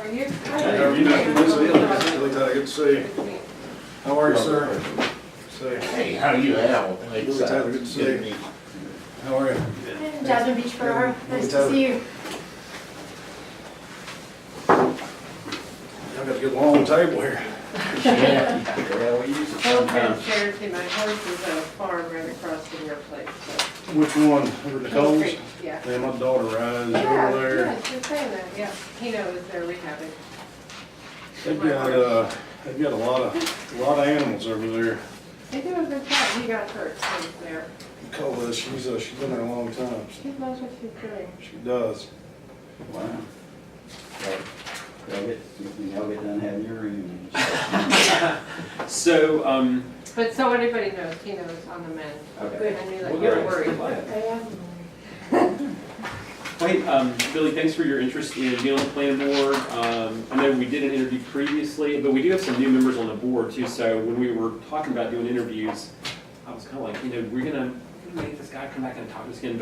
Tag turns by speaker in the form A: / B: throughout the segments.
A: are you?
B: Hey, how are you? Really glad I get to see you. How are you, sir?
C: Hey, how are you, Al?
B: Really glad to see you. How are you?
A: Jasmine Beachboro, nice to
B: Tyler.
A: see you.
B: I've got to get a long table here.
C: Yeah, we use it
D: Full
C: sometimes.
D: transparency, my horse is at a farm right across from your place, so.
B: Which one? Over the Coles?
D: Yeah.
B: Yeah, my daughter rides
D: Yeah,
B: over there.
D: yeah, you're saying that, yeah. Keno is there rehabbing.
B: They've got a lot of animals over there.
D: They do a good job. He got hurt, so he's there.
B: Cola, she's been there a long time.
D: She knows what she's doing.
B: She does.
C: Wow. Y'all get done having your reunion.
E: So,
D: But so everybody knows, Keno's on the mend.
C: Okay.
D: I knew that
C: Well,
D: you were
C: good.
D: worried.
A: I am.
E: wait, Billy, thanks for your interest in being on the planning board. I know we did an interview previously, but we do have some new members on the board too. So when we were talking about doing interviews, I was kind of like, we're gonna make this guy come back and talk to us again.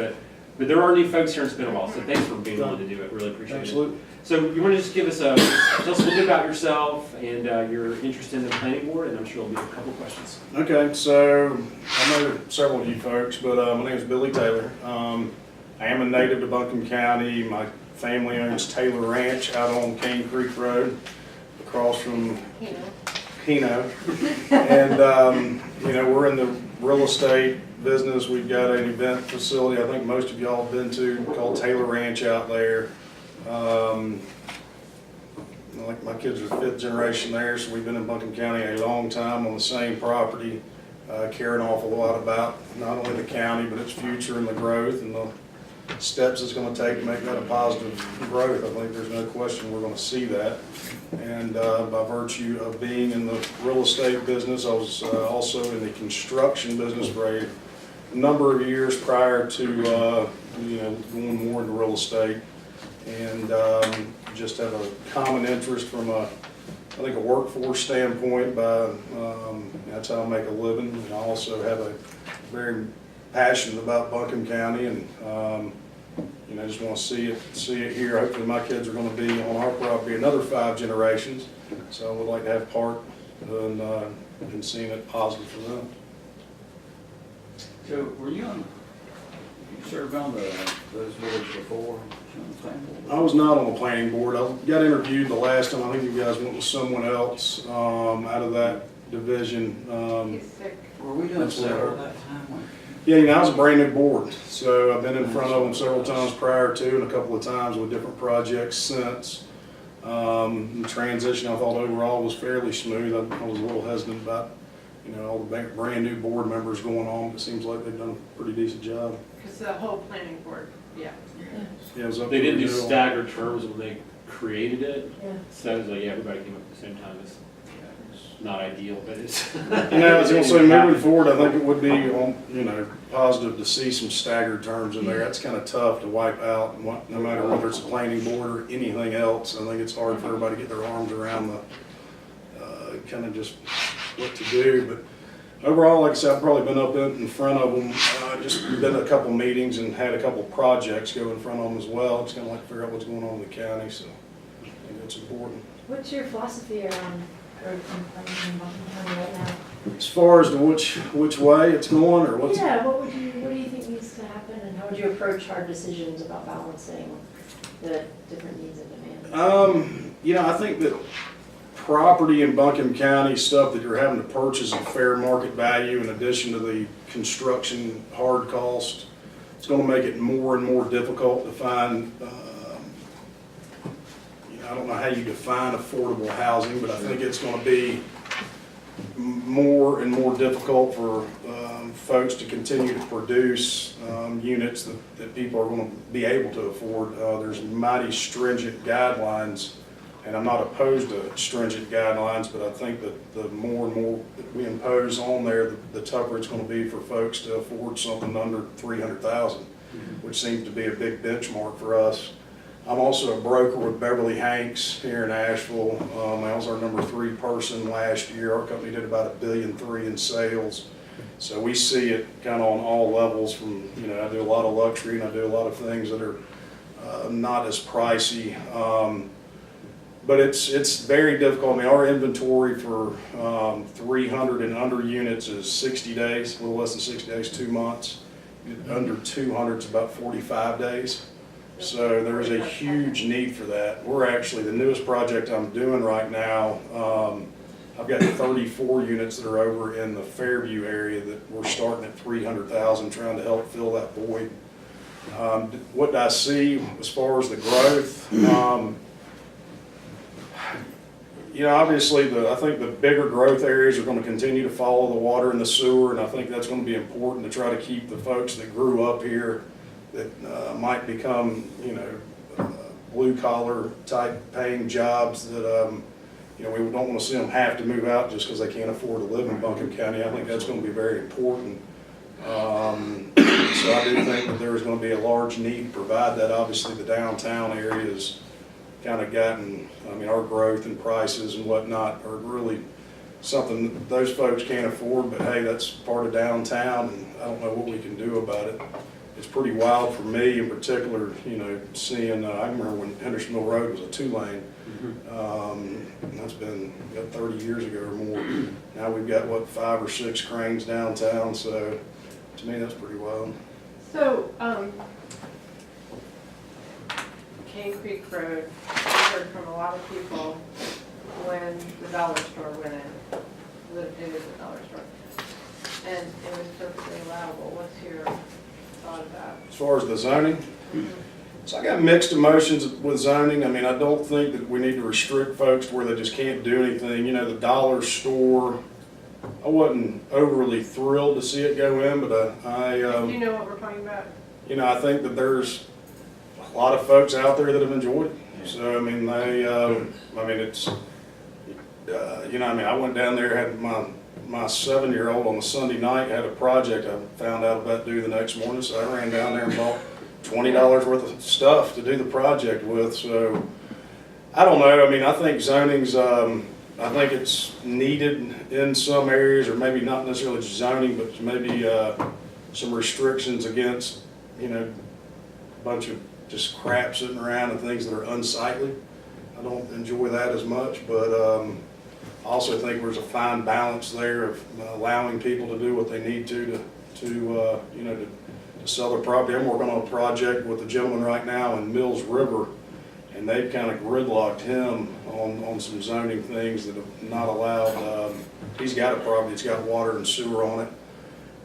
E: But there are new folks here, and it's been a while. So thanks for being willing to do it. Really appreciate
B: Absolutely.
E: it. So you want to just give us tell us a little bit about yourself and your interest in the planning board, and I'm sure there'll be a couple of questions.
B: Okay, so I know several of you folks, but my name is Billy Taylor. I am a native to Buncombe County. My family owns Taylor Ranch out on Cane Creek Road, across from
D: Keno.
B: And we're in the real estate business. We've got an event facility I think most of y'all have been to called Taylor Ranch out there. Like my kids are fifth generation there, so we've been in Buncombe County a long time on the same property. Care an awful lot about not only the county, but its future and the growth and the steps it's going to take to make that a positive growth. I think there's no question we're going to see that. And by virtue of being in the real estate business, I was also in the construction business for a number of years prior to going more into real estate. And just have a common interest from a workforce standpoint. That's how I make a living. And I also have a very passionate about Buncombe County, and I just want to see it here. Hopefully, my kids are going to be on our property another 5 generations. So I would like to have part in seeing it positive for them.
C: So were you served on those boards before?
B: I was not on the planning board. I got interviewed the last time. I think you guys went with someone else out of that division.
D: He's sick.
C: Were we doing several that time?
B: Yeah, I was a brand new board, so I've been in front of them several times prior to, and a couple of times with different projects since. The transition, I thought overall was fairly smooth. I was a little hesitant about, all the brand new board members going on, but it seems like they've done a pretty decent job.
D: It's the whole planning board, yeah.
B: Yeah, it was up
E: They
B: to
E: didn't do
B: renewal.
E: staggered terms when they created it,
A: Yeah.
E: so it was like everybody came up at the same time. It's not ideal, but it's.
B: I was going to say, moving forward, I think it would be positive to see some staggered terms in there. That's kind of tough to wipe out, no matter whether it's a planning board or anything else. I think it's hard for everybody to get their arms around the kind of just what to do. But overall, like I said, I've probably been up in front of them. Just been to a couple meetings and had a couple projects go in front of them as well. It's kind of like to figure out what's going on in the county. So I think that's important.
A: What's your philosophy around growth and planning in Buncombe County right now?
B: As far as to which way it's going, or what's
A: Yeah, what do you think needs to happen, and how would you approach hard decisions about balancing the different needs and demands?
B: I think that property in Buncombe County, stuff that you're having to purchase at fair market value in addition to the construction hard cost, it's going to make it more and more difficult to find, I don't know how you define affordable housing, but I think it's going to be more and more difficult for folks to continue to produce units that people are going to be able to afford. There's mighty stringent guidelines, and I'm not opposed to stringent guidelines, but I think that the more and more that we impose on there, the tougher it's going to be for folks to afford something under $300,000, which seems to be a big benchmark for us. I'm also a broker with Beverly Hanks here in Asheville. I was our number 3 person last year. Our company did about $1.3 billion in sales. So we see it kind of on all levels from, I do a lot of luxury and I do a lot of things that are not as pricey. But it's very difficult. I mean, our inventory for 300 and under units is 60 days, a little less than 60 days, 2 months. Under 200 is about 45 days. So there is a huge need for that. We're actually, the newest project I'm doing right now, I've got 34 units that are over in the Fairview area that we're starting at 300,000, trying to help fill that void. What do I see as far as the growth? Obviously, I think the bigger growth areas are going to continue to follow the water and the sewer, and I think that's going to be important to try to keep the folks that grew up here that might become, blue collar type paying jobs that, we don't want to see them have to move out just because they can't afford to live in Buncombe County. I think that's going to be very important. So I do think that there's going to be a large need to provide that. Obviously, the downtown area is kind of gotten, our growth and prices and whatnot are really something that those folks can't afford, but hey, that's part of downtown, and I don't know what we can do about it. It's pretty wild for me in particular, seeing, I remember when Hendersonville Road was a 2-lane. And that's been 30 years ago or more. Now we've got, 5 or 6 cranes downtown, so to me, that's pretty wild.
D: So, Cane Creek Road, I heard from a lot of people when the dollar store went in, that it is a dollar store, and it was perfectly allowable. What's your thought about?
B: As far as the zoning, so I got mixed emotions with zoning. I don't think that we need to restrict folks to where they just can't do anything. The dollar store, I wasn't overly thrilled to see it go in, but
D: Do you know what we're talking about?
B: I think that there's a lot of folks out there that have enjoyed it. So, it's, I went down there, had my 7-year-old on a Sunday night, had a project I found out about due the next morning, so I ran down there and bought $20 worth of stuff to do the project with. So, I don't know. I think zoning's, I think it's needed in some areas, or maybe not necessarily zoning, but maybe some restrictions against, a bunch of just crap sitting around and things that are unsightly. I don't enjoy that as much, but I also think there's a fine balance there of allowing people to do what they need to sell their property. I'm working on a project with a gentleman right now in Mills River, and they've kind of gridlocked him on some zoning things that have not allowed. He's got a property, it's got water and sewer on it,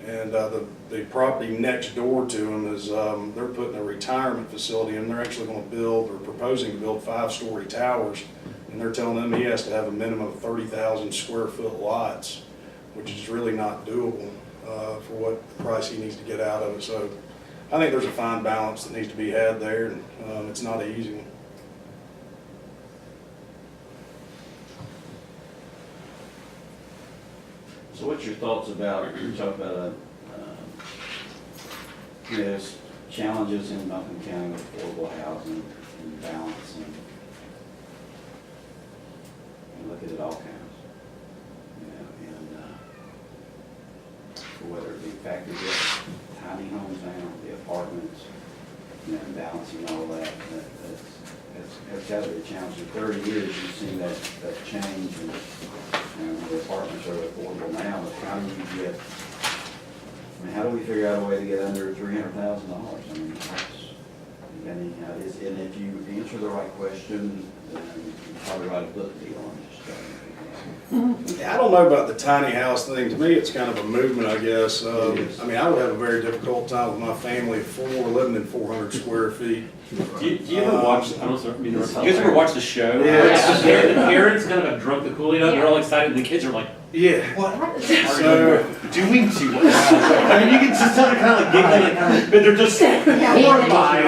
B: and the property next door to him is, they're putting a retirement facility in. They're actually going to build, or proposing to build 5-story towers, and they're telling him he has to have a minimum of 30,000 square foot lots, which is really not doable for what price he needs to get out of it. So I think there's a fine balance that needs to be had there, and it's not an easy one.
C: So what's your thoughts about, you talk about, challenges in Buncombe County with affordable housing and balance, and look at it all counts. Whether it be factory tiny homes now, the apartments, and balancing all that, that's got to be a challenge. In 30 years, you've seen that change, and the apartments are affordable now, but how do you get, how do we figure out a way to get under $300,000? And if you answer the right question, then you probably write a book deal on just
B: Yeah, I don't know about the tiny house thing. To me, it's kind of a movement, I guess. I would have a very difficult time with my family of 4 living in 400 square feet.
E: Do you ever watch, I don't know, do you guys ever watch the show?
B: Yeah.
E: The parents kind of have drunk the Kool-Aid up, they're all excited, and the kids are like,
B: Yeah.
E: what are
B: So,
E: you doing to us? I mean, you can just kind of giggling, but they're just horrified.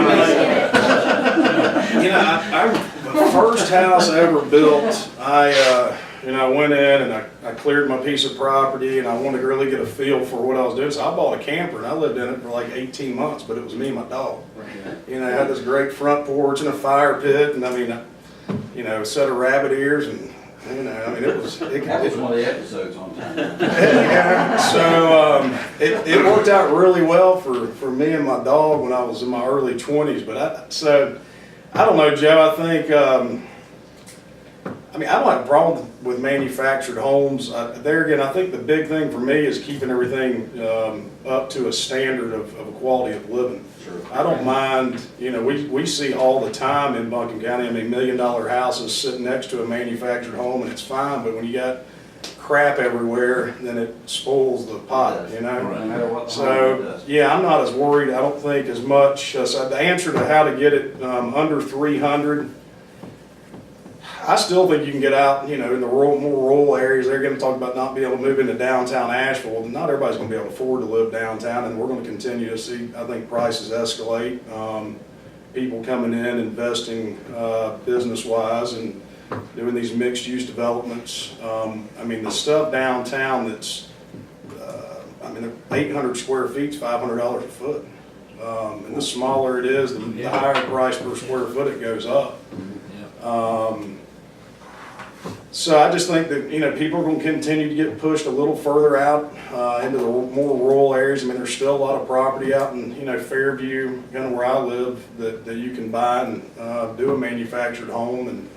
B: the first house I ever built, I went in and I cleared my piece of property, and I wanted to really get a feel for what I was doing. So I bought a camper, and I lived in it for like 18 months, but it was me and my dog. I had this great front porch and a fire pit, and a set of rabbit ears, and it was.
C: That was one of the episodes on time.
B: So it worked out really well for me and my dog when I was in my early 20s. But I don't know, Joe. I think mean, I don't have a problem with manufactured homes. There again, I think the big thing for me is keeping everything up to a standard of a quality of living.
C: Sure.
B: I don't mind, you know, we see all the time in Buncombe County, I mean, $1 million houses sitting next to a manufactured home, and it's fine, but when you got crap everywhere, then it spoils the pot, you know?
C: No matter what the home
B: So,
C: does.
B: yeah, I'm not as worried, I don't think as much. So the answer to how to get it under 300, I still think you can get out, you know, in the more rural areas. They're going to talk about not being able to move into downtown Asheville. Not everybody's going to be able to afford to live downtown, and we're going to continue to see, I think, prices escalate. People coming in, investing business-wise, and doing these mixed-use developments. I mean, the stuff downtown that's, I mean, 800 square feet's $500 a foot. And the smaller it is, the higher price per square foot it goes up. So I just think that, you know, people are going to continue to get pushed a little further out into the more rural areas. I mean, there's still a lot of property out in, you know, Fairview, kind of where I live, that you can buy and do a manufactured home, and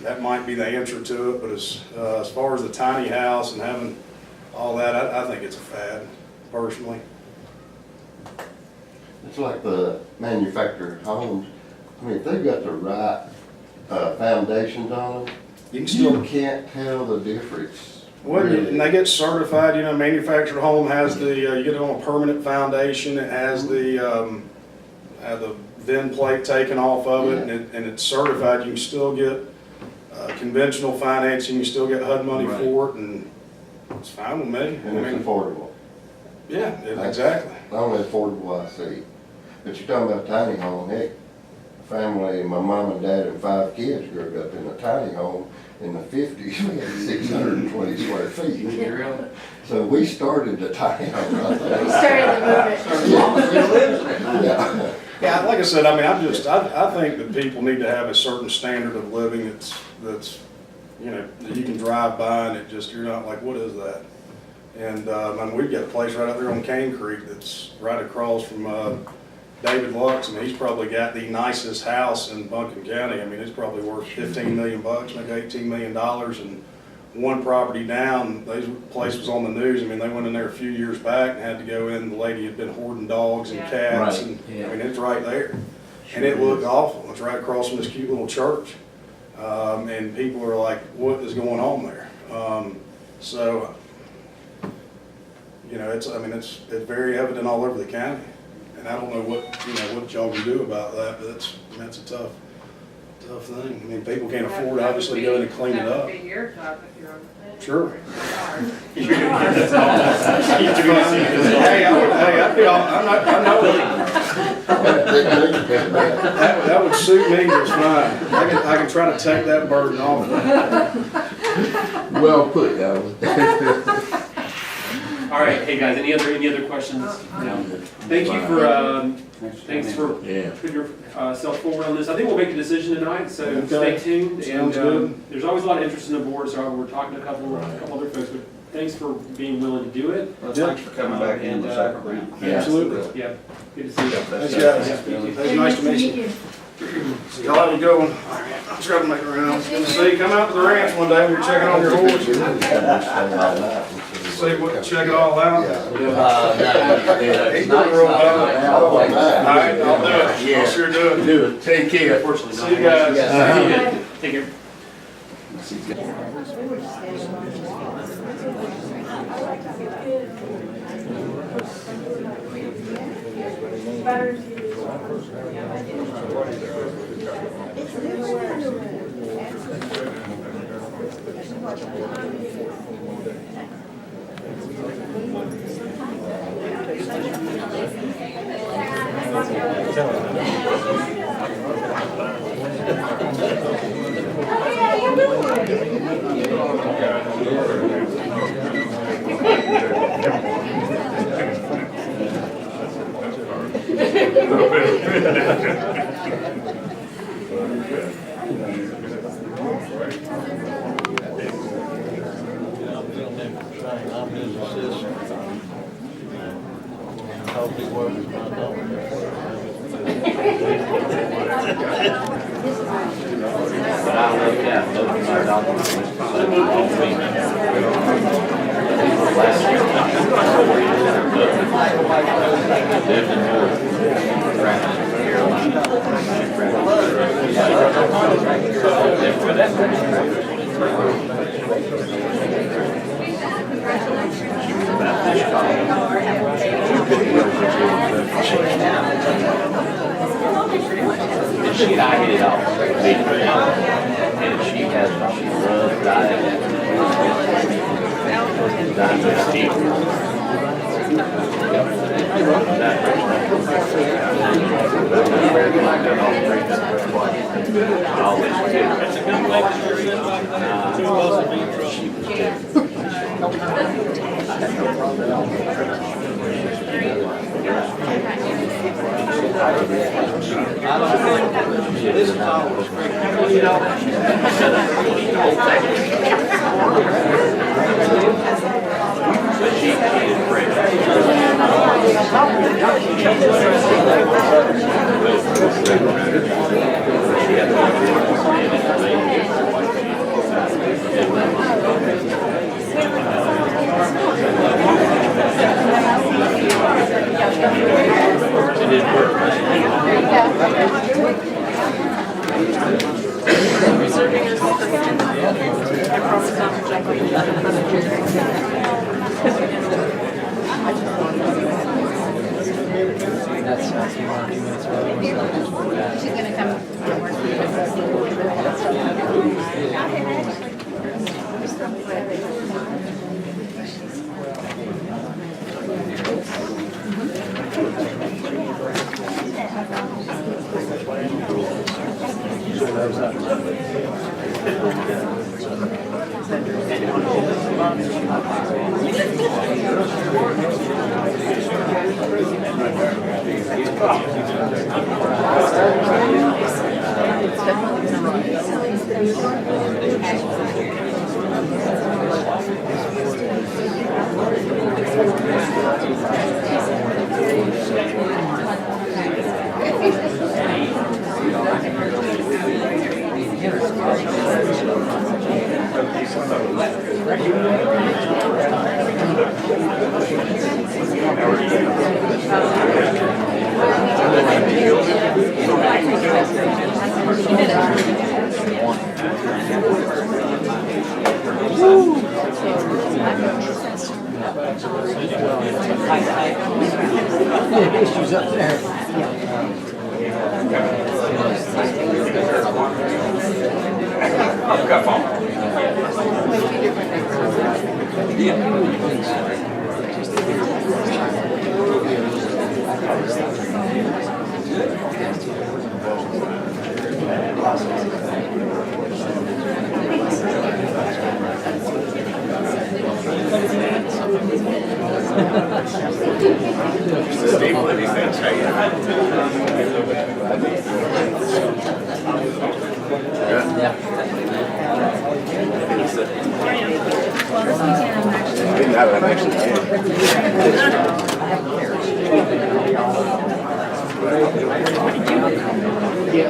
B: that might be the answer to it. But as far as the tiny house and having all that, I think it's a fad, personally.
F: It's like the manufactured homes. I mean, if they've got the right foundations on them,
B: You can still,
F: you can't tell the difference.
B: well,
F: really.
B: and they get certified, you know, manufactured home has the, you get it on a permanent foundation, it has the VIN plate taken off of it, and it's certified. You can still get conventional financing, you still get HUD money
C: Right.
B: for it, and it's fine with me.
F: And it's affordable.
B: Yeah, exactly.
F: The only affordable I see. But you're talking about tiny home, heck, family, my mom and dad and 5 kids grew up in a tiny home in the 50s. We had 620 square feet. So we started the tiny home right there.
A: We started the movement.
F: Yeah.
B: Yeah, like I said, I mean, I think that people need to have a certain standard of living that's, you know, that you can drive by and it just, you're not like, what is that? And, I mean, we've got a place right out there on Cane Creek that's right across from, David Lux, and he's probably got the nicest house in Buncombe County. I mean, it's probably worth $15 million, maybe $18 million, and one property down, the place was on the news. I mean, they went in there a few years back and had to go in, the lady had been hoarding dogs and
D: Yeah.
B: cats,
C: Right,
B: and,
C: yeah.
B: I mean, it's right there. And it looked awful. It's right across from this cute little church. And people are like, what is going on there? So, you know, it's very evident all over the county. And I don't know what y'all can do about that, but that's a tough thing. I mean, people can't afford, obviously, to go in and clean it up.
D: That would be your job if you're on the planning
B: Sure.
D: board, not ours.
B: Hey, I'd be all, I know that would suit me just fine. I can try to take that burden off.
F: Well put, Alan.
E: All right, hey guys, any other questions? No. Thank you for, thanks for putting yourself forward on this. I think we'll make a decision tonight, so
B: Okay.
E: stay tuned.
B: Sounds
E: And
B: good.
E: there's always a lot of interest in the board, so we're talking to a couple other folks, but thanks for being willing to do it.
C: Well, thanks for coming back in the second round.
B: Absolutely.
E: Yeah, good to see you.
B: Thanks, guys. It's nice to meet you. So y'all have a good one. I'm trying to make it around. It's good to see you. Come out to the ranch one day. We're checking on your horse. Check it all out. He's doing real well. All right, I'll do it. I'll sure do it.
F: Take care.
E: Unfortunately,
B: See you guys.
E: Take care.
G: I'm his assistant. Hope he works my daughter.
C: But I looked at most of my documents, so it won't be. Last year, lived in North Carolina. And she and I hit it off. And she has, she loves diet.
H: She's gonna come and work
G: Issues up there.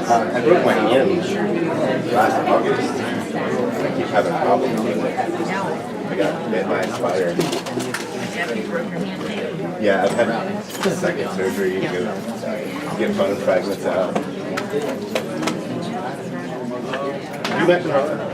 I: I broke my hand last August. I keep having problems with it. I got bit by a spider. Yeah, I've had second surgery to go get bone fragments out. You mentioned her.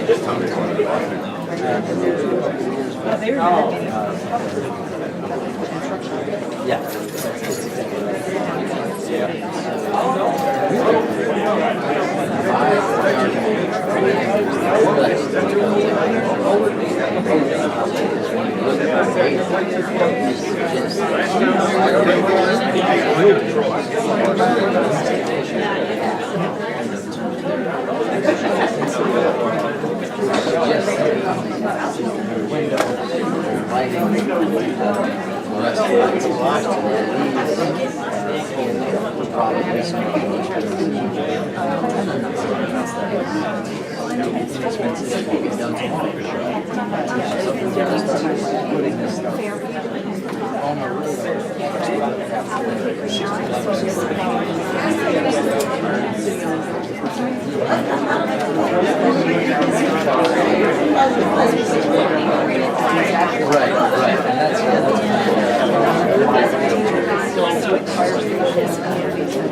I: Just tell me
G: Yeah.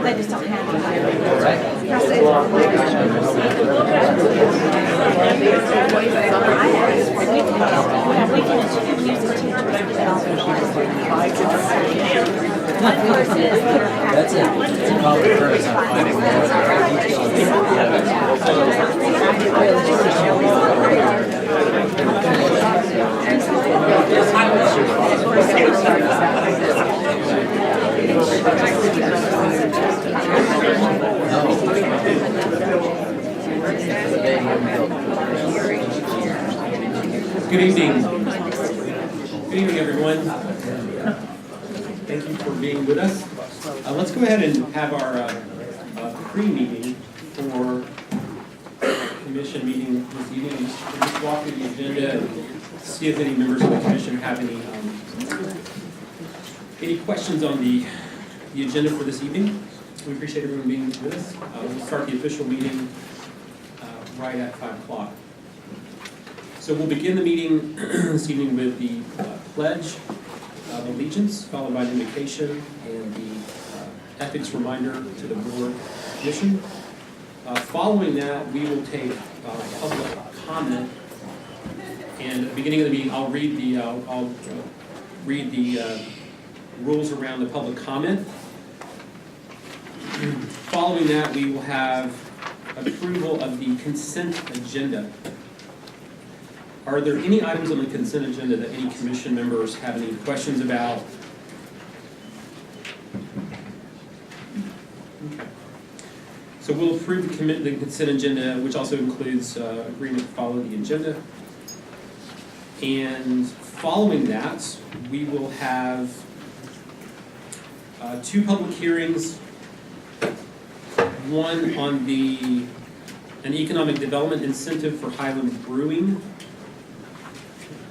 H: They just don't have
G: That's it. It's a common occurrence. I'm finding
E: Good evening. Good evening, everyone. Thank you for being with us. Let's go ahead and have our pre-meeting for commission meeting this evening. We'll just walk through the agenda and see if any members of the commission have any questions on the agenda for this evening. We appreciate everyone being with us. We'll start the official meeting right at 5 o'clock. So we'll begin the meeting this evening with the Pledge of Allegiance, followed by an invocation and the ethics reminder to the board commission. Following that, we will take public comment. And at the beginning of the meeting, I'll read the rules around the public comment. Following that, we will have approval of the consent agenda. Are there any items on the consent agenda that any commission members have any questions about? Okay. So we'll approve the consent agenda, which also includes agreement to follow the agenda. And following that, we will have 2 public hearings. One on an economic development incentive for Highland Brewing.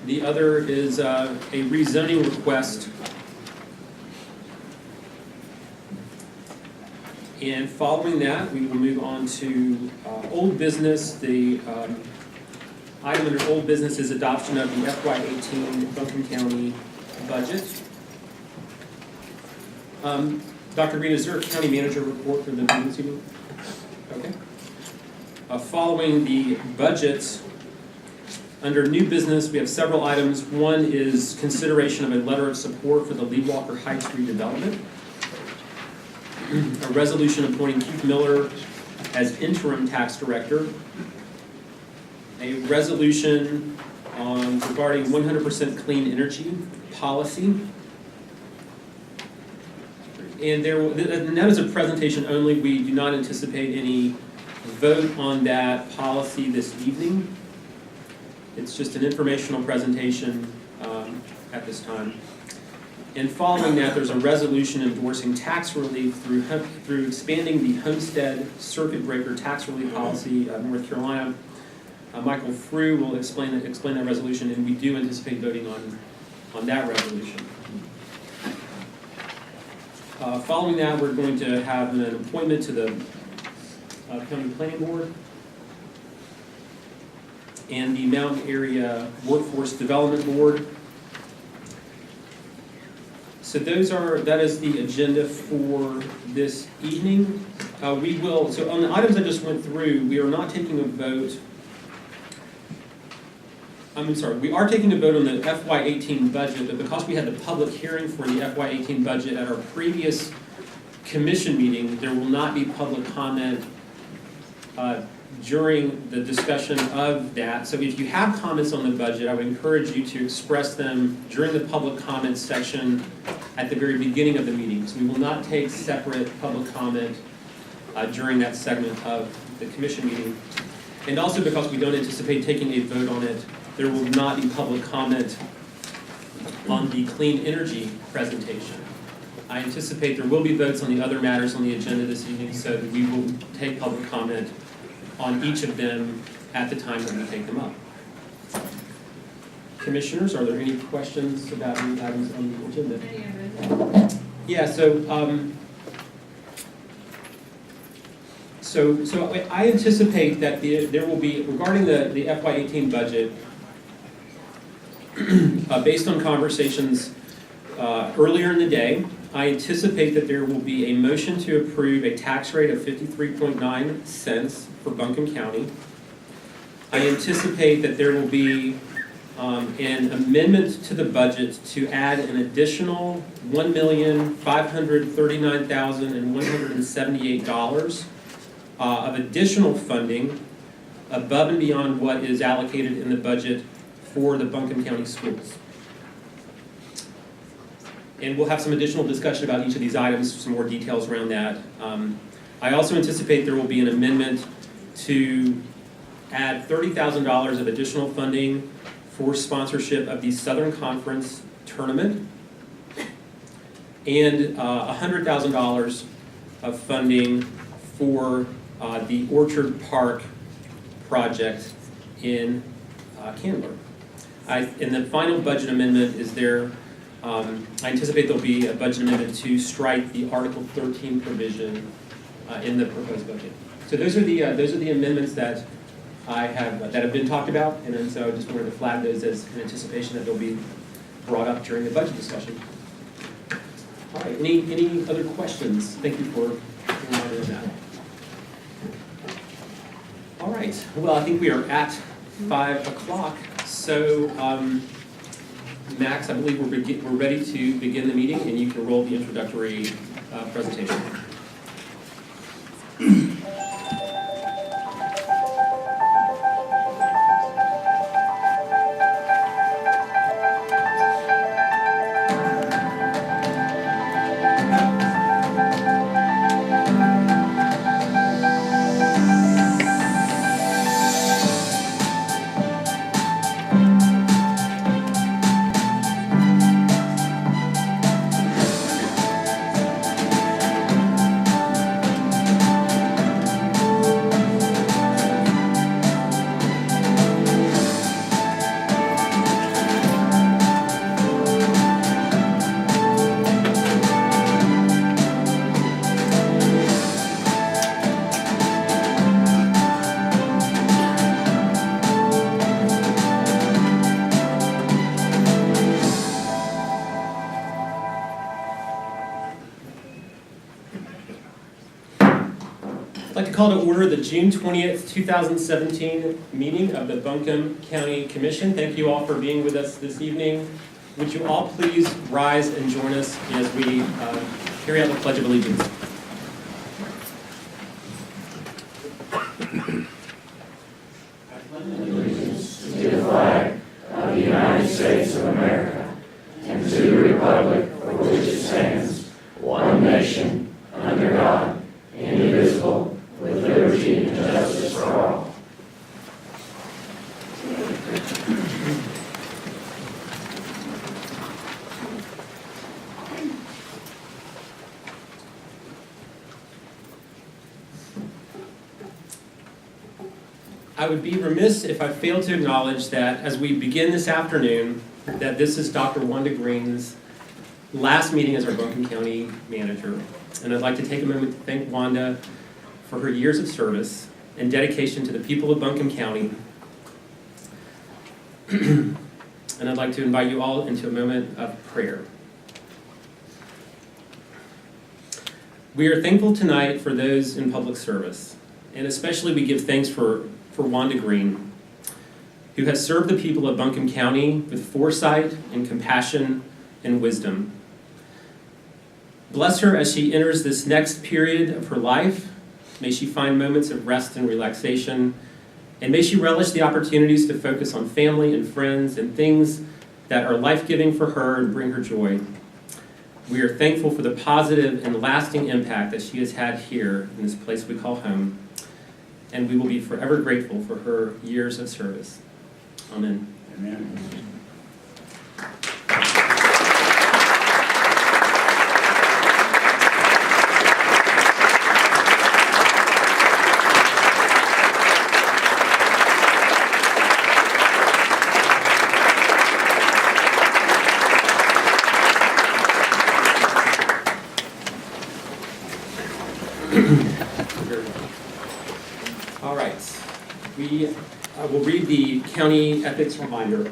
E: The other is a rezoning request. And following that, we will move on to old business. The item under old business is adoption of the FY18 Buncombe County budget. Dr. Green, is there a county manager report for the meeting this evening? Okay. Following the budget, under new business, we have several items. One is consideration of a letter of support for the Lee Walker Heights redevelopment. A resolution appointing Keith Miller as interim tax director. A resolution regarding 100% clean energy policy. And that is a presentation only. We do not anticipate any vote on that policy this evening. It's just an informational presentation at this time. And following that, there's a resolution endorsing tax relief through expanding the homestead circuit breaker tax relief policy of North Carolina. Michael Frew will explain that resolution, and we do anticipate voting on that resolution. Following that, we're going to have an appointment to the County Planning Board and the Mountain Area Workforce Development Board. So that is the agenda for this evening. So on the items I just went through, we are not taking a vote. We are taking a vote on the FY18 budget, but because we had the public hearing for the FY18 budget at our previous commission meeting, there will not be public comment during the discussion of that. So if you have comments on the budget, I would encourage you to express them during the public comments section at the very beginning of the meeting. So we will not take separate public comment during that segment of the commission meeting. And also because we don't anticipate taking a vote on it, there will not be public comment on the clean energy presentation. I anticipate there will be votes on the other matters on the agenda this evening, so that we will take public comment on each of them at the time that we take them up. Commissioners, are there any questions about any items on the agenda? Yeah, so I anticipate that there will be, regarding the FY18 budget, based on conversations earlier in the day, I anticipate that there will be a motion to approve a tax rate of 53.9 cents for Buncombe County. I anticipate that there will be an amendment to the budget to add an additional $1,539,178 of additional funding above and beyond what is allocated in the budget for the Buncombe County schools. And we'll have some additional discussion about each of these items, some more details around that. I also anticipate there will be an amendment to add $30,000 of additional funding for sponsorship of the Southern Conference tournament and $100,000 of funding for the Orchard Park project in Candler. And the final budget amendment is there. I anticipate there'll be a budget amendment to strike the Article 13 provision in the proposed budget. So those are the amendments that that have been talked about, and then so I just wanted to flag those as an anticipation that they'll be brought up during the budget discussion. All right, any other questions? Thank you for reminding me of that. All right, well, I think we are at 5 o'clock, so Max, I believe we're ready to begin the meeting, and you can roll the introductory presentation. I'd like to call to order the June 20th, 2017 meeting of the Buncombe County Commission. Thank you all for being with us this evening. Would you all please rise and join us as we carry out the Pledge of Allegiance.
J: Allegiance to the flag of the United States of America and to the republic for which it stands, one nation, under God, indivisible, with liberty and justice for all.
E: I would be remiss if I failed to acknowledge that as we begin this afternoon, that this is Dr. Wanda Green's last meeting as our Buncombe County manager. And I'd like to take a moment to thank Wanda for her years of service and dedication to the people of Buncombe County. And I'd like to invite you all into a moment of prayer. We are thankful tonight for those in public service, and especially we give thanks for Wanda Green, who has served the people of Buncombe County with foresight and compassion and wisdom. Bless her as she enters this next period of her life, May she find moments of rest and relaxation, and may she relish the opportunities to focus on family and friends and things that are life-giving for her and bring her joy. We are thankful for the positive and lasting impact that she has had here in this place we call home, and we will be forever grateful for her years of service. Amen.
C: Amen.
E: All right, we will read the county ethics reminder.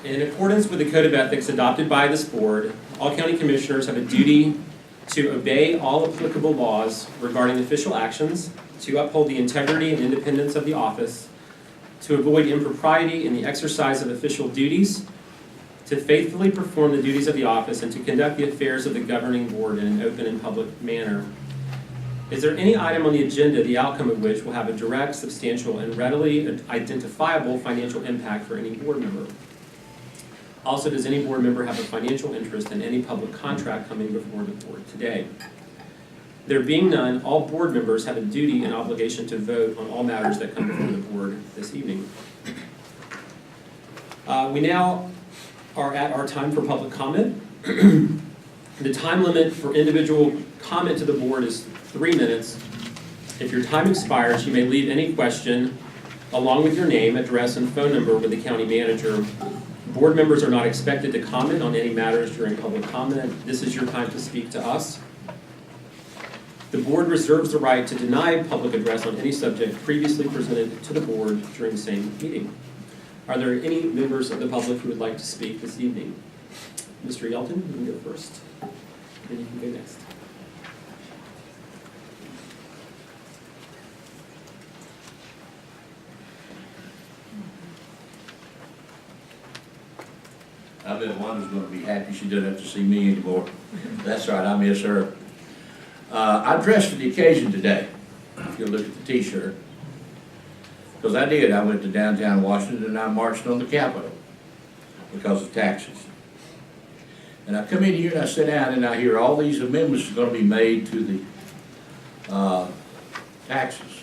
E: In accordance with the code of ethics adopted by this board, all county commissioners have a duty to obey all applicable laws regarding official actions, to uphold the integrity and independence of the office, to avoid impropriety in the exercise of official duties, to faithfully perform the duties of the office, and to conduct the affairs of the governing board in an open and public manner. Is there any item on the agenda, the outcome of which will have a direct, substantial, and readily identifiable financial impact for any board member? Also, does any board member have a financial interest in any public contract coming before the board today? There being none, all board members have a duty and obligation to vote on all matters that come before the board this evening. We now are at our time for public comment. The time limit for individual comment to the board is 3 minutes. If your time expires, you may leave any question along with your name, address, and phone number with the county manager. Board members are not expected to comment on any matters during public comment. This is your time to speak to us. The board reserves the right to deny public address on any subject previously presented to the board during the same meeting. Are there any members of the public who would like to speak this evening? Mr. Yelton, you can go first, and you can go next.
J: I bet Wanda's gonna be happy she doesn't have to see me anymore. That's right, I miss her. I dressed for the occasion today, if you look at the t-shirt. Because I did, I went to downtown Washington and I marched on the Capitol because of taxes. And I come in here and I sit down and I hear all these amendments are gonna be made to the taxes.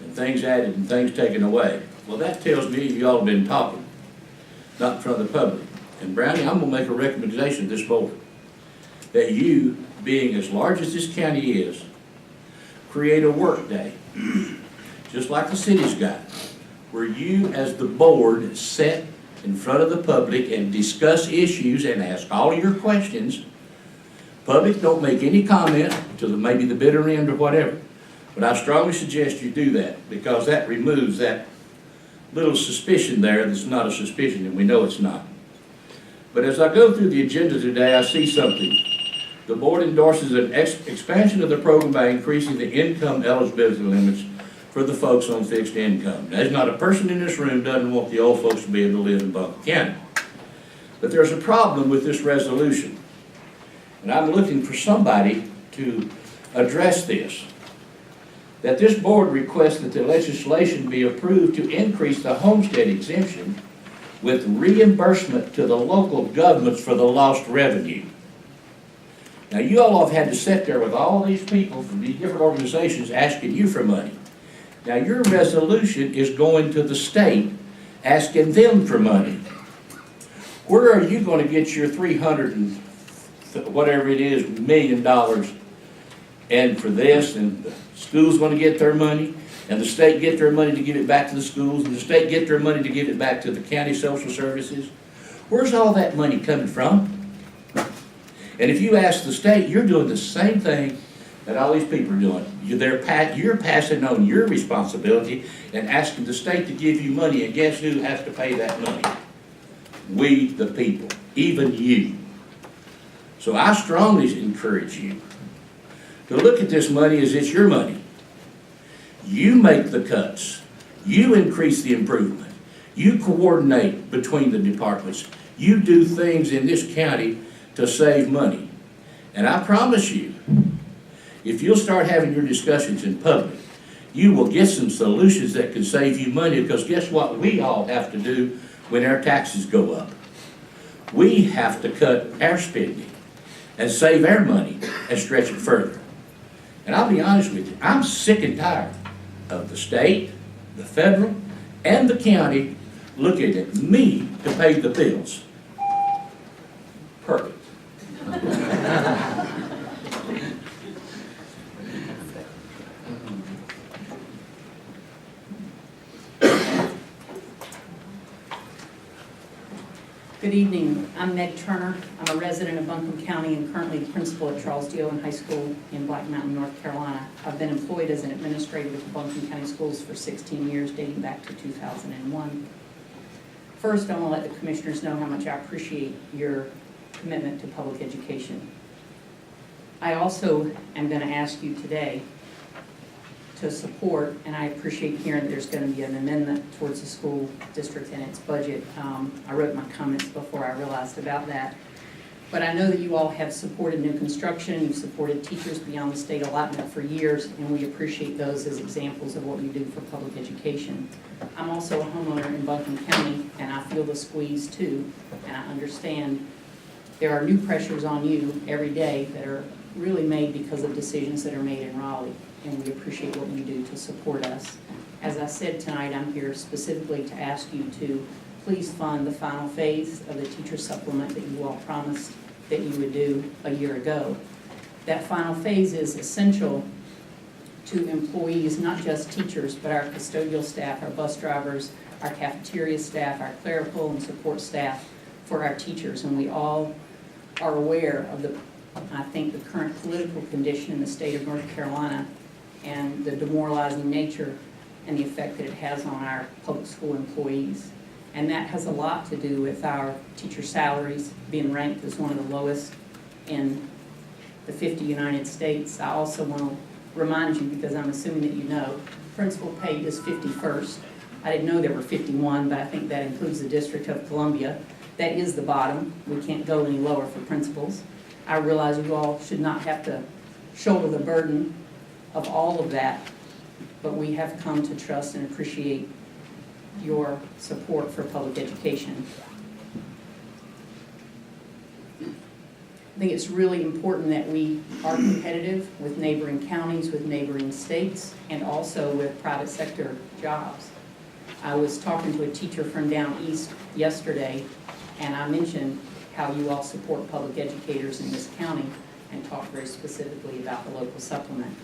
J: And things added and things taken away. Well, that tells me you all have been talking, not in front of the public. And Brownie, I'm gonna make a recommendation to this board, that you, being as large as this county is, create a work day, just like the city's got, where you as the board sit in front of the public and discuss issues and ask all your questions. Public don't make any comment to maybe the bitter end or whatever. But I strongly suggest you do that, because that removes that little suspicion there that's not a suspicion, and we know it's not. But as I go through the agenda today, I see something. The board endorses an expansion of the program by increasing the income eligibility limits for the folks on fixed income. There's not a person in this room doesn't want the old folks to be able to live in Buncombe County. But there's a problem with this resolution. And I'm looking for somebody to address this. That this board requests that the legislation be approved to increase the homestead exemption with reimbursement to the local governments for the lost revenue. Now, you all have had to sit there with all these people from these different organizations asking you for money. Now, your resolution is going to the state asking them for money. Where are you going to get your $300 and whatever it is million and for this, and the school's going to get their money, and the state get their money to give it back to the schools, and the state get their money to give it back to the county social services? Where's all that money coming from? And if you ask the state, you're doing the same thing that all these people are doing. You're passing on your responsibility and asking the state to give you money, and guess who has to pay that money? We, the people, even you. So I strongly encourage you to look at this money as it's your money. You make the cuts. You increase the improvement. You coordinate between the departments. You do things in this county to save money. And I promise you, If you'll start having your discussions in public, you will get some solutions that can save you money, because guess what we all have to do when our taxes go up? We have to cut our spending and save our money and stretch it further. And I'll be honest with you, I'm sick and tired of the state, the federal, and the county looking at me to pay the bills. Perfect.
K: Good evening. I'm Meg Turner. I'm a resident of Buncombe County and currently the principal at Charles D. Owen High School in Black Mountain, North Carolina. I've been employed as an administrator with the Buncombe County Schools for 16 years, dating back to 2001. First, I want to let the commissioners know how much I appreciate your commitment to public education. I also am going to ask you today to support, and I appreciate hearing that there's going to be an amendment towards the school district and its budget. I wrote my comments before I realized about that. But I know that you all have supported new construction, you've supported teachers beyond the state allotment for years, and we appreciate those as examples of what you do for public education. I'm also a homeowner in Buncombe County, and I feel the squeeze too, and I understand there are new pressures on you every day that are really made because of decisions that are made in Raleigh, and we appreciate what you do to support us. As I said tonight, I'm here specifically to ask you to please fund the final phase of the teacher supplement that you all promised that you would do a year ago. That final phase is essential to employees, not just teachers, but our custodial staff, our bus drivers, our cafeteria staff, our clerical and support staff for our teachers. And we all are aware of I think the current political condition in the state of North Carolina and the demoralizing nature and the effect that it has on our public school employees. And that has a lot to do with our teacher salaries being ranked as one of the lowest in the 50 United States. I also want to remind you, because I'm assuming that you know, principal pay is 51st. I didn't know there were 51, but I think that includes the District of Columbia. That is the bottom. We can't go any lower for principals. I realize you all should not have to shoulder the burden of all of that, but we have come to trust and appreciate your support for public education. I think it's really important that we are competitive with neighboring counties, with neighboring states, and also with private sector jobs. I was talking to a teacher from down east yesterday, and I mentioned how you all support public educators in this county and talked very specifically about the local supplement.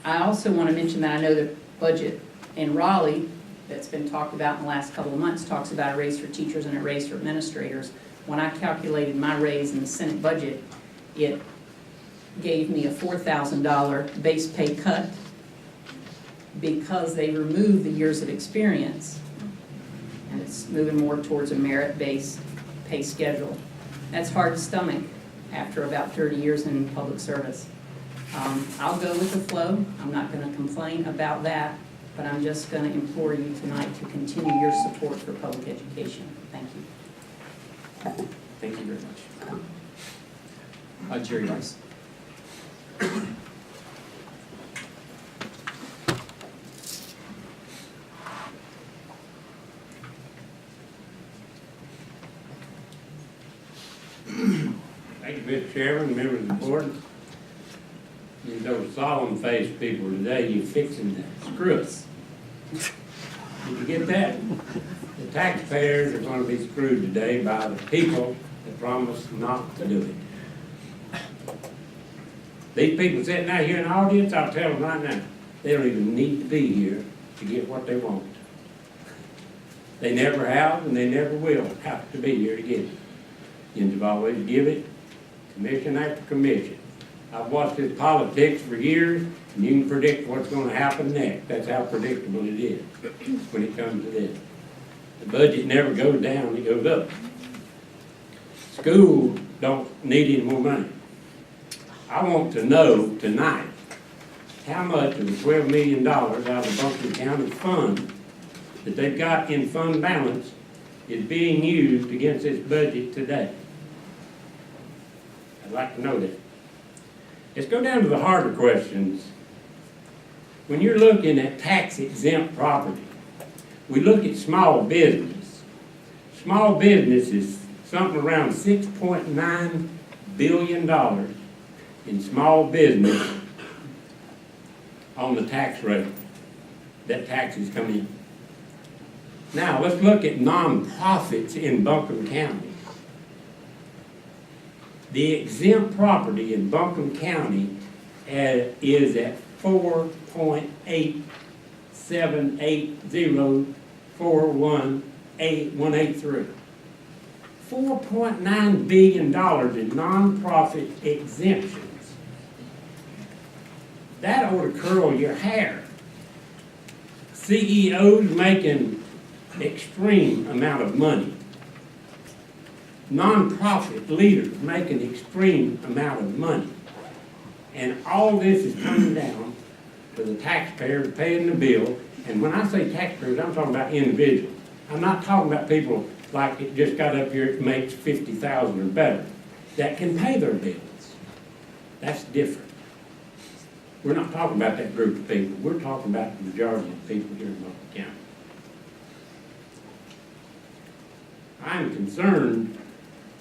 K: I also want to mention that I know the budget in Raleigh that's been talked about in the last couple of months talks about a raise for teachers and a raise for administrators. When I calculated my raise in the Senate budget, it gave me a $4,000 base pay cut because they removed the years of experience, and it's moving more towards a merit-based pay schedule. That's hard to stomach after about 30 years in public service. I'll go with the flow. I'm not going to complain about that, but I'm just going to implore you tonight to continue your support for public education. Thank you.
E: Thank you very much. Jerry Rice.
L: Thank you, Mr. Chairman, members of the board. You those solemn-faced people today, you're fixing to screw us. Did you get that? The taxpayers are going to be screwed today by the people that promised not to do it. These people sitting out here in the audience, I'll tell them right now, they don't even need to be here to get what they want. They never have and they never will have to be here to get it. You've always give it, commission after commission. I've watched this politics for years, and you can predict what's going to happen next. That's how predictable it is when it comes to this. The budget never goes down, it goes up. Schools don't need any more money. I want to know tonight how much of the $12 million out of the Buncombe County fund that they've got in fund balance is being used against this budget today. I'd like to know that. Let's go down to the harder questions. When you're looking at tax exempt property, we look at small business. Small business is something around $6.9 billion in small business on the tax rate that taxes come in. Now, let's look at nonprofits in Buncombe County. The exempt property in Buncombe County is at 4.878041883. $4.9 billion in nonprofit exemptions. That ought to curl your hair. CEOs making extreme amount of money. Nonprofit leaders making extreme amount of money. And all this is coming down to the taxpayers paying the bill. And when I say taxpayers, I'm talking about individuals. I'm not talking about people like it just got up here, it makes $50,000 or better, that can pay their bills. That's different. We're not talking about that group of people. We're talking about the majority of the people here in Buncombe County. I'm concerned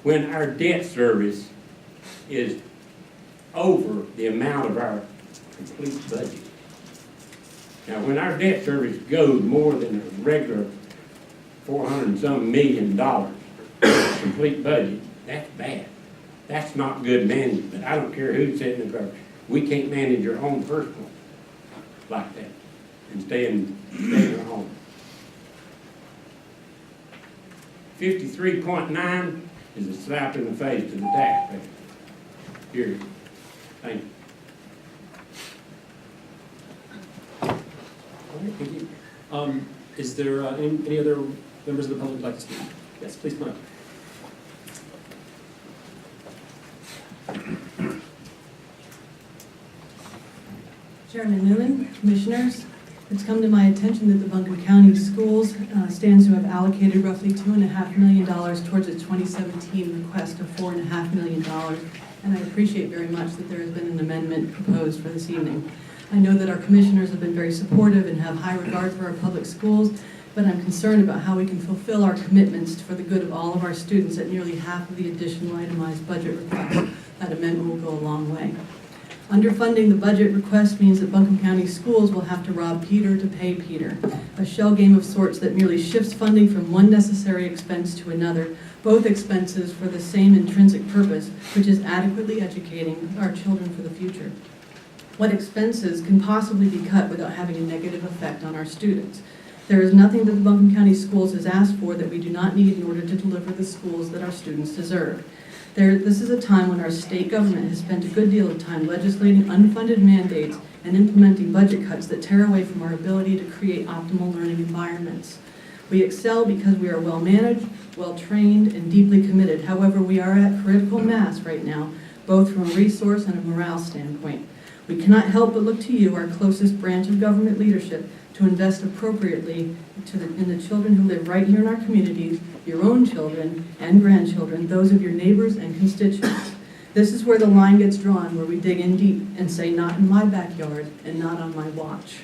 L: when our debt service is over the amount of our complete budget. Now, when our debt service goes more than a regular $400 and some million complete budget, that's bad. That's not good management. I don't care who's sitting in the We can't manage your own personal like that and stay in our home. 53.9 is a slap in the face to the taxpayer. Period. Thank you.
E: Is there any other members of the public who'd like to speak? Yes, please come up.
M: Chairman Newman, Commissioners, it's come to my attention that the Buncombe County Schools stands to have allocated roughly $2.5 million towards its 2017 request of $4.5 million, and I appreciate very much that there has been an amendment proposed for this evening. I know that our commissioners have been very supportive and have high regard for our public schools, but I'm concerned about how we can fulfill our commitments for the good of all of our students at nearly half of the additional itemized budget request. That amendment will go a long way. Underfunding the budget request means that Buncombe County Schools will have to rob Peter to pay Peter, a shell game of sorts that merely shifts funding from one necessary expense to another, both expenses for the same intrinsic purpose, which is adequately educating our children for the future. What expenses can possibly be cut without having a negative effect on our students? There is nothing that the Buncombe County Schools has asked for that we do not need in order to deliver the schools that our students deserve. This is a time when our state government has spent a good deal of time legislating unfunded mandates and implementing budget cuts that tear away from our ability to create optimal learning environments. We excel because we are well-managed, well-trained, and deeply committed. However, we are at critical mass right now, both from a resource and a morale standpoint. We cannot help but look to you, our closest branch of government leadership, to invest appropriately in the children who live right here in our communities, your own children and grandchildren, those of your neighbors and constituents. This is where the line gets drawn, where we dig in deep and say, not in my backyard and not on my watch.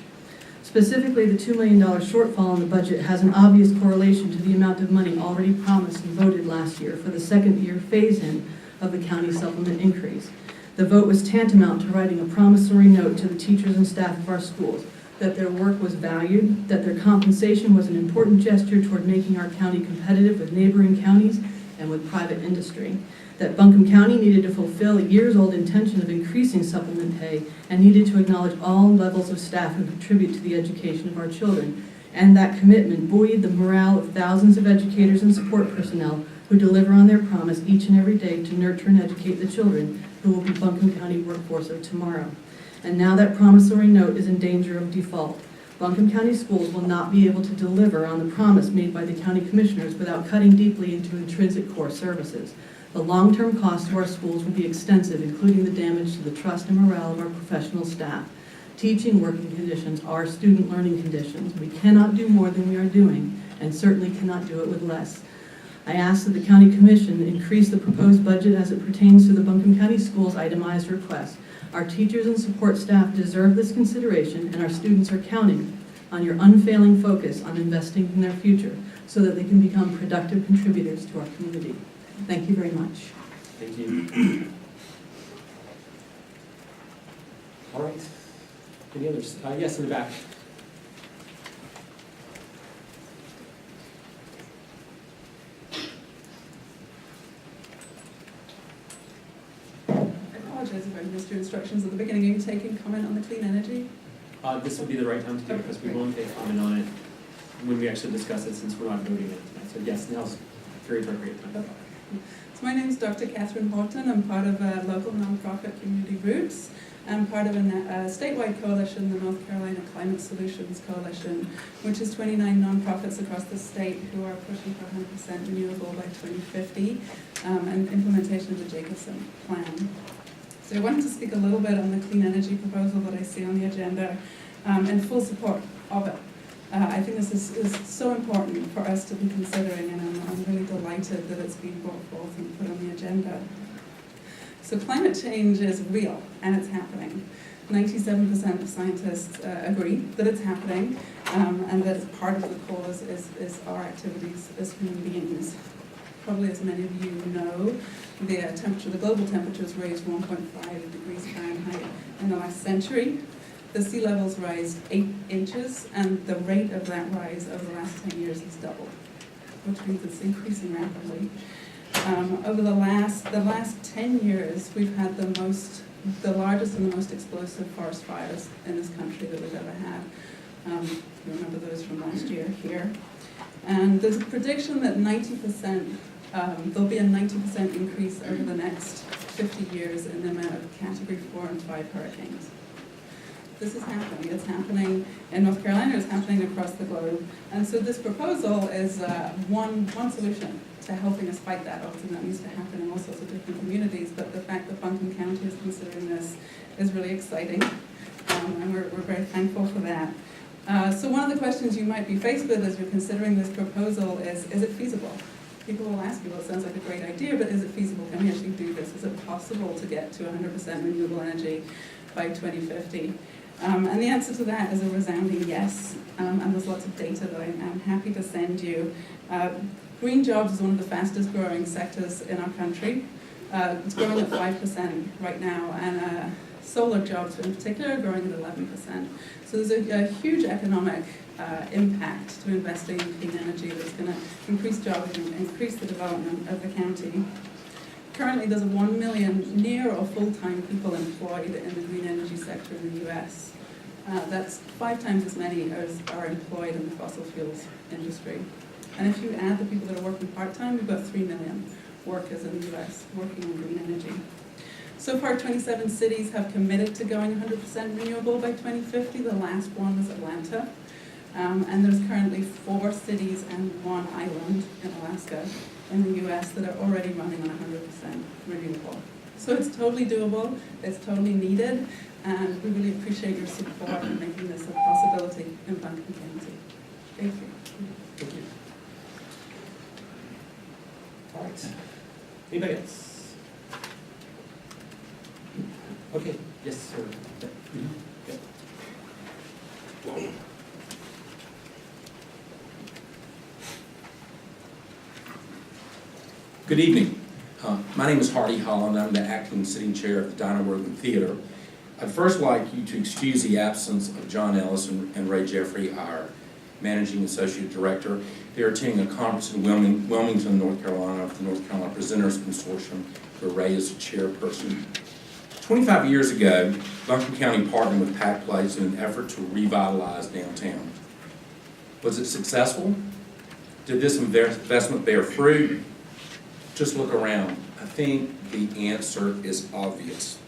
M: Specifically, the $2 million shortfall in the budget has an obvious correlation to the amount of money already promised and voted last year for the second-year phase-in of the county supplement increase. The vote was tantamount to writing a promissory note to the teachers and staff of our schools, that their work was valued, that their compensation was an important gesture toward making our county competitive with neighboring counties and with private industry, that Buncombe County needed to fulfill a years-old intention of increasing supplement pay and needed to acknowledge all levels of staff who contribute to the education of our children, and that commitment buoyed the morale of thousands of educators and support personnel who deliver on their promise each and every day to nurture and educate the children who will be Buncombe County workforce of tomorrow. And now that promissory note is in danger of default. Buncombe County Schools will not be able to deliver on the promise made by the county commissioners without cutting deeply into intrinsic core services. The long-term cost of our schools will be extensive, including the damage to the trust and morale of our professional staff. Teaching working conditions are student learning conditions. We cannot do more than we are doing, and certainly cannot do it with less. I ask that the County Commission increase the proposed budget as it pertains to the Buncombe County Schools itemized request. Our teachers and support staff deserve this consideration, and our students are counting on your unfailing focus on investing in their future so that they can become productive contributors to our community. Thank you very much.
E: Thank you. All right. Any others? Yes, in the back.
N: I apologize if I missed your instructions at the beginning. Are you taking comment on the clean energy?
E: This would be the right time to do it because we won't take comment on it when we actually discuss it since we're not voting on it tonight. So yes, now's very appropriate time.
N: Okay. So my name is Dr. Catherine Horton. I'm part of a local nonprofit, Community Roots. I'm part of a statewide coalition, the North Carolina Climate Solutions Coalition, which is 29 nonprofits across the state who are pushing for 100% renewable by 2050 and implementation of the Jacobson Plan. So I wanted to speak a little bit on the clean energy proposal that I see on the agenda and full support of it. I think this is so important for us to be considering, and I'm really delighted that it's being brought forth and put on the agenda. So climate change is real, and it's happening. 97% of scientists agree that it's happening, and that part of the cause is our activities as human beings. Probably as many of you know, the global temperature has raised 1.5 degrees Fahrenheit in the last century. The sea levels rise 8 inches, and the rate of that rise over the last 10 years has doubled, which means it's increasing rapidly. Over the last 10 years, we've had the largest and the most explosive forest fires in this country that we've ever had. You remember those from last year here. And there's a prediction that 90%, there'll be a 90% increase over the next 50 years in the amount of Category 4 and 5 hurricanes. This is happening. It's happening in North Carolina. It's happening across the globe. And so this proposal is one solution to helping us fight that. Often that needs to happen in all sorts of different communities, but the fact that Buncombe County is considering this is really exciting, and we're very thankful for that. So one of the questions you might be faced with as you're considering this proposal is it feasible? People will ask you, well, it sounds like a great idea, but is it feasible? Can we actually do this? Is it possible to get to 100% renewable energy by 2050? And the answer to that is a resounding yes, and there's lots of data that I'm happy to send you. Green jobs is one of the fastest growing sectors in our country. It's growing at 5% right now, and solar jobs in particular are growing at 11%. So there's a huge economic impact to investing in clean energy that's going to increase jobs and increase the development of the county. Currently, there's 1 million near or full-time people employed in the green energy sector in the U.S. That's 5 times as many as are employed in the fossil fuels industry. And if you add the people that are working part-time, we've got 3 million workers in the U.S. working on green energy. So far, 27 cities have committed to going 100% renewable by 2050. The last one was Atlanta. And there's currently 4 cities and 1 island in Alaska in the U.S. that are already running on 100% renewable. So it's totally doable, it's totally needed, and we really appreciate your support in making this a possibility in Buncombe County. Thank you.
E: Thank you. All right. Anybody else? Okay. Yes, sir. Yeah.
O: Good evening. My name is Hardy Holland. I'm the acting sitting chair of the Dinah Worthing Theater. I'd first like you to excuse the absence of John Ellis and Ray Jeffrey, our managing associate director. They're attending a conference in Wilmington, North Carolina, of the North Carolina Presenters Consortium, where Ray is the chairperson. 25 years ago, Buncombe County partnered with Pack Place in an effort to revitalize downtown. Was it successful? Did this investment bear fruit? Just look around. I think the answer is obvious.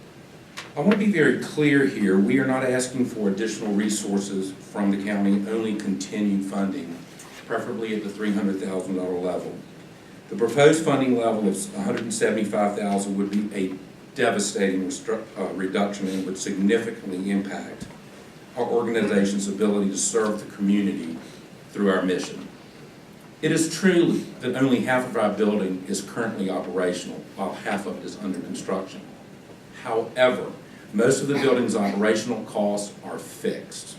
O: I want to be very clear here. We are not asking for additional resources from the county, only continued funding, preferably at the $300,000 level. The proposed funding level of $175,000 would be a devastating reduction and would significantly impact our organization's ability to serve the community through our mission. It is true that only half of our building is currently operational, while half of it is under construction. However, Most of the building's operational costs are fixed.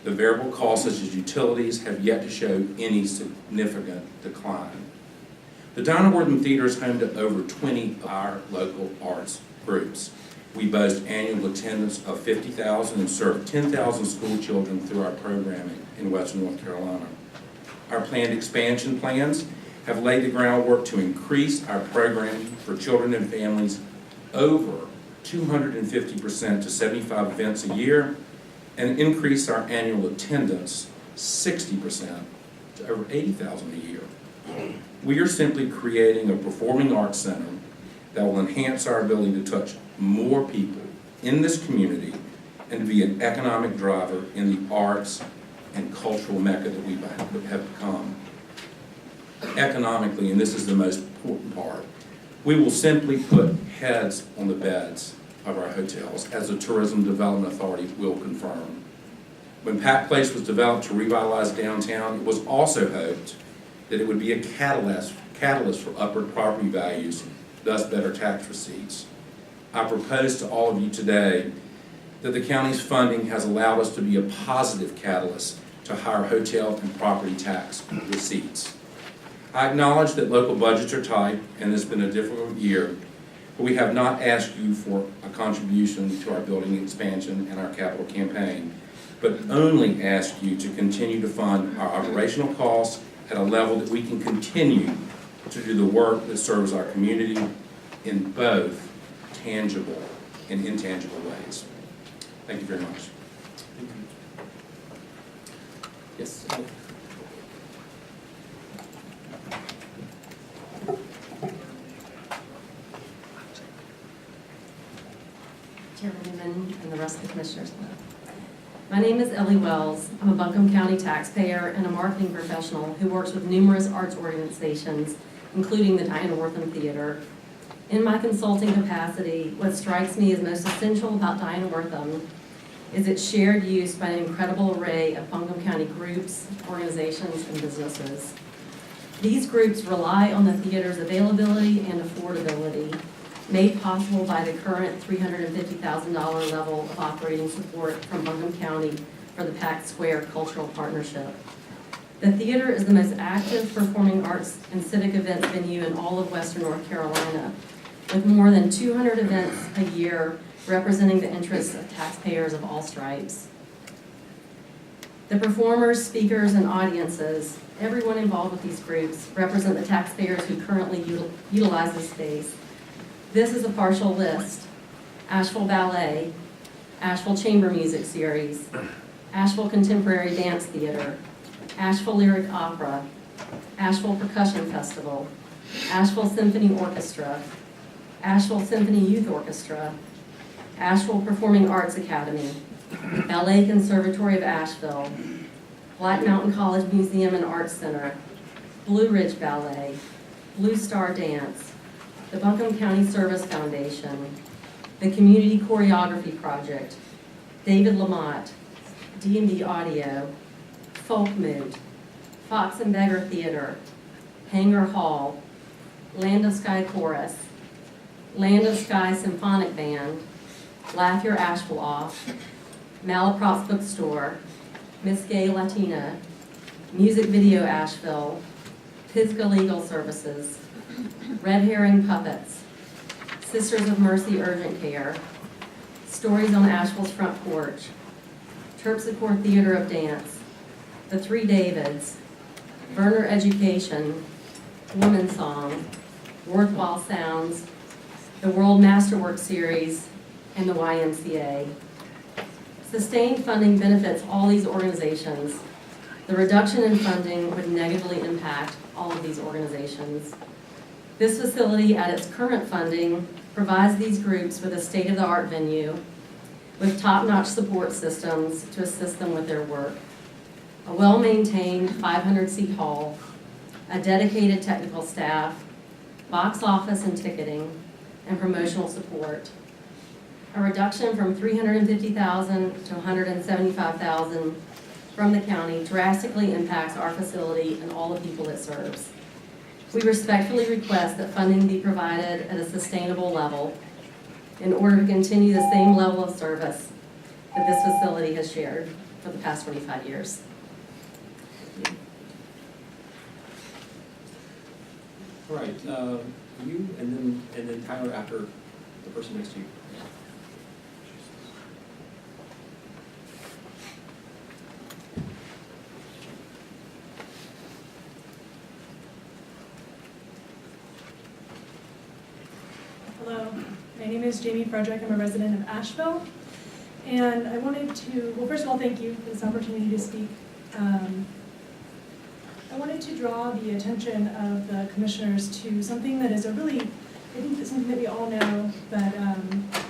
O: The variable costs, such as utilities, have yet to show any significant decline. The Dinah Wortham Theater is home to over 20 of our local arts groups. We boast annual attendance of 50,000 and serve 10,000 school children through our programming in Western North Carolina. Our planned expansion plans have laid the groundwork to increase our programming for children and families over 250% to 75 events a year, and increase our annual attendance 60% to over 80,000 a year. We are simply creating a performing arts center that will enhance our ability to touch more people in this community and to be an economic driver in the arts and cultural mecca that we have become. Economically, and this is the most important part, we will simply put heads on the beds of our hotels, as the Tourism Development Authority will confirm. When Pack Place was developed to revitalize downtown, it was also hoped that it would be a catalyst for upward property values, thus better tax receipts. I propose to all of you today that the county's funding has allowed us to be a positive catalyst to higher hotel and property tax receipts. I acknowledge that local budgets are tight and it's been a difficult year, but we have not asked you for a contribution to our building expansion and our capital campaign, but only asked you to continue to fund our operational costs at a level that we can continue to do the work that serves our community in both tangible and intangible ways. Thank you very much.
E: Yes.
P: Chairman Newman and the rest of the commissioners. My name is Ellie Wells. I'm a Buncombe County taxpayer and a marketing professional who works with numerous arts organizations, including the Dinah Wortham Theater. In my consulting capacity, what strikes me as most essential about Dinah Wortham is its shared use by an incredible array of Buncombe County groups, organizations, and businesses. These groups rely on the theater's availability and affordability, made possible by the current $350,000 level of operating support from Buncombe County for the Pack Square Cultural Partnership. The theater is the most active performing arts and civic events venue in all of Western North Carolina, with more than 200 events a year representing the interests of taxpayers of all stripes. The performers, speakers, and audiences, everyone involved with these groups, represent the taxpayers who currently utilize the space. This is a partial list: Asheville Ballet, Asheville Chamber Music Series, Asheville Contemporary Dance Theater, Asheville Lyric Opera, Asheville Percussion Festival, Asheville Symphony Orchestra, Asheville Symphony Youth Orchestra, Asheville Performing Arts Academy, Ballet Conservatory of Asheville, Black Mountain College Museum and Arts Center, Blue Ridge Ballet, Blue Star Dance, the Buncombe County Service Foundation, the Community Choreography Project, David Lamott, D&D Audio, Folk Moot, Fox and Beggar Theater, Hanger Hall, Land of Sky Chorus, Land of Sky Symphonic Band, Laugh Your Asheville Off, Malaprops Bookstore, Miss Gay Latina, Music Video Asheville, Pisgah Legal Services, Red Herring Puppets, Sisters of Mercy Urgent Care, Stories on Asheville's Front Porch, Terpsichore Theater of Dance, The Three Davids, Verner Education, Woman Song, Worthwhile Sounds, the World Masterwork Series, and the YMCA. Sustained funding benefits all these organizations. The reduction in funding would negatively impact all of these organizations. This facility, at its current funding, provides these groups with a state-of-the-art venue with top-notch support systems to assist them with their work. A well-maintained 500-seat hall, a dedicated technical staff, box office and ticketing, and promotional support. A reduction from $350,000 to $175,000 from the county drastically impacts our facility and all the people it serves. We respectfully request that funding be provided at a sustainable level. in order to continue the same level of service that this facility has shared for the past 25 years.
E: All right, you and then Tyler after the person next to you.
Q: Hello, my name is Jamie Frederick. I'm a resident of Asheville. And I wanted to, well, first of all, thank you for this opportunity to speak. I wanted to draw the attention of the commissioners to something that is a really, I think that's something that we all know, but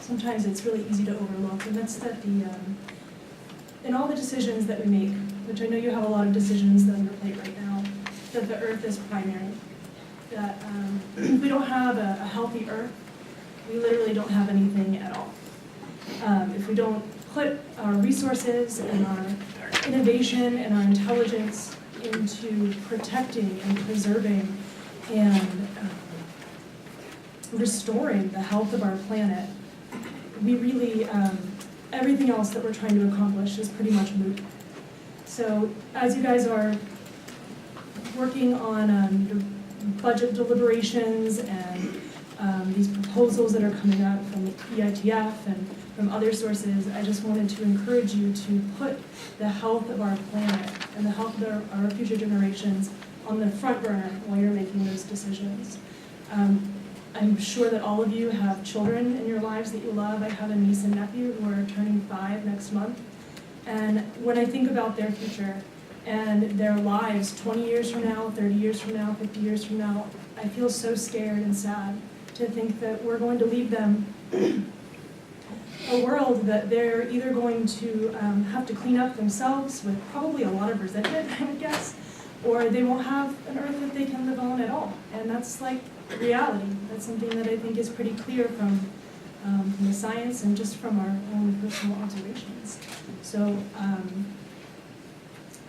Q: sometimes it's really easy to overlook, and that's that in all the decisions that we make, which I know you have a lot of decisions that on your plate right now, that the earth is primary. That if we don't have a healthy earth, we literally don't have anything at all. If we don't put our resources and our innovation and our intelligence into protecting and preserving and restoring the health of our planet, we really, everything else that we're trying to accomplish is pretty much moot. So as you guys are working on the budget deliberations and these proposals that are coming up from the EITF and from other sources, I just wanted to encourage you to put the health of our planet and the health of our future generations on the front burner while you're making those decisions. I'm sure that all of you have children in your lives that you love. I have a niece and nephew who are turning 5 next month. And when I think about their future and their lives 20 years from now, 30 years from now, 50 years from now, I feel so scared and sad to think that we're going to leave them a world that they're either going to have to clean up themselves with probably a lot of resentment, I would guess, or they won't have an earth that they can live on at all. And that's like reality. That's something that I think is pretty clear from the science and just from our own personal observations. So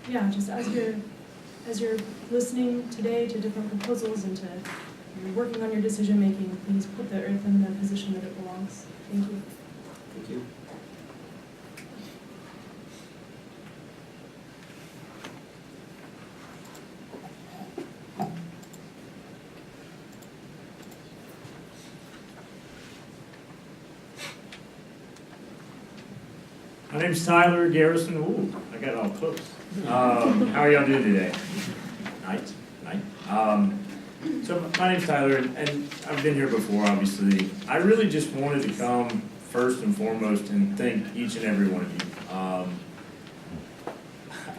Q: yeah, just as you're listening today to different proposals and to you're working on your decision making, please put the earth in the position that it belongs. Thank you.
E: Thank you.
R: My name's Tyler Garrison. Ooh, I got all close. How are y'all doing today? Night. So my name's Tyler, and I've been here before, obviously. I really just wanted to come first and foremost and thank each and every one of you.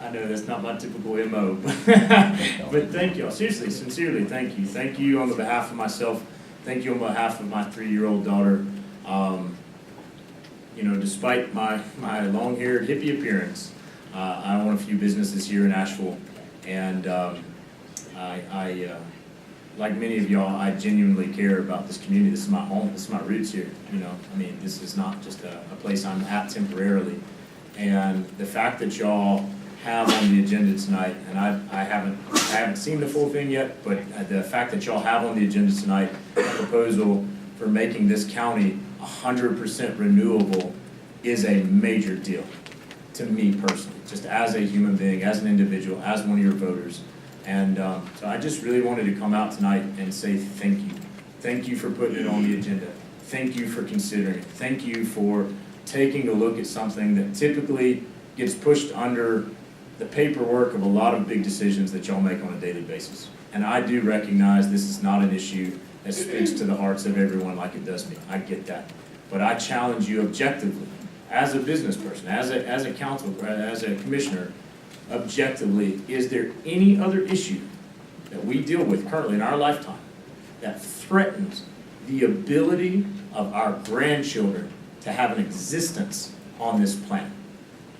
R: I know that's not my typical MO, but thank y'all. Seriously, sincerely, thank you. Thank you on behalf of myself. Thank you on behalf of my 3-year-old daughter. You know, despite my long-haired hippie appearance, I own a few businesses here in Asheville, and like many of y'all, I genuinely care about this community. This is my home. This is my roots here. You know, I mean, this is not just a place I'm at temporarily. And the fact that y'all have on the agenda tonight, and I haven't seen the full thing yet, but the fact that y'all have on the agenda tonight a proposal for making this county 100% renewable is a major deal to me personally, just as a human being, as an individual, as one of your voters. And so I just really wanted to come out tonight and say thank you. Thank you for putting it on the agenda. Thank you for considering it. Thank you for taking a look at something that typically gets pushed under the paperwork of a lot of big decisions that y'all make on a daily basis. And I do recognize this is not an issue that speaks to the hearts of everyone like it does me. I get that. But I challenge you objectively, as a business person, as a council, as a commissioner, objectively, is there any other issue that we deal with currently in our lifetime that threatens the ability of our grandchildren to have an existence on this planet?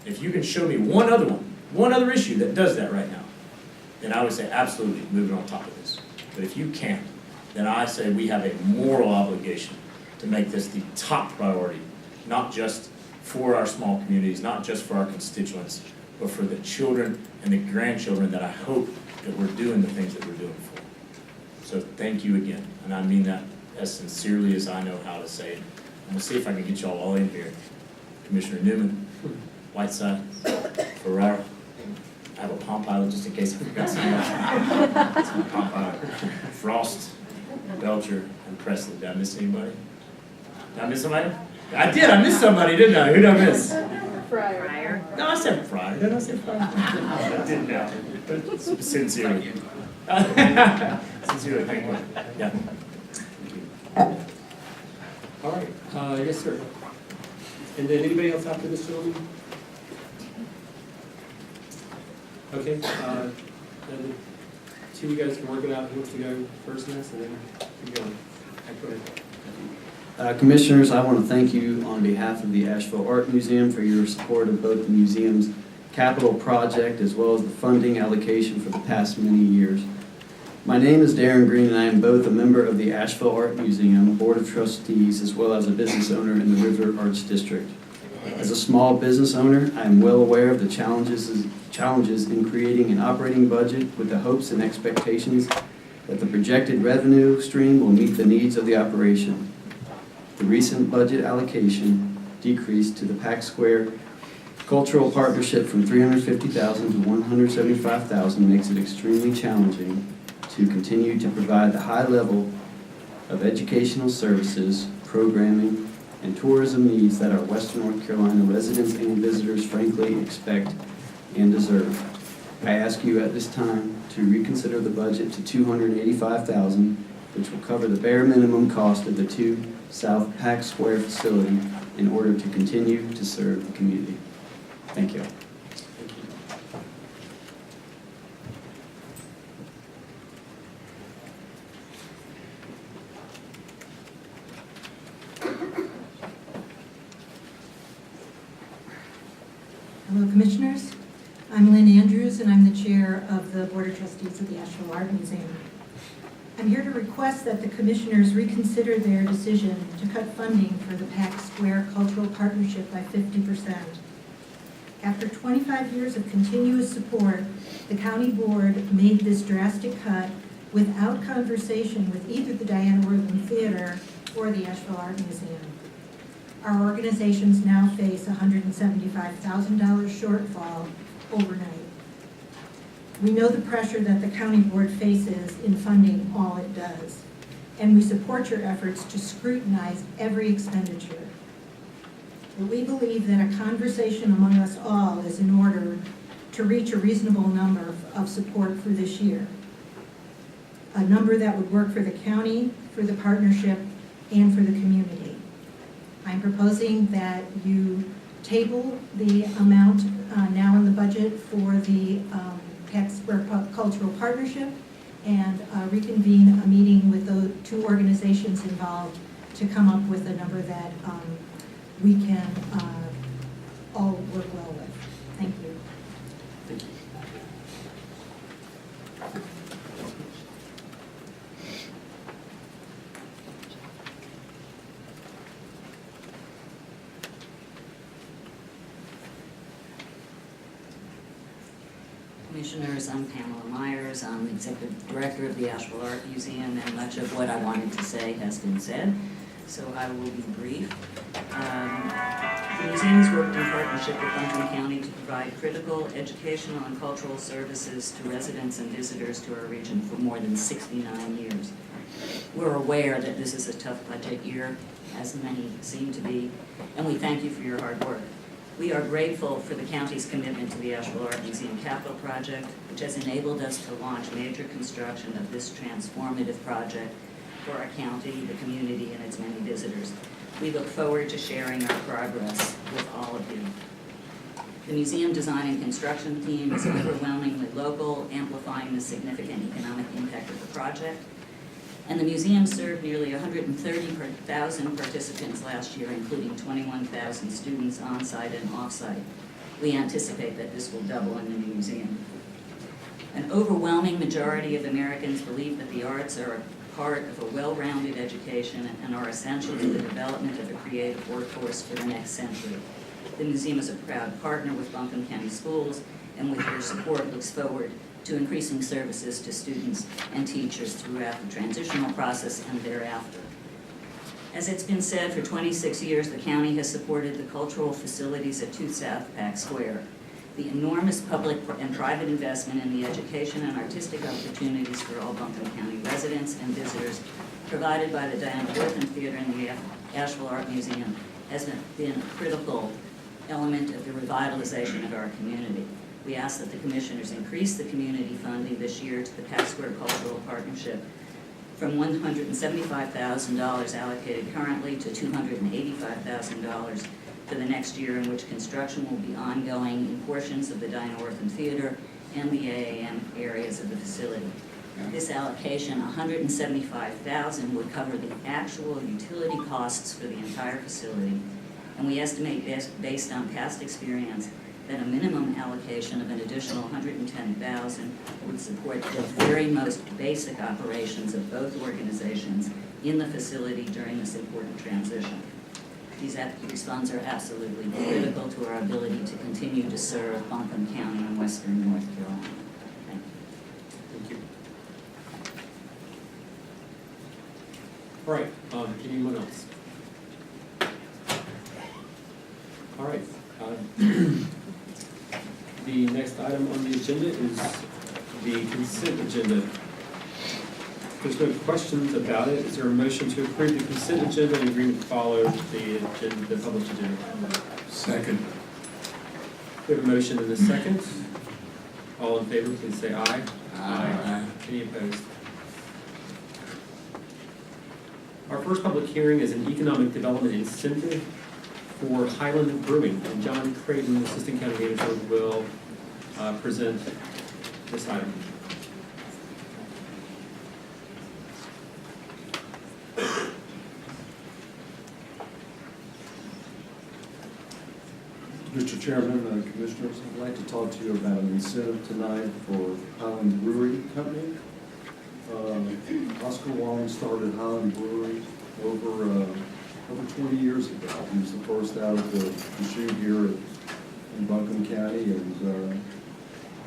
R: If you can show me one other issue that does that right now, then I would say absolutely move it on top of this. But if you can't, then I say we have a moral obligation to make this the top priority, not just for our small communities, not just for our constituents, but for the children and the grandchildren that I hope that we're doing the things that we're doing for. So thank you again, and I mean that as sincerely as I know how to say it. we'll see if I can get y'all all in here. Commissioner Newman, Whiteside, Ferrara. I have a Palm Pilot just in case I forgot something. That's my Palm Pilot. Frost, Belcher, and Presley. Did I miss anybody? Did I miss somebody? I did. I missed somebody, didn't I? Who did I miss?
D: Fryer.
R: No, I said Fryer. Didn't I say Fryer? I didn't know. But sincerely. Sincerely, thank you. Yeah.
E: All right, yes, sir. And then anybody else after this gentleman? Okay, and the two of you guys can work it out. Who wants to go first, and then keep going. Go ahead.
G: Commissioners, I want to thank you on behalf of the Asheville Art Museum for your support of both the museum's capital project as well as the funding allocation for the past many years. My name is Darren Green, and I am both a member of the Asheville Art Museum Board of Trustees as well as a business owner in the River Arts District. As a small business owner, I am well aware of the challenges in creating an operating budget with the hopes and expectations that the projected revenue stream will meet the needs of the operation. The recent budget allocation decrease to the Pack Square Cultural Partnership from $350,000 to $175,000 makes it extremely challenging to continue to provide the high level of educational services, programming, and tourism needs that our Western North Carolina residents and visitors frankly expect and deserve. I ask you at this time to reconsider the budget to $285,000, which will cover the bare minimum cost of the 2 South Pack Square facility in order to continue to serve the community. Thank you.
H: Hello, Commissioners. I'm Lynn Andrews, and I'm the Chair of the Board of Trustees of the Asheville Art Museum. I'm here to request that the Commissioners reconsider their decision to cut funding for the Pack Square Cultural Partnership by 50%. After 25 years of continuous support, the County Board made this drastic cut without conversation with either the Diana Wortham Theater or the Asheville Art Museum. Our organizations now face a $175,000 shortfall overnight. We know the pressure that the County Board faces in funding all it does, and we support your efforts to scrutinize every expenditure. But we believe that a conversation among us all is in order to reach a reasonable number of support for this year. A number that would work for the county, for the partnership, and for the community. I'm proposing that you table the amount now in the budget for the Pack Square Cultural Partnership and reconvene a meeting with the 2 organizations involved to come up with a number that we can all work well with. Thank you.
E: Thank you.
S: Commissioners, I'm Pamela Myers. I'm Executive Director of the Asheville Art Museum, and much of what I wanted to say has been said, so I will be brief. The museum has worked in partnership with Buncombe County to provide critical educational and cultural services to residents and visitors to our region for more than 69 years. We're aware that this is a tough budget year, as many seem to be, and we thank you for your hard work. We are grateful for the county's commitment to the Asheville Art Museum Capital Project, which has enabled us to launch major construction of this transformative project for our county, the community, and its many visitors. We look forward to sharing our progress with all of you. The museum design and construction team is overwhelmingly local, amplifying the significant economic impact of the project. And the museum served nearly 130,000 participants last year, including 21,000 students on-site and off-site. We anticipate that this will double in the new museum. An overwhelming majority of Americans believe that the arts are a part of a well-rounded education and are essential to the development of a creative workforce for the next century. The museum is a proud partner with Buncombe County Schools, and with your support looks forward to increasing services to students and teachers throughout the transitional process and thereafter. As it's been said, for 26 years, the county has supported the cultural facilities at 2 South Pack Square. The enormous public and private investment in the education and artistic opportunities for all Buncombe County residents and visitors provided by the Diana Wortham Theater and the Asheville Art Museum has been a critical element of the revitalization of our community. We ask that the Commissioners increase the community funding this year to the Pack Square Cultural Partnership from $175,000 allocated currently to $285,000 for the next year, in which construction will be ongoing in portions of the Diana Wortham Theater and the AAM areas of the facility. This allocation, $175,000, would cover the actual utility costs for the entire facility, and we estimate, based on past experience, that a minimum allocation of an additional $110,000 would support the very most basic operations of both organizations in the facility during this important transition. These funds are absolutely critical to our ability to continue to serve Buncombe County and western North Carolina. Thank you.
E: Thank you. All right, anyone else? All right. The next item on the agenda is the consent agenda. If there's no questions about it, is there a motion to approve the consent agenda and agreement to follow the published agenda?
O: Second.
E: We have a motion and a second. All in favor, please say aye.
O: Aye.
E: Any opposed? Our first public hearing is an economic development incentive for Highland Brewing, and John Creighton, Assistant County Manager, will present this item.
T: Mr. Chairman, Commissioners, I'd like to talk to you about an incentive tonight for Highland Brewery Company. Oscar Wong started Highland Brewery over 20 years ago. He was the first out of the chute here in Buncombe County, and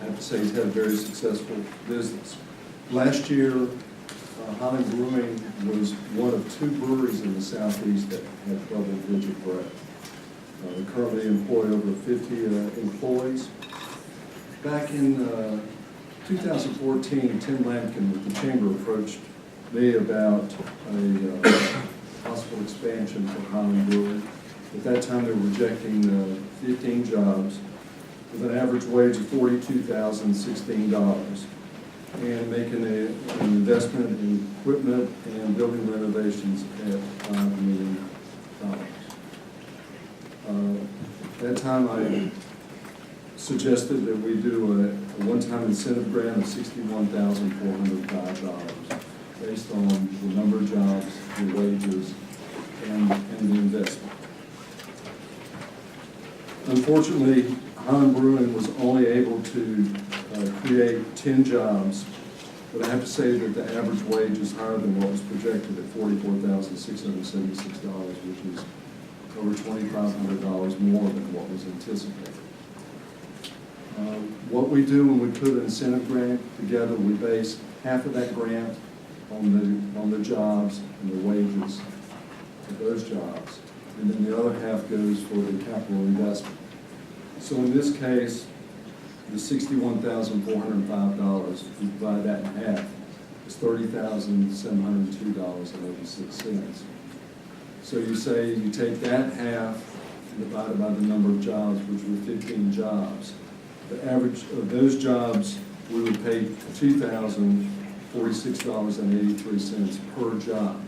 T: I have to say he's had a very successful business. Last year, Highland Brewing was one of 2 breweries in the southeast that had double-digit growth. We currently employ over 50 employees. Back in 2014, Tim Lampkin with the Chamber approached me about a possible expansion for Highland Brewery. At that time, they were rejecting 15 jobs with an average wage of $42,016 and making an investment in equipment and building renovations at $5 million. At that time, I suggested that we do a one-time incentive grant of $61,405 based on the number of jobs, the wages, and the investment. Unfortunately, Highland Brewing was only able to create 10 jobs, but I have to say that the average wage is higher than what was projected at $44,676, which is over $2,500 more than what was anticipated. What we do when we put an incentive grant together, we base half of that grant on the jobs and the wages of those jobs, and then the other half goes for the capital investment. So in this case, the $61,405, we divide that in half, is $30,702.86. So you say you take that half and divide it by the number of jobs, which were 15 jobs. The average of those jobs, we would pay $2,046.83 per job.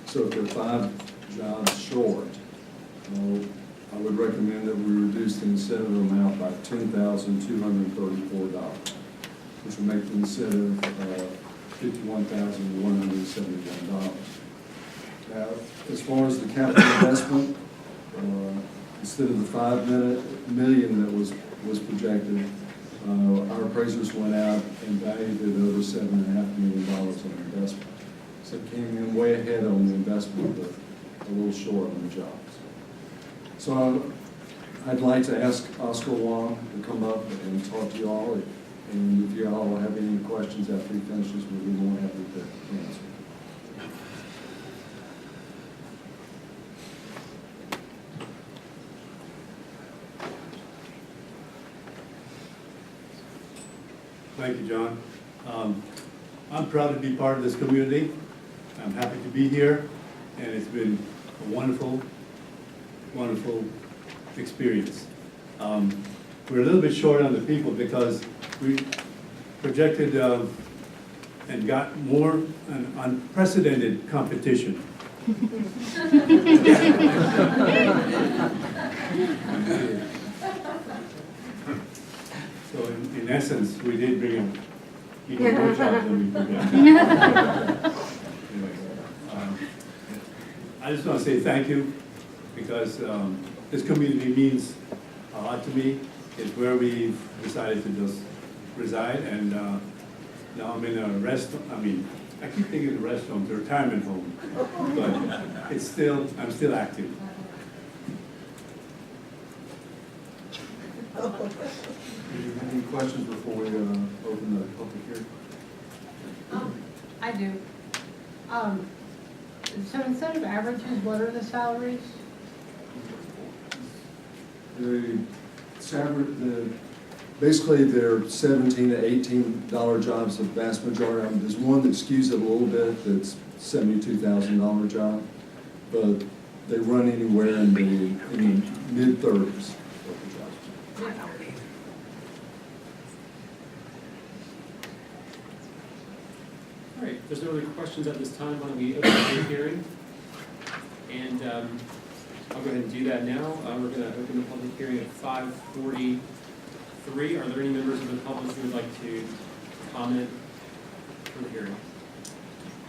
T: So if there are 5 jobs short, I would recommend that we reduce the incentive amount by $10,234, which would make the incentive $51,171. Now, as far as the capital investment, instead of the $5 million that was projected, our appraisers went out and valued it over $7.5 million in investment. So it came in way ahead on the investment, but a little short on the jobs. So I'd like to ask Oscar Wong to come up and talk to you all, and if you all have any questions after he finishes, we'll be more happy to answer.
U: Thank you, John. I'm proud to be part of this community. I'm happy to be here, and it's been a wonderful, wonderful experience. We're a little bit short on the people because we projected and got more an unprecedented competition. So in essence, we did bring in even more jobs than we projected. Anyways, I just want to say thank you because this community means a lot to me. It's where we've decided to just reside, and now I'm in a I keep thinking of restaurant, a retirement home, but I'm still active.
T: Any questions before we open the public hearing?
V: I do. So instead of averages, what are the salaries?
T: Basically, they're $17 to $18 jobs, the vast majority of them. There's one that skews it a little bit, that's $72,000 job, but they run anywhere in the mid-30s.
E: All right, if there's no other questions at this time, why don't we open the hearing? And I'll go ahead and do that now. We're going to open the public hearing at 5:43. Are there any members of the public who would like to comment for the hearing?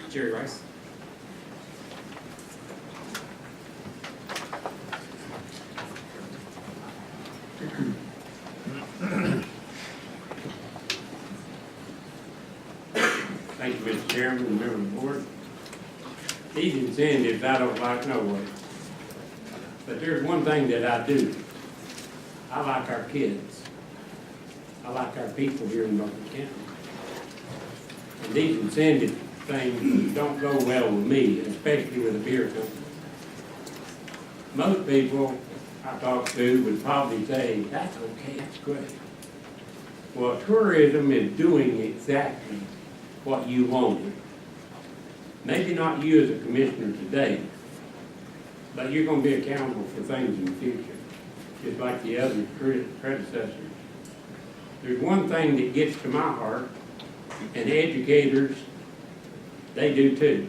E: Jerry Rice.
L: Thank you, Mr. Chairman, and members of the board. These incentives I don't like no way. But there's one thing that I do. I like our kids. I like our people here in Buncombe County. And these incentive things don't go well with me, especially with a beer company. Most people I talk to would probably say, that's okay, that's great. Well, tourism is doing exactly what you wanted. Maybe not you as a commissioner today, but you're going to be accountable for things in the future, just like the other predecessors. There's one thing that gets to my heart, and educators, they do too.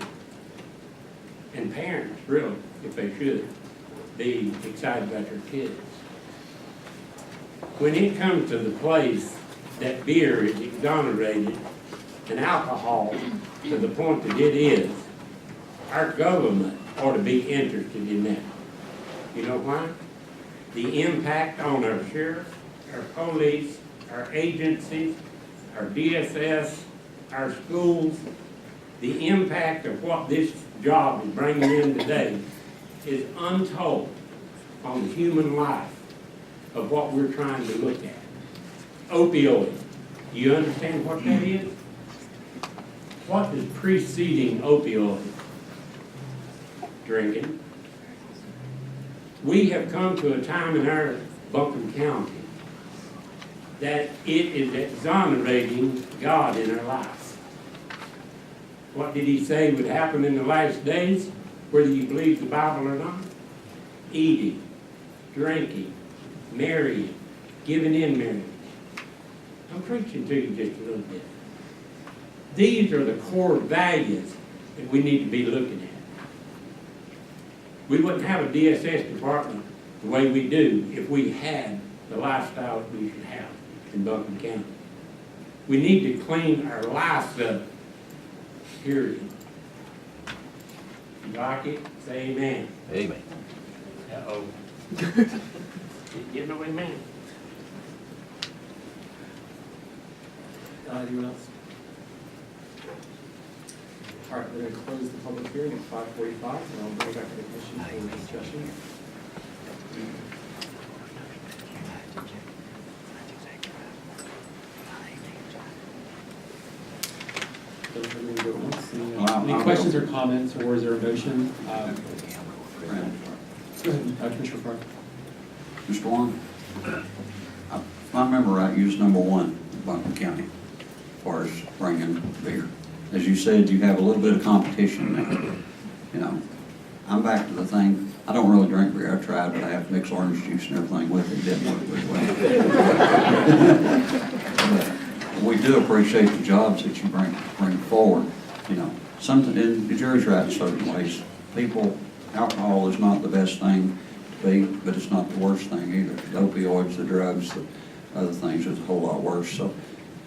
L: And parents, really, if they should, be excited about their kids. When it comes to the place that beer is exonerated and alcohol to the point that it is, our government ought to be interested in that. You know why? The impact on our sheriff, our police, our agencies, our DSS, our schools, the impact of what this job is bringing in today is untold on the human life of what we're trying to look at. Opioid. Do you understand what that is? What is preceding opioid? Drinking. We have come to a time in our Buncombe County that it is exonerating God in our lives. What did he say would happen in the last days, whether you believe the Bible or not? Eating, drinking, marrying, giving in marriage. I'm preaching to you just a little bit. These are the core values that we need to be looking at. We wouldn't have a DSS department the way we do if we had the lifestyle that we should have in Buncombe County. We need to clean our lives up, period. If you like it, say amen.
I: Amen.
L: Uh-oh. Give no amen.
E: Anyone else? All right, we're going to close the public hearing at 5:45, and I'll bring it back to the commission for discussion. Any questions or comments, or is there a motion? Go ahead, Commissioner Farr.
W: Mr. Long, if I remember right, you was #1 in Buncombe County.
A: far as bringing beer. As you said, you have a little bit of competition now. You know, I'm back to the thing, I don't really drink beer. I tried, but I have mixed orange juice and everything with it. It didn't work very well. But we do appreciate the jobs that you bring forward. You know, something, and Jerry's right in certain ways. People, alcohol is not the best thing to be, but it's not the worst thing either. The opioids, the drugs, the other things is a whole lot worse. So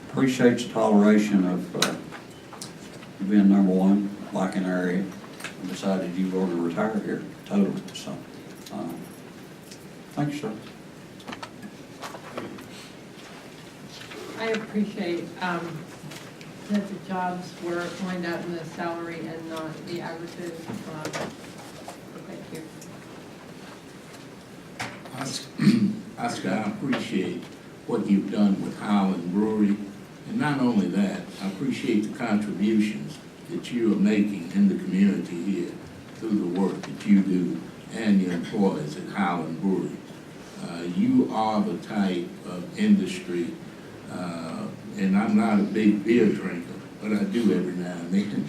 A: appreciate the toleration of you being number one, like in our area, and decided you were going to retire here totally. So thank you, sir.
D: I appreciate that the jobs were lined out in the salary and not the averages. Thank you.
L: Oscar, I appreciate what you've done with Highland Brewery. And not only that, I appreciate the contributions that you are making in the community here through the work that you do and your employees at Highland Brewery. You are the type of industry, and I'm not a big beer drinker, but I do every now and then.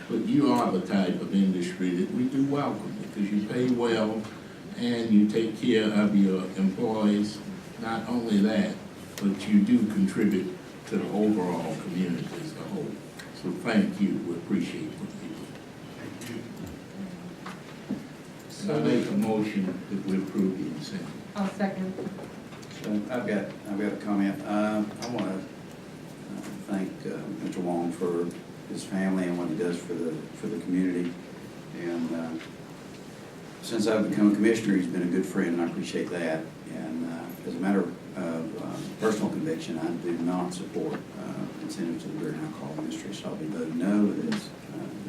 L: But you are the type of industry that we do welcome because you pay well and you take care of your employees. Not only that, but you do contribute to the overall community as a whole. So thank you. We appreciate what you do. So I make a motion that we approve the incentive.
D: I'll second.
C: So I've got a comment. I want to thank Mr. Wong for his family and what he does for the community. And since I've become a commissioner, he's been a good friend, and I appreciate that. And as a matter of personal conviction, I do not support incentives to the beer and alcohol industry, so I'll be voting no. It is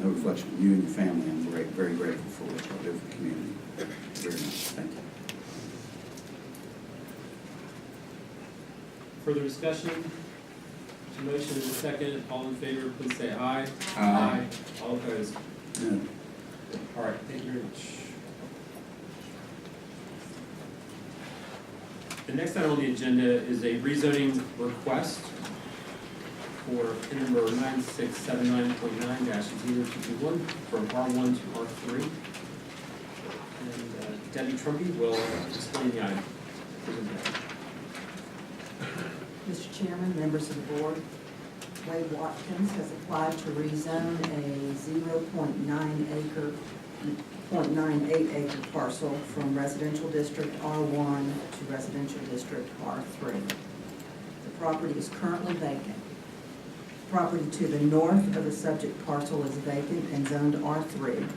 C: no reflection on you and your family. I'm very grateful for what y'all do for the community. Very much. Thank you.
E: Further discussion? Motion is a second. All in favor, please say aye.
L: Aye.
E: All opposed?
C: No.
E: All right, thank you very much. The next item on the agenda is a rezoning request for PIN number 9679.9-0221 from R1 to R3. And Debbie Trumpy will explain the item.
F: Mr. Chairman, members of the board, Wade Watkins has applied to rezone a 0.98 acre parcel from residential district R1 to residential district R3. The property is currently vacant. Property to the north of the subject parcel is vacant and zoned R3.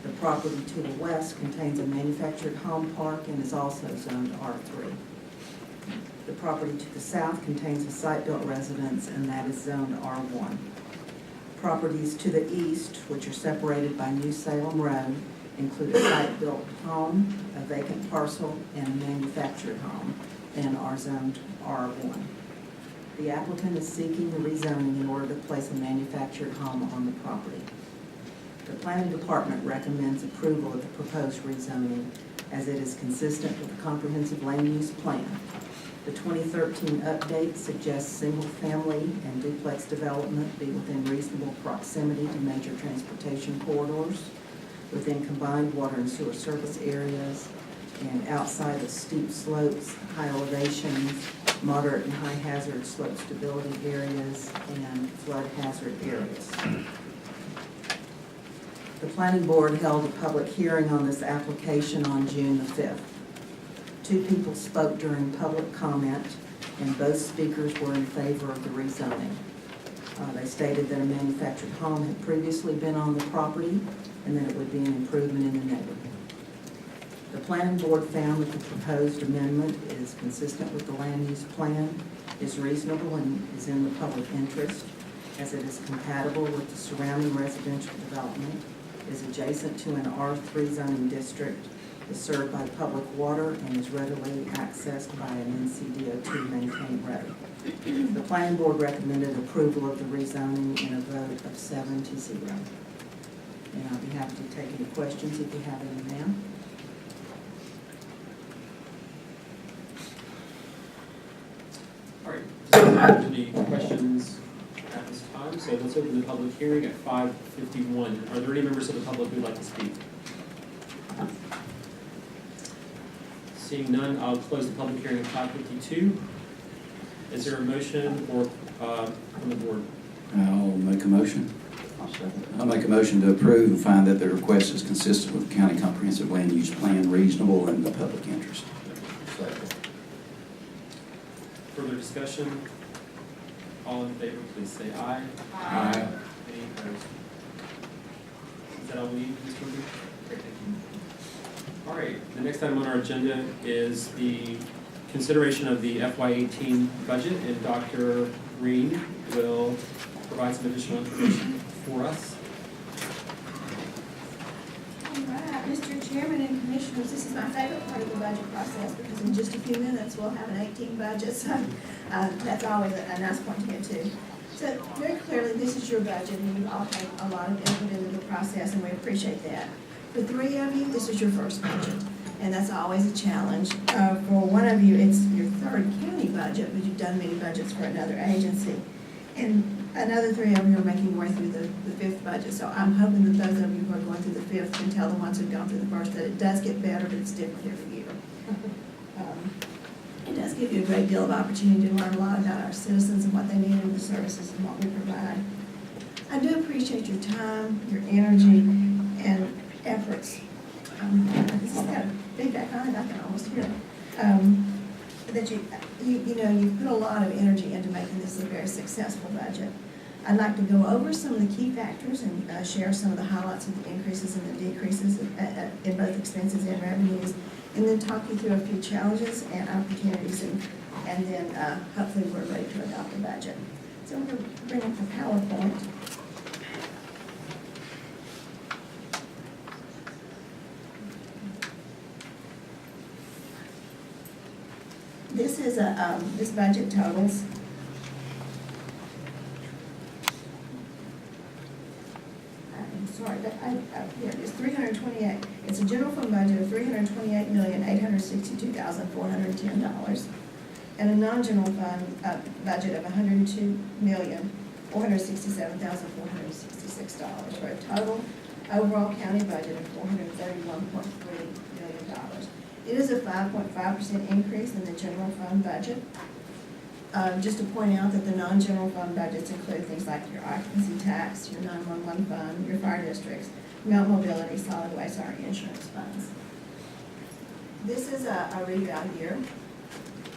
F: The property to the west contains a manufactured home park and is also zoned R3. The property to the south contains a site-built residence, and that is zoned R1. Properties to the east, which are separated by New Salem Road, include a site-built home, a vacant parcel, and a manufactured home, and are zoned R1. The applicant is seeking the rezoning in order to place a manufactured home on the property. The planning department recommends approval of the proposed rezoning as it is consistent with the comprehensive land use plan. The 2013 update suggests single-family and duplex development be within reasonable proximity to major transportation corridors, within combined water and sewer service areas, and outside of steep slopes, high elevations, moderate and high hazard slope stability areas, and flood hazard areas. The planning board held a public hearing on this application on June the 5th. 2 people spoke during public comment, and both speakers were in favor of the rezoning. They stated that a manufactured home had previously been on the property and that it would be an improvement in the neighborhood. The planning board found that the proposed amendment is consistent with the land use plan, is reasonable, and is in the public interest, as it is compatible with the surrounding residential development, is adjacent to an R3 zoning district, is served by public water, and is readily accessed by an NCDOT maintained road. The planning board recommended approval of the rezoning in a vote of 7-0. And I'll be happy to take any questions if you have any now.
E: All right, so any questions so let's open the public hearing at 5:51. Are there any members of the public who'd like to speak? Seeing none, I'll close the public hearing at 5:52. Is there a motion or from the board?
B: I'll make a motion.
A: I'll second.
B: I'll make a motion to approve and find that the request is consistent with the county comprehensive land use plan, reasonable, and in the public interest.
E: Further discussion? All in favor, please say aye.
B: Aye.
E: Any opposed? Is that all we need, Mr. Murphy? Great, thank you. All right, the next item on our agenda is the consideration of the FY18 budget, and Dr. Green will provide some additional information for us.
J: All right, Mr. Chairman and Commissioners, this is my favorite part of the budget process because in just a few minutes we'll have an 18 budget, so that's always a nice point to get to. So very clearly, this is your budget, and you've all had a lot of input into the process, and we appreciate that. For 3 of you, this is your first budget, and that's always a challenge. For 1 of you, it's your 3rd county budget, but you've done many budgets for another agency. And another 3 of you are making your way through the 5th budget, so I'm hoping that those of you who are going through the 5th can tell the ones who've gone through the 1st that it does get better, but it's different every year. It does give you a great deal of opportunity to learn a lot about our citizens and what they need in the services and what we provide. I do appreciate your time, your energy, and efforts. This has got a big background, I can almost hear it. That you put a lot of energy into making this a very successful budget. I'd like to go over some of the key factors and share some of the highlights of the increases and the decreases in both expenses and revenues, and then talk you through a few challenges and opportunities, and then hopefully we're ready to adopt the budget. So I'm going to bring up the PowerPoint. This is this budget totals. I'm sorry, here it is, 328. It's a general fund budget of $328,862,410, and a non-general fund budget of $102,467,466 for a total overall county budget of $431.3 million. It is a 5.5% increase in the general fund budget. Just to point out that the non-general fund budgets include things like your occupancy tax, your 911 fund, your fire districts, Mount Mobility, solid waste, our insurance funds. This is a reval year,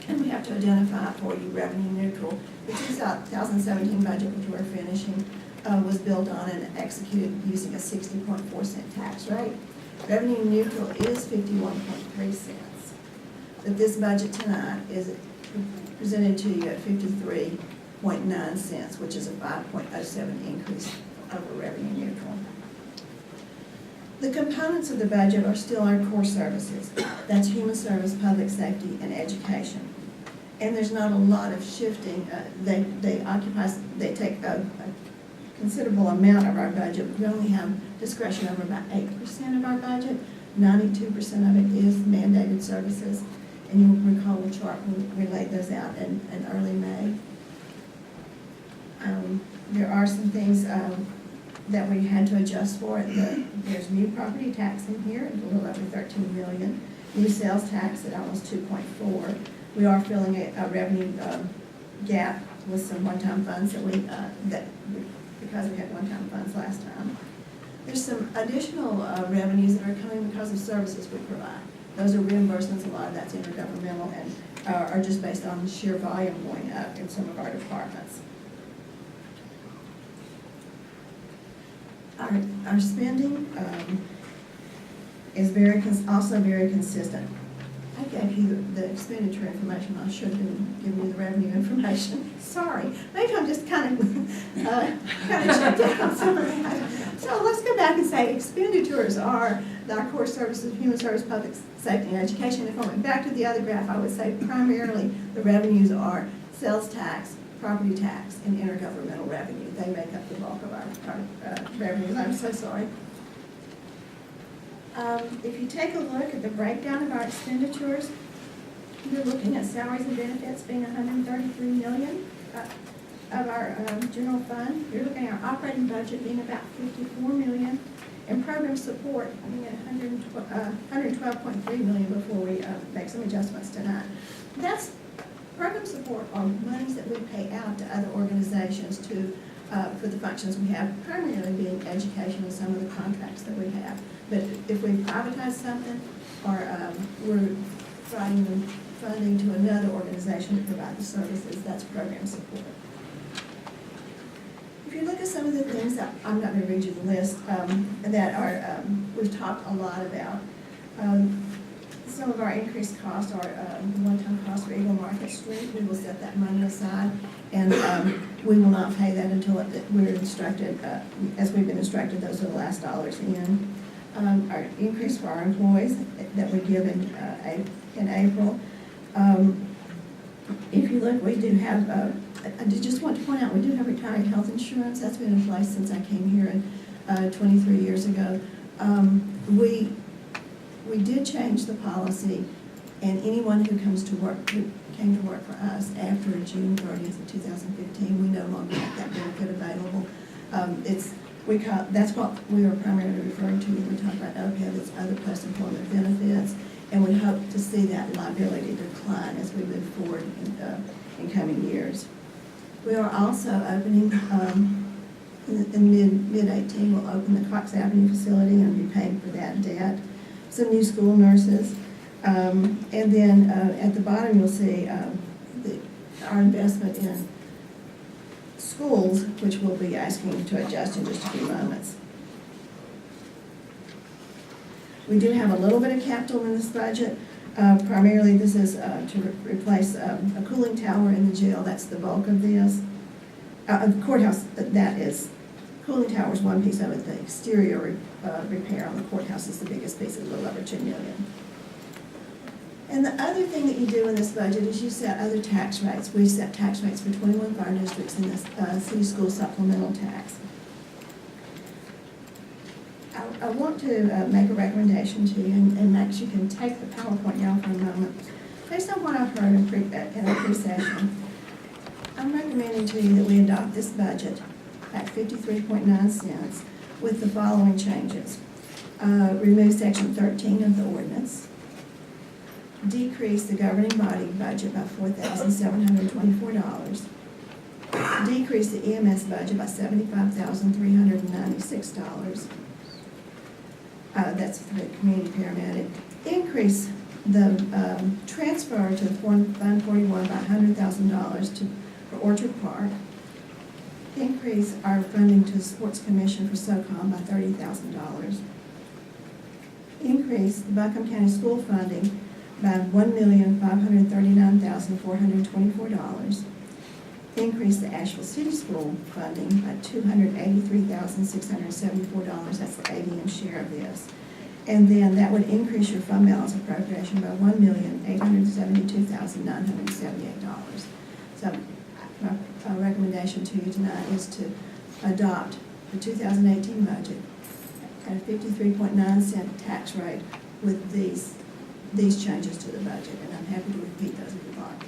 J: and we have to identify for you revenue neutral. The 2017 budget, which we're finishing, was built on and executed using a 60.4-cent tax rate. Revenue neutral is 51.3 cents. But this budget tonight is presented to you at 53.9 cents, which is a 5.07 increase over revenue neutral. The components of the budget are still our core services. That's human service, public safety, and education. And there's not a lot of shifting. They take a considerable amount of our budget. We only have discretion over about 8% of our budget. 92% of it is mandated services. And you'll recall the chart when we laid those out in early May. There are some things that we had to adjust for. There's new property tax in here, a little over $13 million. New sales tax at almost 2.4. We are filling a revenue gap with some one-time funds because we had one-time funds last time. There's some additional revenues that are coming because of services we provide. Those are reimbursements, a lot of that's intergovernmental, and are just based on sheer volume going up in some of our departments. Our spending is also very consistent. I gave you the expenditure information. I should have been giving you the revenue information. Sorry. Maybe I'm just kind of checked out on some of that. So let's go back and say expenditures are our core services, human service, public safety, and education. If I went back to the other graph, I would say primarily the revenues are sales tax, property tax, and intergovernmental revenue. They make up the bulk of our revenues. I'm so sorry. If you take a look at the breakdown of our expenditures, you're looking at salaries and benefits being $133 million. of our general fund, you're looking at our operating budget being about 54 million, and program support being at 112.3 million before we make some adjustments tonight. That's program support are monies that we pay out to other organizations to for the functions we have, primarily being education and some of the contracts that we have. But if we privatize something or we're providing them funding to another organization to provide the services, that's program support. If you look at some of the things that, I'm not going to read you the list, that are, we've talked a lot about. Some of our increased costs are the one-time cost for Eagle Market Street. We will set that money aside, and we will not pay that until we're instructed, as we've been instructed, those are the last dollars in. Our increase for our employees that we give in April. If you look, we do have, I just want to point out, we do have retired health insurance. That's been in place since I came here 23 years ago. We did change the policy, and anyone who came to work for us after June 30th of 2015, we no longer have that benefit available. That's what we are primarily referring to when we talk about OPEB, it's other post-employment benefits, and we hope to see that liability decline as we move forward in coming years. We are also opening, in mid-18, we'll open the Cox Avenue facility and be paying for that debt. Some new school nurses. And then at the bottom, you'll see our investment in schools, which we'll be asking to adjust in just a few moments. We do have a little bit of capital in this budget. Primarily, this is to replace a cooling tower in the jail. That's the bulk of this. The courthouse, that is, cooling tower is one piece of it. The exterior repair on the courthouse is the biggest piece, a little over $2 million. And the other thing that you do in this budget is you set other tax rates. We set tax rates for 21 fire districts in the city school supplemental tax. I want to make a recommendation to you, and Max, you can take the PowerPoint down for a moment. Based on what I've heard in a pre-session, I'm recommending to you that we adopt this budget at 53.9 cents with the following changes. Remove section 13 of the ordinance. Decrease the governing body budget by $4,724. Decrease the EMS budget by $75,396. That's for the community paramedic. Increase the transfer to Fund 41 by $100,000 for Orchard Park. Increase our funding to the Sports Commission for SOCOM by $30,000. Increase the Buncombe County School funding by $1,539,424. Increase the Asheville City School funding by $283,674. That's the ADM share of this. And then that would increase your fund balance appropriation by $1,872,978. So my recommendation to you tonight is to adopt the 2018 budget at a 53.9 cent tax rate with these changes to the budget, and I'm happy to repeat those if you'd like.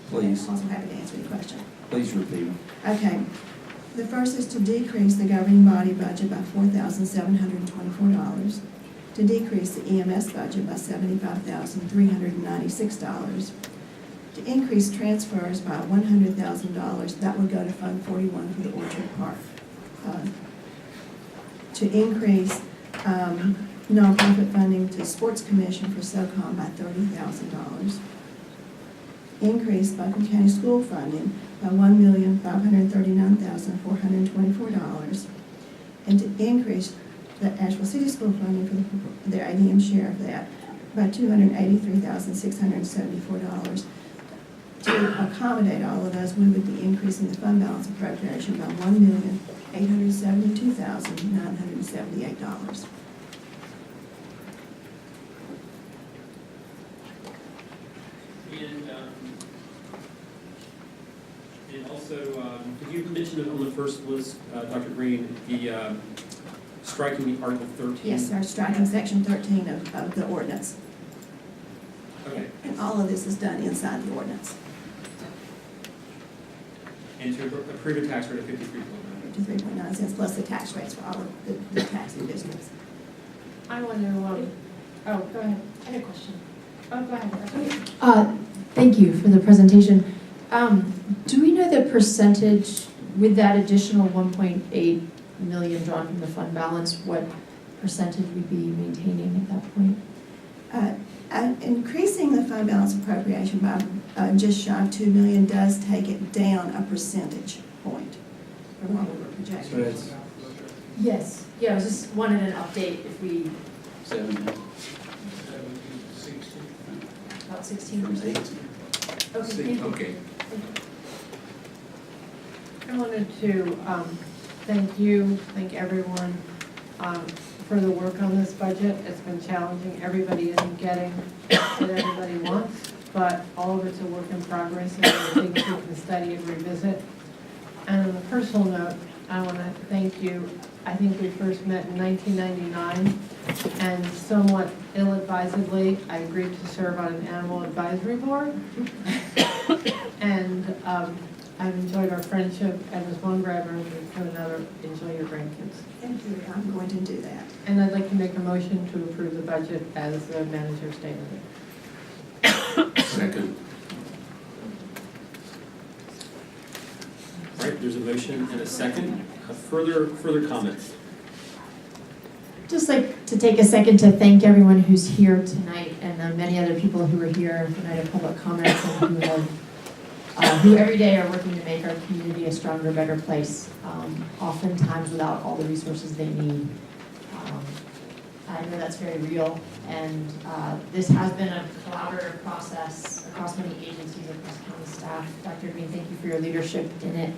B: Please.
J: I'm also happy to answer any question.
B: Please repeat them.
J: Okay. The first is to decrease the governing body budget by $4,724, to decrease the EMS budget by $75,396, to increase transfers by $100,000. That would go to Fund 41 for the Orchard Park. To increase nonprofit funding to Sports Commission for SOCOM by $30,000. Increase Buncombe County School funding by $1,539,424. And to increase the Asheville City School funding for their ADM share of that by $283,674. To accommodate all of those, we would be increasing the fund balance appropriation by $1,872,978.
E: And also, did you mention it on the first list, Dr. Green, the striking the Article 13?
J: Yes, sir, striking Section 13 of the ordinance.
E: Okay.
J: And all of this is done inside the ordinance.
E: And to approve a tax rate of 53.9.
J: 53.9 cents plus the tax rates for all of the taxing districts.
V: I want to, oh, go ahead. I had a question. Oh, go ahead.
K: Thank you for the presentation. Do we know the percentage with that additional 1.8 million drawn from the fund balance, what percentage we'd be maintaining at that point?
J: Increasing the fund balance appropriation by just shy of 2 million does take it down a percentage point from what we were projecting.
G: So it's
K: Yes. Yeah, I was just wanted an update if we,
B: 17.
K: about 16%. Okay, thank you.
O: Okay.
V: I wanted to thank everyone for the work on this budget. It's been challenging. Everybody isn't getting what everybody wants, but all of it's a work in progress and things we can study and revisit. And on a personal note, I want to thank you. I think we first met in 1999, and somewhat ill-advisedly, I agreed to serve on an animal advisory board. And I've enjoyed our friendship, and as one grandmother to another, enjoy your grandkids.
J: Thank you. I'm going to do that.
V: And I'd like to make a motion to approve the budget as the manager stated it.
O: Second.
E: All right, there's a motion and a second. Further comments?
K: Just like to take a second to thank everyone who's here tonight and many other people who are here tonight of public comments and who every day are working to make our community a stronger, better place, oftentimes without all the resources they need. I know that's very real, and this has been a collaborative process across many agencies, across county staff. Dr. Green, thank you for your leadership in it.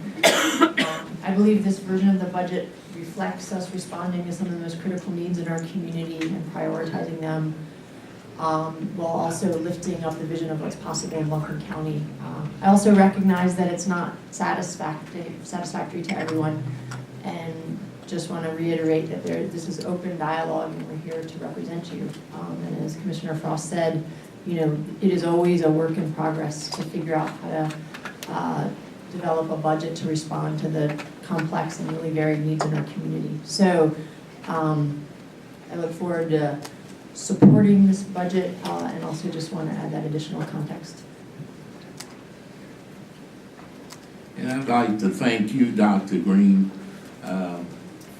K: I believe this version of the budget reflects us responding to some of the most critical needs in our community and prioritizing them, while also lifting up the vision of what's possible in Buncombe County. I also recognize that it's not satisfactory to everyone, and just want to reiterate that this is open dialogue and we're here to represent you. And as Commissioner Frost said, it is always a work in progress to figure out how to develop a budget to respond to the complex and really varied needs in our community. So I look forward to supporting this budget and also just want to add that additional context.
M: And I'd like to thank you, Dr. Green,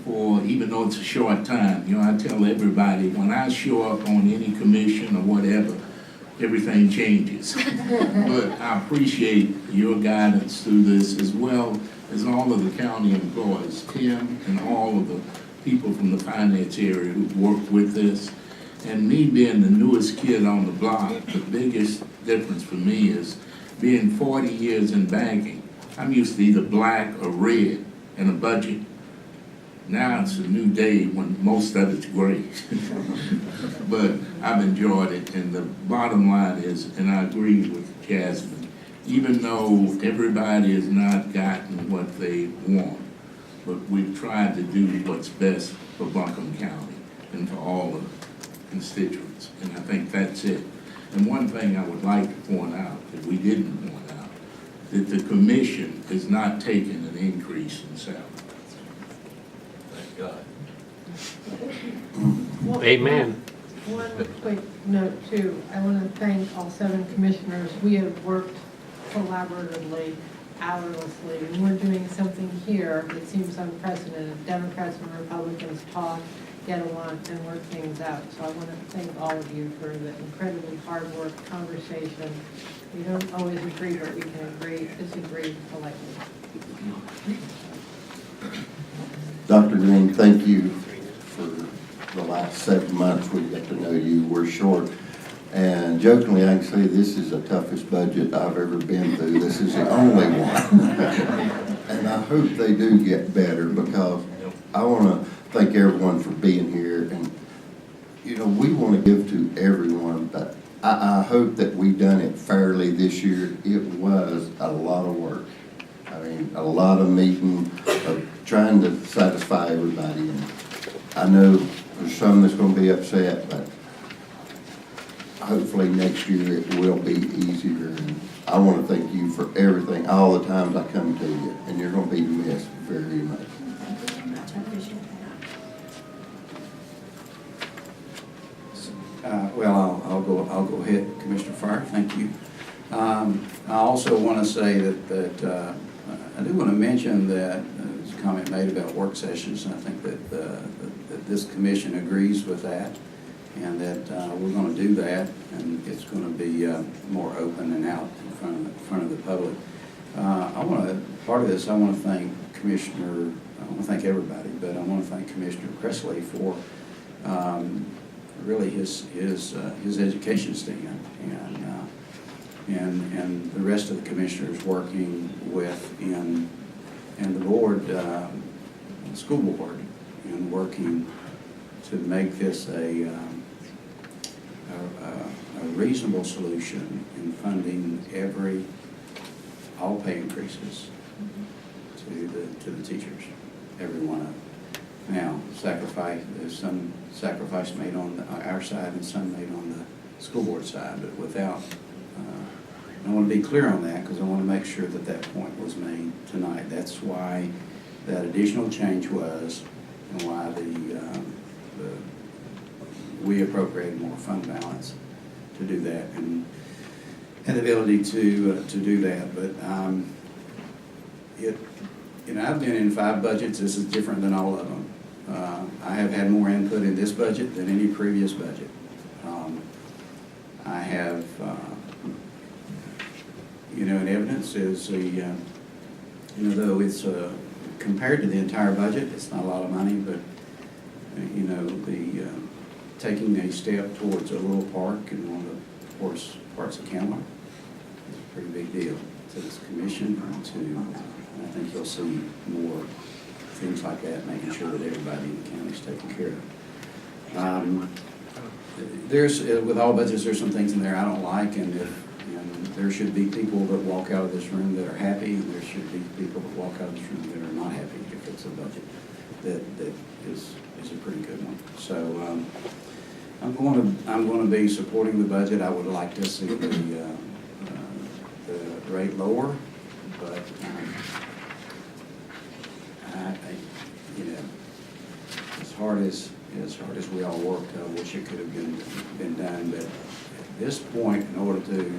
M: for, even though it's a short time, I tell everybody, when I show up on any commission or whatever, everything changes. But I appreciate your guidance through this, as well as all of the county employees, Tim and all of the people from the finance area who've worked with this. And me being the newest kid on the block, the biggest difference for me is being 40 years in banking. I'm used to either black or red in a budget. Now it's a new day when most of it's gray. But I've enjoyed it, and the bottom line is, and I agree with Jasmine, even though everybody has not gotten what they want, but we've tried to do what's best for Buncombe County and for all of the constituents, and I think that's it. And one thing I would like to point out that we didn't point out, that the commission is not taking an increase in salary.
W: God.
V: Well,
W: Amen.
V: One quick note too, I want to thank all 7 commissioners. We have worked collaboratively, hourlessly, and we're doing something here that seems unprecedented. Democrats and Republicans talk, get along, and work things out. So I want to thank all of you for the incredibly hard work, conversation. We don't always agree, but we can disagree politely.
X: Dr. Green, thank you for the last 7 months. We got to know you. We're short. And jokingly, I can say this is the toughest budget I've ever been through. This is the only one. And I hope they do get better, because I want to thank everyone for being here. And, we want to give to everyone, but I hope that we've done it fairly this year. It was a lot of work. I mean, a lot of meeting, trying to satisfy everybody. And I know there's some that's going to be upset, but hopefully next year it will be easier. And I want to thank you for everything, all the times I come to you, and you're going to be missed very much.
J: Thank you very much, I appreciate that.
B: Well, I'll go ahead, Commissioner Farr, thank you. I also want to say that I do want to mention that there's a comment made about work sessions, and I think that this commission agrees with that, and that we're going to do that, and it's going to be more open and out in front of the public. Part of this, I want to thank everybody, but I want to thank Commissioner Cressley for really his education stand, and the rest of the commissioners working with and the board, school board, and working to make this a reasonable solution in funding all pay increases to the teachers, every one of them. Now, there's some sacrifice made on our side and some made on the school board side, but without, I want to be clear on that because I want to make sure that that point was made tonight. That's why that additional change was, and why we appropriated more fund balance to do that, and had the ability to do that. But I've been in 5 budgets. This is different than all of them. I have had more input in this budget than any previous budget. I have, and evidence is though it's compared to the entire budget, it's not a lot of money, but taking a step towards a little park in one of the parts of Camelot is a pretty big deal to this commission, and I think you'll see more things like that, making sure that everybody in the county is taken care of. With all budgets, there's some things in there I don't like, and there should be people that walk out of this room that are happy, and there should be people that walk out of this room that are not happy if it's a budget that is a pretty good one. So I'm going to be supporting the budget. I would like to see the rate lower, but as hard as we all worked, I wish it could have been done. But at this point, in order to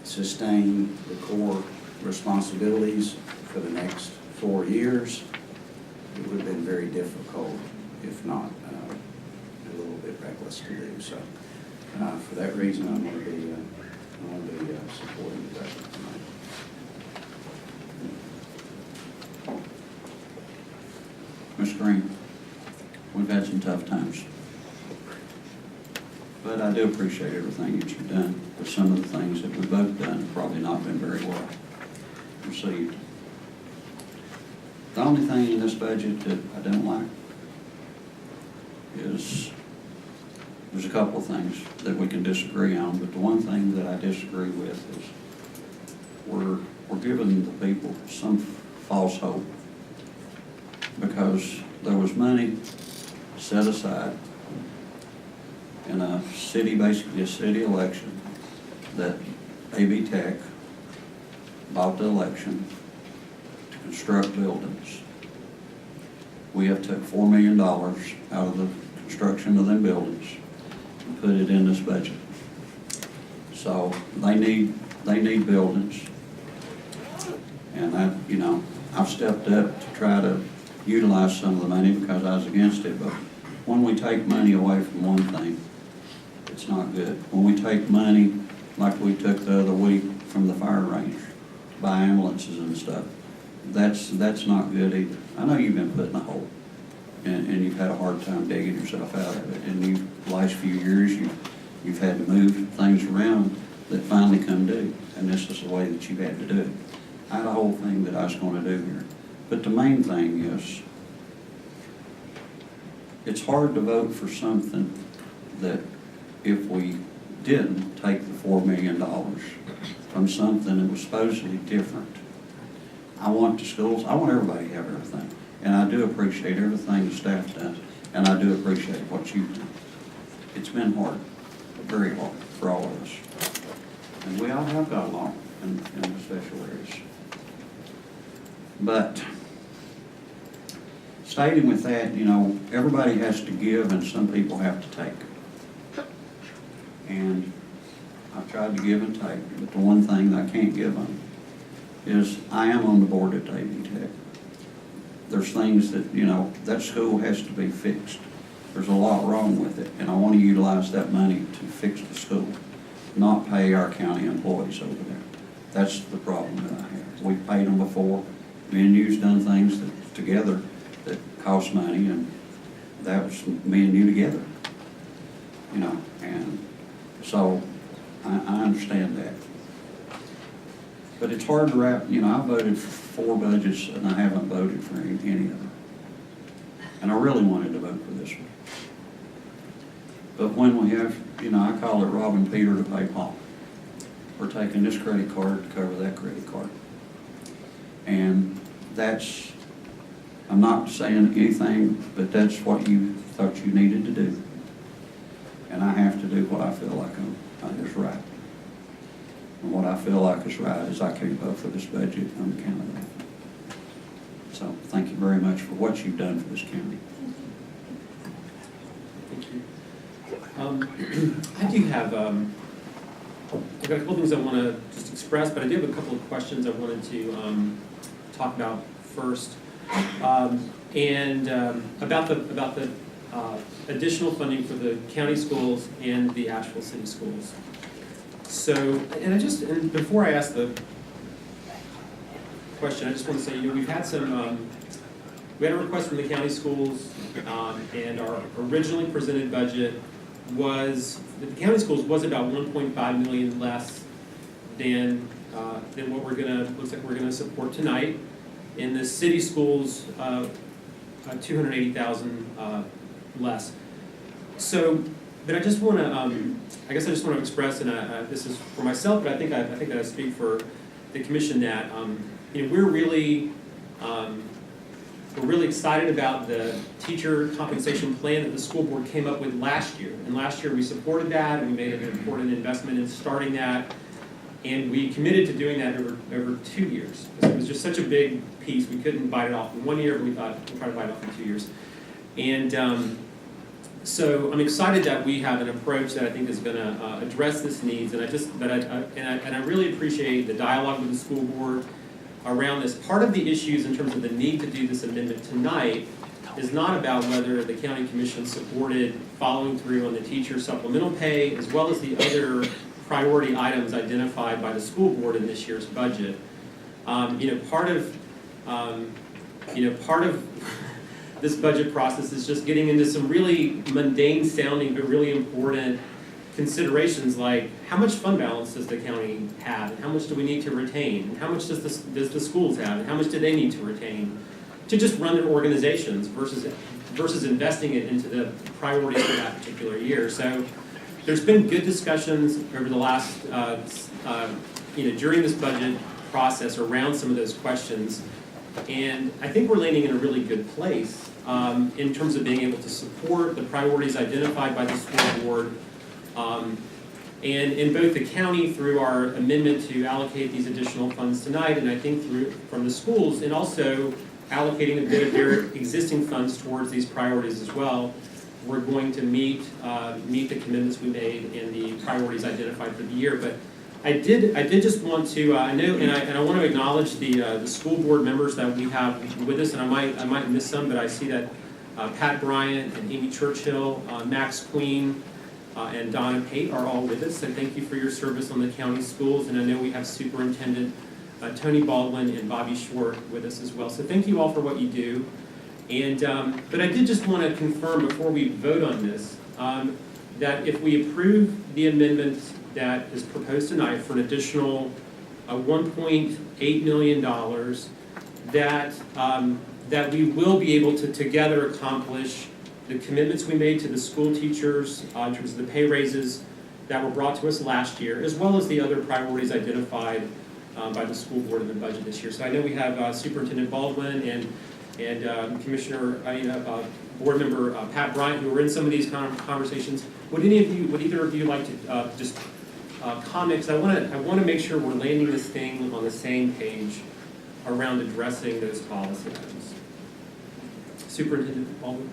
B: sustain the core responsibilities for the next 4 years, it would have been very difficult, if not a little bit reckless to do. So for that reason, I'm going to be supporting the budget tonight.
A: Ms. Green, we've had some tough times, but I do appreciate everything that you've done. But some of the things that we've both done have probably not been very well received. The only thing in this budget that I don't like is there's a couple of things that we can disagree on, but the one thing that I disagree with is we're giving the people some false hope, because there was money set aside in basically a city election, that AB Tech bought the election to construct buildings. We have took $4 million out of the construction of them buildings and put it in this budget. So they need buildings, and I've stepped up to try to utilize some of the money because I was against it. But when we take money away from one thing, it's not good. When we take money, like we took the other week from the fire range to buy ambulances and stuff, that's not good either. I know you've been put in a hole, and you've had a hard time digging yourself out of it. And the last few years, you've had to move things around that finally come due, and this is the way that you've had to do it. I had a whole thing that I was going to do here. But the main thing is, it's hard to vote for something that if we didn't take the $4 million from something that was supposedly different. I want the schools, I want everybody to have everything. And I do appreciate everything the staff does, and I do appreciate what you've done. It's been hard, very hard for all of us. And we all have got along in the special areas. But stating with that, you know, everybody has to give and some people have to take. And I've tried to give and take, but the one thing that I can't give them is I am on the board at Davie Tech. There's things that, you know, that school has to be fixed. There's a lot wrong with it, and I want to utilize that money to fix the school, not pay our county employees over there. That's the problem that I have. We've paid them before. Me and you's done things that, together that cost money, and that was me and you together, you know, and so I understand that. But it's hard to wrap, you know, I voted for 4 budgets and I haven't voted for any of them. And I really wanted to vote for this one. But when we have, you know, I call it robbing Peter to pay Paul. We're taking this credit card to cover that credit card. And that's, I'm not saying anything, but that's what you thought you needed to do. And I have to do what I feel like is right. And what I feel like is right is I can't vote for this budget on account of that. So thank you very much for what you've done for this county.
E: Thank you. I do have, I've got a couple things I want to just express, but I do have a couple of questions I wanted to talk about first. And about the additional funding for the county schools and the Asheville City Schools. So, and before I ask the question, I just want to say, you know, we've had some, we had a request from the county schools, and our originally presented budget was, the county schools was about 1.5 million less than what we're gonna, looks like we're gonna support tonight. In the city schools, 280,000 less. So, but I just want to, I guess I just want to express, and this is for myself, but I think that I speak for the commission that, you know, we're really excited about the teacher compensation plan that the school board came up with last year. And last year we supported that, and we made an important investment in starting that. And we committed to doing that over 2 years. Because it was just such a big piece, we couldn't bite it off in 1 year, but we thought we'll try to bite it off in 2 years. And so I'm excited that we have an approach that I think is going to address this needs. And I really appreciate the dialogue with the school board around this. Part of the issues in terms of the need to do this amendment tonight is not about whether the county commission supported following through on the teacher supplemental pay, as well as the other priority items identified by the school board in this year's budget. You know, part of this budget process is just getting into some really mundane sounding but really important considerations, like how much fund balance does the county have, and how much do we need to retain, and how much does the schools have, and how much do they need to retain to just run their organizations versus investing it into the priorities for that particular year. So there's been good discussions over the last, during this budget process around some of those questions. And I think we're landing in a really good place in terms of being able to support the priorities identified by the school board. And in both the county through our amendment to allocate these additional funds tonight, and I think from the schools, and also allocating a bit of their existing funds towards these priorities as well, we're going to meet the commitments we made and the priorities identified for the year. But I did just want to I know, and I want to acknowledge the school board members that we have with us, and I might miss some, but I see that Pat Bryant and Amy Churchill, Max Queen, and Donna Pate are all with us. And thank you for your service on the county schools. And I know we have Superintendent Tony Baldwin and Bobby Schwartz with us as well. So thank you all for what you do. And but I did just want to confirm before we vote on this that if we approve the amendment that is proposed tonight for an additional $1.8 million, that we will be able to together accomplish the commitments we made to the school teachers in terms of the pay raises that were brought to us last year, as well as the other priorities identified by the school board in the budget this year. So I know we have Superintendent Baldwin and Board Member Pat Bryant, who were in some of these conversations. Would either of you like to just comment, because I want to make sure we're landing this thing on the same page around addressing those policy items. Superintendent Baldwin?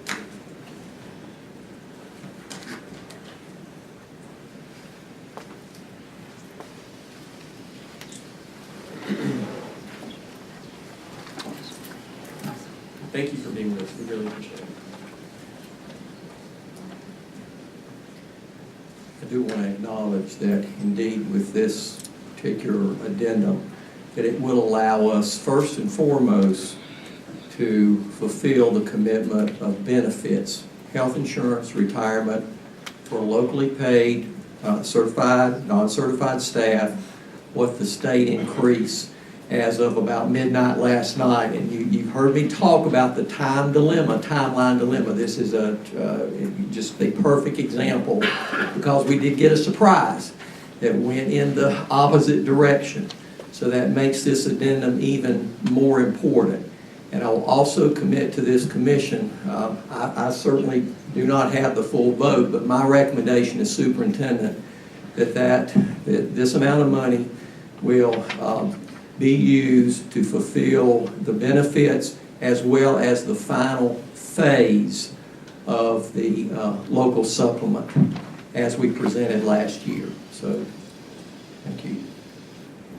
E: Thank you for being with us. We really appreciate it.
N: I do want to acknowledge that indeed with this particular addendum, that it will allow us first and foremost to fulfill the commitment of benefits, health insurance, retirement for locally paid, certified, non-certified staff, what the state increased as of about midnight last night. And you've heard me talk about the timeline dilemma. This is just a perfect example, because we did get a surprise that went in the opposite direction. So that makes this addendum even more important. And I'll also commit to this commission, I certainly do not have the full vote, but my recommendation as superintendent that this amount of money will be used to fulfill the benefits as well as the final phase of the local supplement as we presented last year. So, thank you.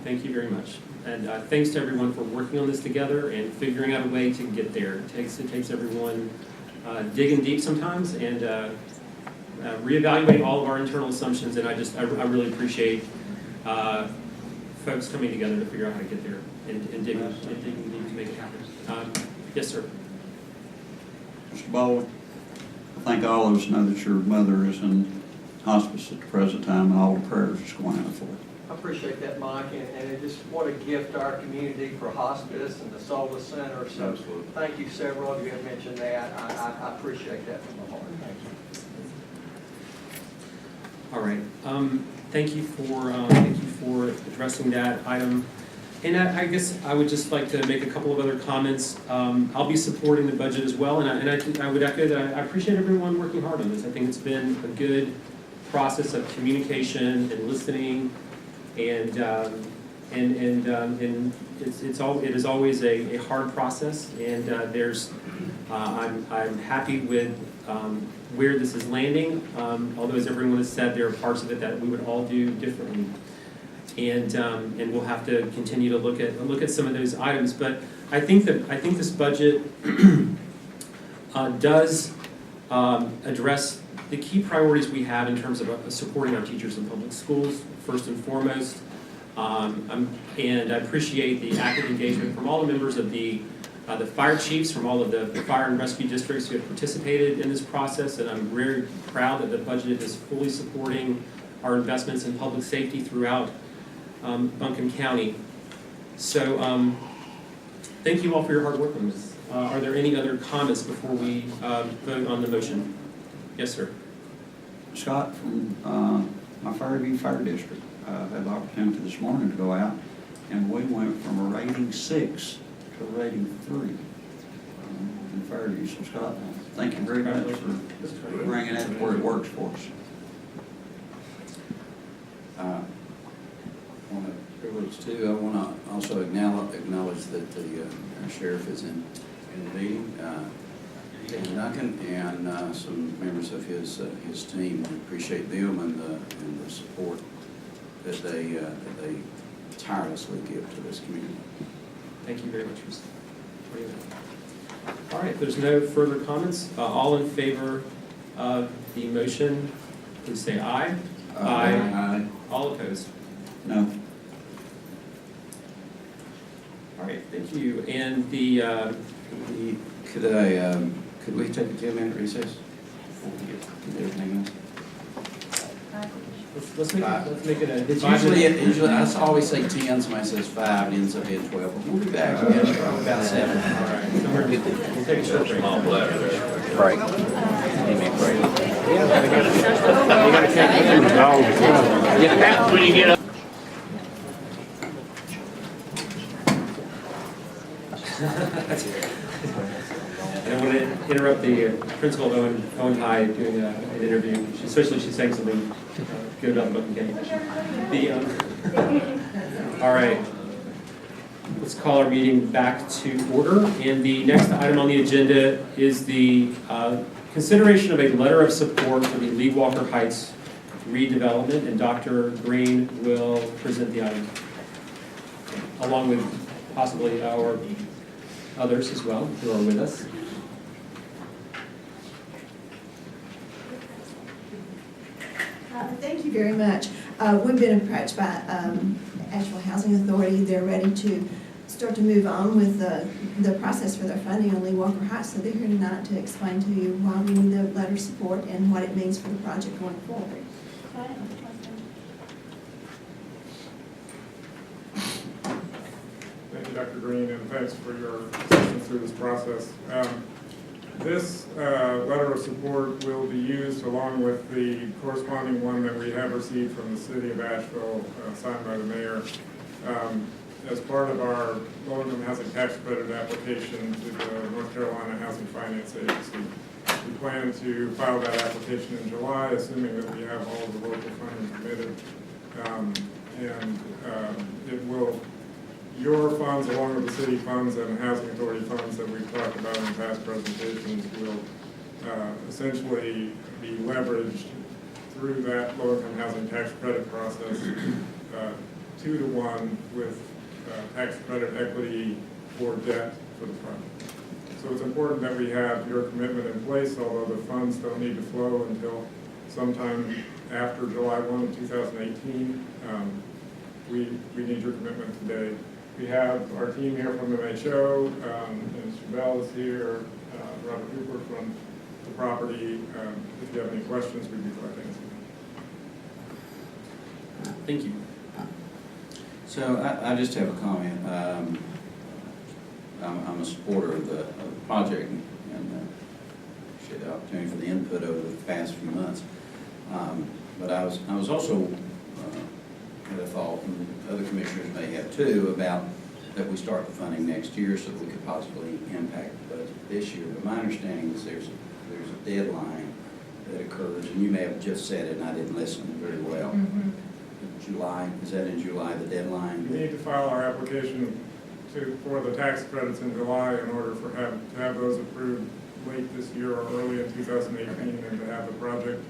E: Thank you very much. And thanks to everyone for working on this together and figuring out a way to get there. It takes everyone digging deep sometimes and reevaluate all of our internal assumptions. And I really appreciate folks coming together to figure out how to get there and digging deep to make it happen. Yes, sir.
A: Mr. Baldwin, I think all of us know that your mother is in hospice at the present time, and all the prayers is going out for her.
P: I appreciate that, Mike, and it just what a gift to our community for hospice and the Solace Center. So thank you. Several of you have mentioned that. I appreciate that from my heart. Thank you.
E: All right. Thank you for addressing that item. And I guess I would just like to make a couple of other comments. I'll be supporting the budget as well, and I would echo that I appreciate everyone working hard on this. I think it's been a good process of communication and listening, and it is always a hard process. And I'm happy with where this is landing. Although, as everyone has said, there are parts of it that we would all do differently. And we'll have to continue to look at some of those items. But I think this budget does address the key priorities we have in terms of supporting our teachers in public schools, first and foremost. And I appreciate the active engagement from all the members of the fire chiefs, from all of the fire and rescue districts who have participated in this process. And I'm very proud that the budget is fully supporting our investments in public safety throughout Buncombe County. So thank you all for your hard work on this. Are there any other comments before we vote on the motion? Yes, sir.
A: Scott, from my Fairview Fire District, had the opportunity this morning to go out, and we went from a rating 6 to a rating 3 in Fairview. So Scott, thank you very much for bringing that to where it works for us.
B: I want to also acknowledge that our sheriff is in the meeting, Duncan, and some members of his team. We appreciate them and the support that they tirelessly give to this community.
E: Thank you very much, Mr. All right, if there's no further comments, all in favor of the motion, please say aye.
A: Aye.
E: All opposed?
A: No.
E: All right, thank you. And
B: Could we take a 10-minute recess before we get to everything else?
E: Let's make it a.
B: It's usually I always say 10. Somebody says 5. It ends up being 12. But we'll be back about 7.
E: All right. So we'll take a short break.
I: Break.
L: When you get up.
E: I don't want to interrupt about the principal of Owen High doing an interview. Especially she's saying something good about the Buncombe County Commission. All right. Let's call our meeting back to order. And the next item on the agenda is the consideration of a letter of support for the Lee Walker Heights redevelopment. And Dr. Green will present the item, along with possibly our others as well who are with us.
J: Thank you very much. We've been approached by Asheville Housing Authority. They're ready to start to move on with the process for their funding on Lee Walker Heights. So they're here tonight to explain to you why we need the letter of support and what it means for the project going forward.
H: Thank you, Dr. Green, and thanks for your assistance through this process. This letter of support will be used along with the corresponding one that we have received from the city of Asheville, signed by the mayor, as part of our low-income housing tax credit application to the North Carolina Housing Finance Agency. We plan to file that application in July, assuming that we have all of the local funding committed. It will, your funds, along with the city funds and the housing authority funds that we've talked about in past presentations, will essentially be leveraged through that low-income housing tax credit process 2-to-1 with tax credit equity or debt for the project. So it's important that we have your commitment in place, although the funds don't need to flow until sometime after July 1, 2018. We need your commitment today. We have our team here from MHO, and Chabelle is here, Robert Hooper from the property. If you have any questions, we'd be glad to answer them.
E: Thank you.
A: So I just have a comment. I'm a supporter of the project and appreciate the opportunity for the input over the past few months. But I was also had a thought, and other commissioners may have too, about that we start the funding next year so that we could possibly impact the budget this year. But my understanding is there's a deadline that occurs, and you may have just said it and I didn't listen very well.
D: Mm-hmm.
A: July, is that in July, the deadline?
H: We need to file our application for the tax credits in July in order to have those approved late this year or early in 2018, okay, and to have the project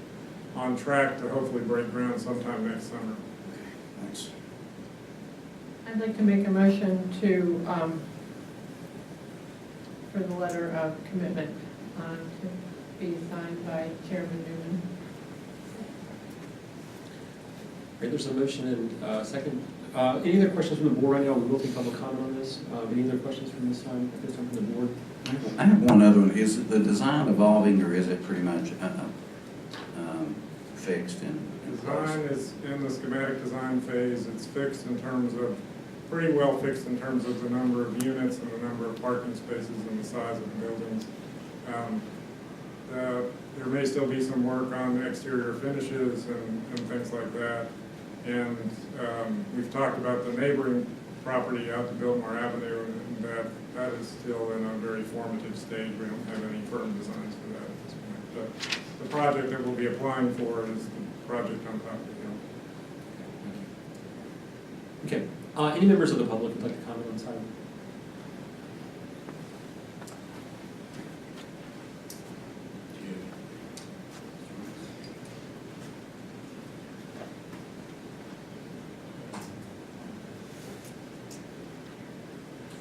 H: on track to hopefully break ground sometime next summer.
A: Thanks.
V: I'd like to make a motion to, for the letter of commitment to be signed by Chairman Newman.
E: Great, there's a motion and second. Any other questions from the board? I know we will take public comment on this. Any other questions from this time from the board?
A: I have one other one. Is the design evolving, or is it pretty much fixed in place?
H: Design is in the schematic design phase. It's fixed in terms of, pretty well fixed in terms of the number of units and the number of parking spaces and the size of the buildings. There may still be some work on exterior finishes and things like that. And we've talked about the neighboring property out to Biltmore Avenue, and that is still in a very formative stage. We don't have any firm designs for that at this point. But the project that we'll be applying for is the project on top of the hill.
E: Okay. Any members of the public would like to comment on this item?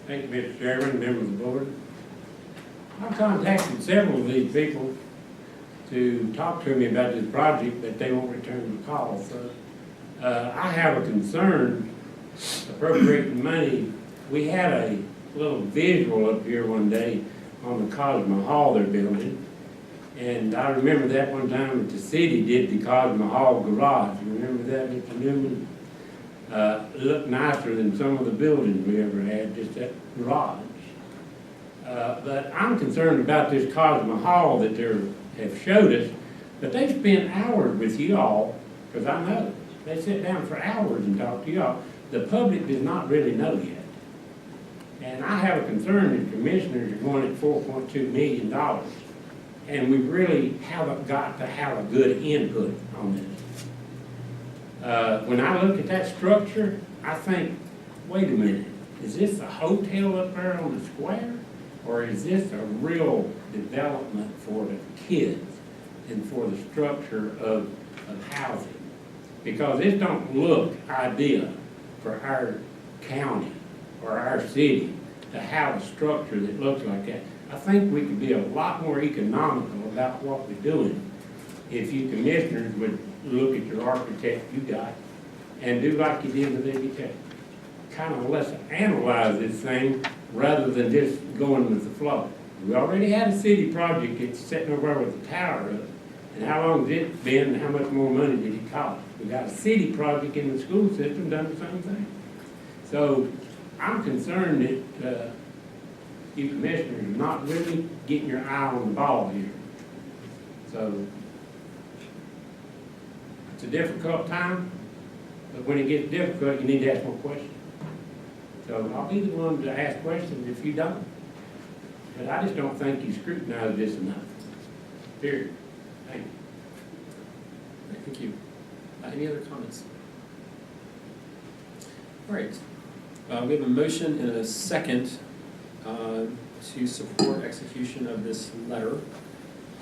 L: Thank you, Mr. Chairman, members of the board. I've contacted several of these people to talk to me about this project, but they won't return the call. So I have a concern appropriating money. We had a little visual up here one day on the Cosmo Hall they're building. And I remember that one time that the city did the Cosmo Hall garage. You remember that, Mr. Newman? It looked nicer than some of the buildings we ever had, just that garage. But I'm concerned about this Cosmo Hall that they have showed us, but they spent hours with you all, because I know. They sit down for hours and talk to you all. The public does not really know yet. And I have a concern that commissioners are going at $4.2 million and we really haven't got to have a good input on this. When I look at that structure, I think, wait a minute, is this a hotel up there on the square? Or is this a real development for the kids and for the structure of housing? Because it don't look ideal for our county or our city to have a structure that looks like that. I think we could be a lot more economical about what we're doing if you commissioners would look at your architect you got and do like you did with EBT. Kind of let's analyze this thing rather than just going with the flow. We already had a city project that's sitting over there with the tower up. And how long has it been and how much more money did it cost? We got a city project in the school system done the same thing. So I'm concerned that you commissioners are not really getting your eye on the ball here. So it's a difficult time, but when it gets difficult, you need to ask more questions. So I'll be the one to ask questions if you don't. But I just don't think you scrutinize this enough. Period. Thank you.
E: Thank you. Any other comments? All right. We have a motion and a second to support execution of this letter.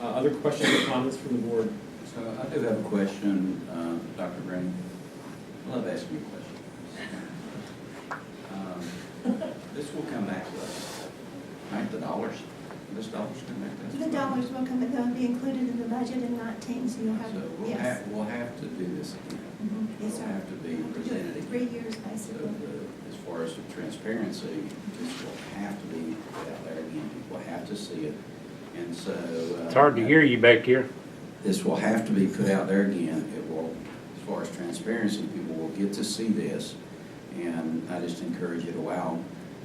E: Other questions or comments from the board?
B: So I do have a question, Dr. Green. I love asking you questions. This will come back to us, right? The dollars, this dollars come back to us.
J: The dollars will come, they'll be included in the budget in 19, so you'll have,
B: So
J: yes.
B: we'll have to do this again.
J: Yes, sir.
B: We'll have to be presented again.
J: 3 years,
B: So
J: basically.
B: as far as the transparency, this will have to be put out there again. People have to see it. And so.
L: It's hard to hear you back here.
B: This will have to be put out there again. It will, as far as transparency, people will get to see this. And I just encourage you to wow,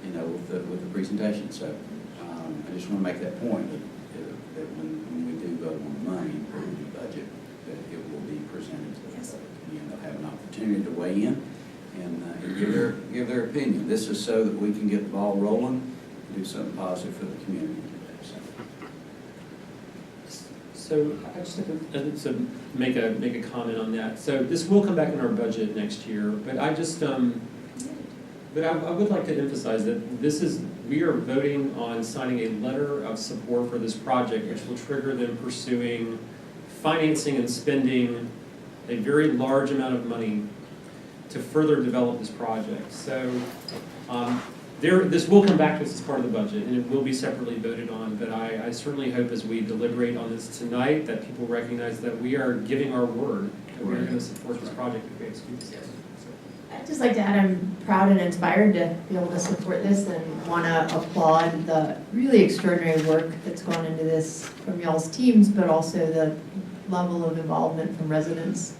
B: with the presentation. So I just want to make that point that when we do vote on the money for the budget, that it will be presented to the public. And they'll have an opportunity to weigh in and give their opinion. This is so that we can get the ball rolling and do something positive for the community today.
E: So I just have to make a comment on that. So this will come back in our budget next year, but I just but I would like to emphasize that we are voting on signing a letter of support for this project, which will trigger them pursuing financing and spending a very large amount of money to further develop this project. So this will come back to us as part of the budget, and it will be separately voted on, but I certainly hope as we deliberate on this tonight that people recognize that we are giving our word that we are going to support this project if we execute this.
K: I'd just like to add, I'm proud and inspired to be able to support this and want to applaud the really extraordinary work that's gone into this from y'all's teams, but also the level of involvement from residents.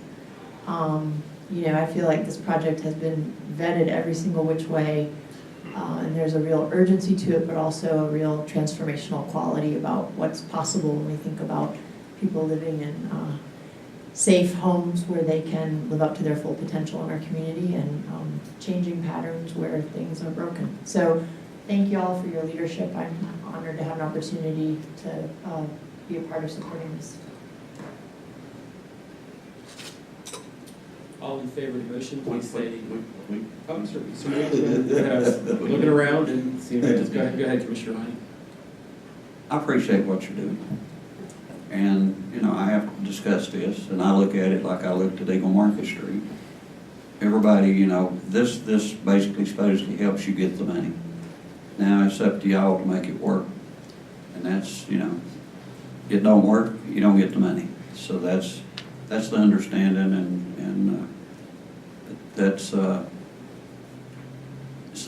K: I feel like this project has been vetted every single which way, and there's a real urgency to it, but also a real transformational quality about what's possible when we think about people living in safe homes where they can live up to their full potential in our community and changing patterns where things are broken. So thank you all for your leadership. I'm honored to have an opportunity to be a part of supporting this.
E: All in favor of the motion, please say. Oh, sir. I was looking around and seeing. Go ahead, Commissioner Ryan.
A: I appreciate what you're doing. And, I have discussed this, and I look at it like I looked at Eagle Market Street. Everybody, this basically supposedly helps you get the money. Now it's up to y'all to make it work. And that's, it don't work, you don't get the money. So that's the understanding, and that's, so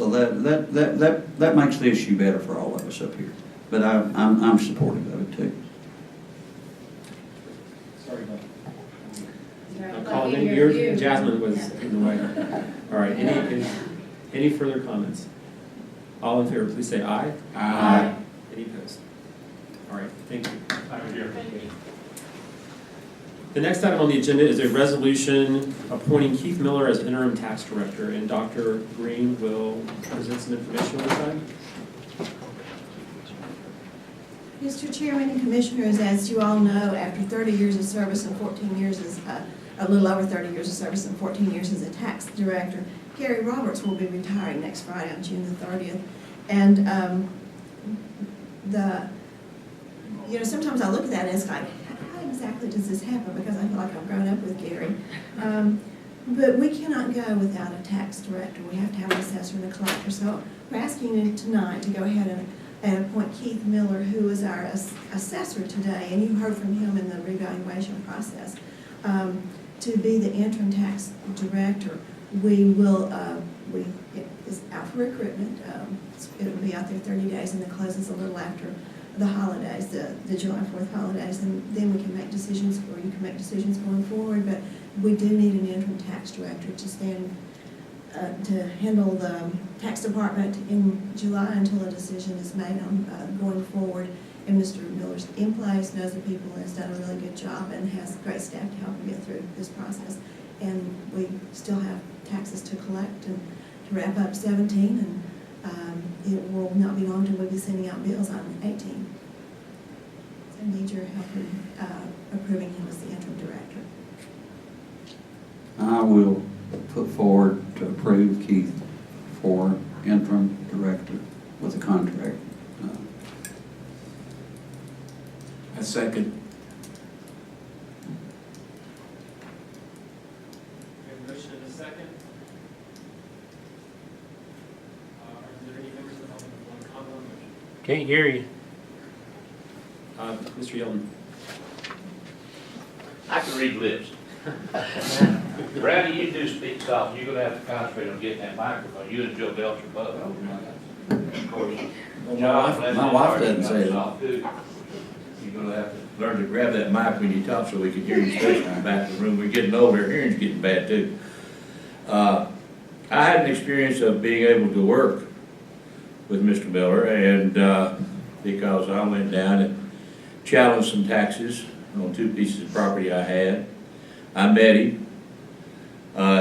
A: that makes the issue better for all of us up here. But I'm supportive of it too.
E: Sorry about that. Jasmine was in the way. All right, any further comments? All in favor, please say aye.
M: Aye.
E: Any opposed? All right, thank you. The next item on the agenda is a resolution appointing Keith Miller as interim tax director, and Dr. Green will present some information on this item.
J: Mr. Chairman and Commissioners, as you all know, after 30 years of service and 14 years as, a little over 30 years of service and 14 years as a tax director, Gary Roberts will be retiring next Friday on June the 30th. And sometimes I look at that and it's like, how exactly does this happen? Because I feel like I've grown up with Gary. But we cannot go without a tax director. We have to have an assessor and a collector. So we're asking you tonight to go ahead and appoint Keith Miller, who is our assessor today, and you heard from him in the revaluation process, to be the interim tax director. It is out for recruitment. It'll be out there 30 days, and it closes a little after the holidays, the July 4th holidays, and then we can make decisions, or you can make decisions going forward. But we do need an interim tax director to handle the tax department in July until a decision is made on going forward. And Mr. Miller's in place, knows the people, and has done a really good job, and has great staff to help him get through this process. And we still have taxes to collect and to wrap up 17, and it will not be long until we'll be sending out bills on 18. So I need your help in approving him as the interim director.
A: I will put forward to approve Keith for interim director with a contract.
M: I second.
E: We have a motion and a second. Are there any members of the public who want to comment on the motion?
L: Can't hear you.
E: Mr. Yeldon.
Q: I can read lips. Brownie, you do speak soft. You're gonna have to concentrate on getting that microphone. You and Joe Belcher both. Of course.
G: My wife doesn't say that.
Q: Soft too. You're gonna have to.
R: Learn to grab that mic when you talk so we can hear you, especially in the back of the room. We're getting older, hearing's getting bad too. I had an experience of being able to work with Mr. Miller, and because I went down and challenged some taxes on 2 pieces of property I had. I met him.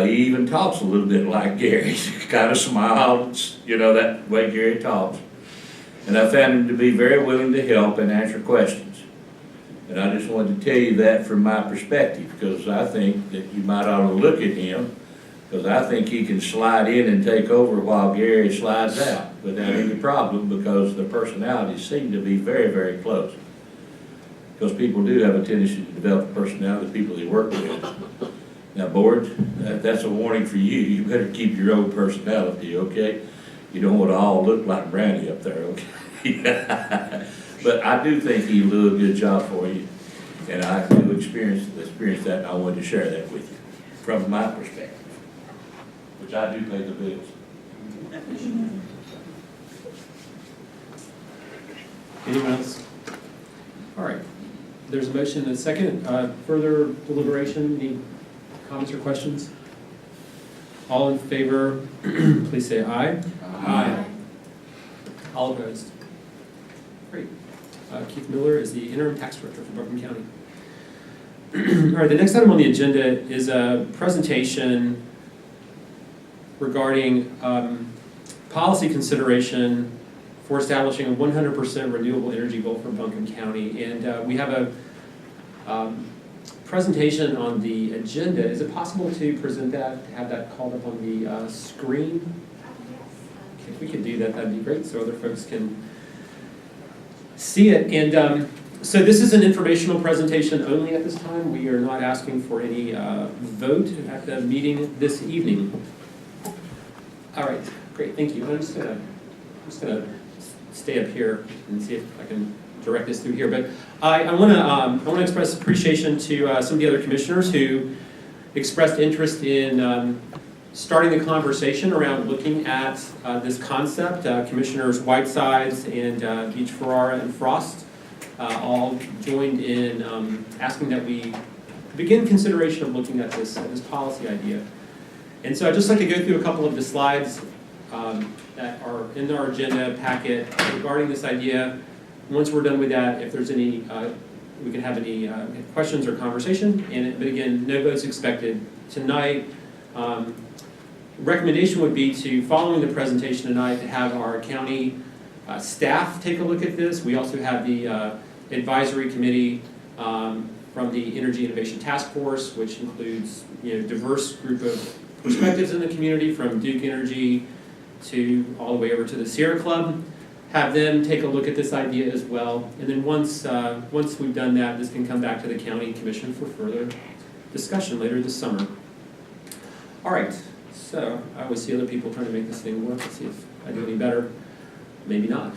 R: He even talks a little bit like Gary. He kind of smiles, that way Gary talks. And I found him to be very willing to help and answer questions. And I just wanted to tell you that from my perspective, because I think that you might ought to look at him, because I think he can slide in and take over while Gary slides out without any problem, because the personalities seem to be very, very close. Because people do have a tendency to develop a personality of the people they work with. Now, board, that's a warning for you. You better keep your own personality, okay? You don't want to all look like Brownie up there, okay? But I do think he'll do a good job for you. And I do experience that, and I wanted to share that with you from my perspective, which I do pay the bills.
E: Anyone else? All right. There's a motion and a second. Further deliberation, any comments or questions? All in favor, please say aye. Aye. All opposed? Great. Keith Miller is the interim tax director for Buncombe County. All right, the next item on the agenda is a presentation regarding policy consideration for establishing a 100% renewable energy goal for Buncombe County. And we have a presentation on the agenda. Is it possible to present that, to have that called up on the screen? Okay, if we could do that, that'd be great, so other folks can see it. And so this is an informational presentation only at this time. We are not asking for any vote at the meeting this evening. All right, great, thank you. I'm just gonna stay up here and see if I can direct this through here. But I want to express appreciation to some of the other commissioners who expressed interest in starting the conversation around looking at this concept. Commissioners Whitesides and Beach Ferrara and Frost all joined in asking that we begin consideration of looking at this policy idea. And so I'd just like to go through a couple of the slides that are in our agenda packet regarding this idea. Once we're done with that, if there's any, we can have any questions or conversation. But again, no votes expected tonight. Recommendation would be to, following the presentation tonight, to have our county staff take a look at this. We also have the advisory committee from the Energy Innovation Task Force, which includes diverse group of perspectives in the community, from Duke Energy to all the way over to the Sierra Club. Have them take a look at this idea as well. And then once we've done that, this can come back to the county commission for further discussion later this summer. All right, so I always see other people trying to make this thing work. Let's see if I do any better. Maybe not.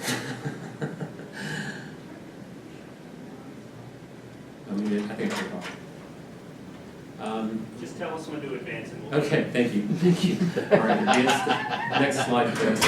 E: I think I can talk.
S: Just tell us when to advance and we'll...
E: Okay, thank you. Thank you. All right, next slide, please.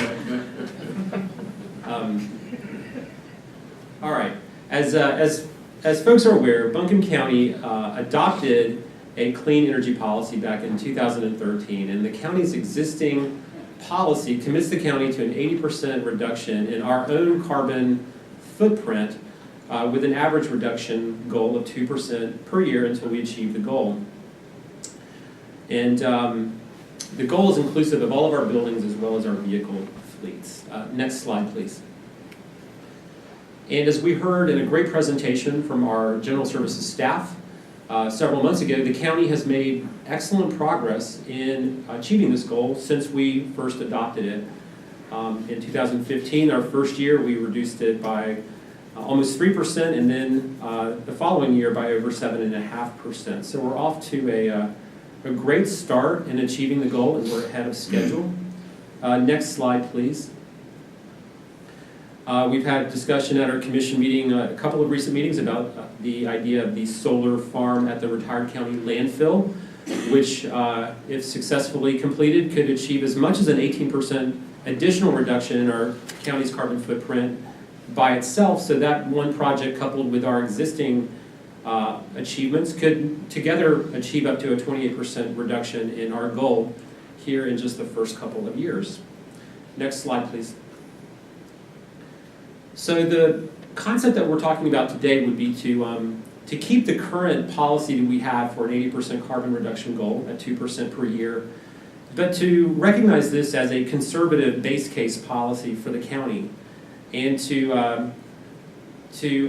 E: All right, as folks are aware, Buncombe County adopted a clean energy policy back in 2013, and the county's existing policy commits the county to an 80% reduction in our own carbon footprint with an average reduction goal of 2% per year until we achieve the goal. And the goal is inclusive of all of our buildings as well as our vehicle fleets. Next slide, please. And as we heard in a great presentation from our general services staff several months ago, the county has made excellent progress in achieving this goal since we first adopted it. In 2015, our first year, we reduced it by almost 3%, and then the following year by over 7.5%. So we're off to a great start in achieving the goal, and we're ahead of schedule. Next slide, please. We've had discussion at our commission meeting, a couple of recent meetings, about the idea of the solar farm at the retired county landfill, which, if successfully completed, could achieve as much as an 18% additional reduction in our county's carbon footprint by itself. So that one project, coupled with our existing achievements, could together achieve up to a 28% reduction in our goal here in just the first couple of years. Next slide, please. So the concept that we're talking about today would be to keep the current policy that we have for an 80% carbon reduction goal at 2% per year, but to recognize this as a conservative base case policy for the county, and to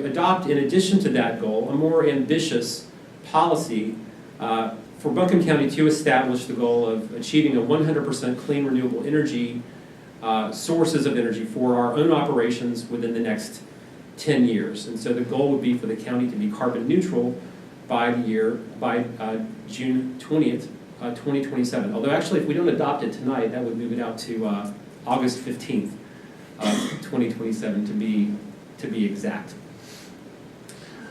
E: adopt, in addition to that goal, a more ambitious policy for Buncombe County to establish the goal of achieving a 100% clean renewable energy sources of energy for our own operations within the next 10 years. And so the goal would be for the county to be carbon neutral by June 20th, 2027. Although actually, if we don't adopt it tonight, that would move it out to August 15th of 2027 to be exact.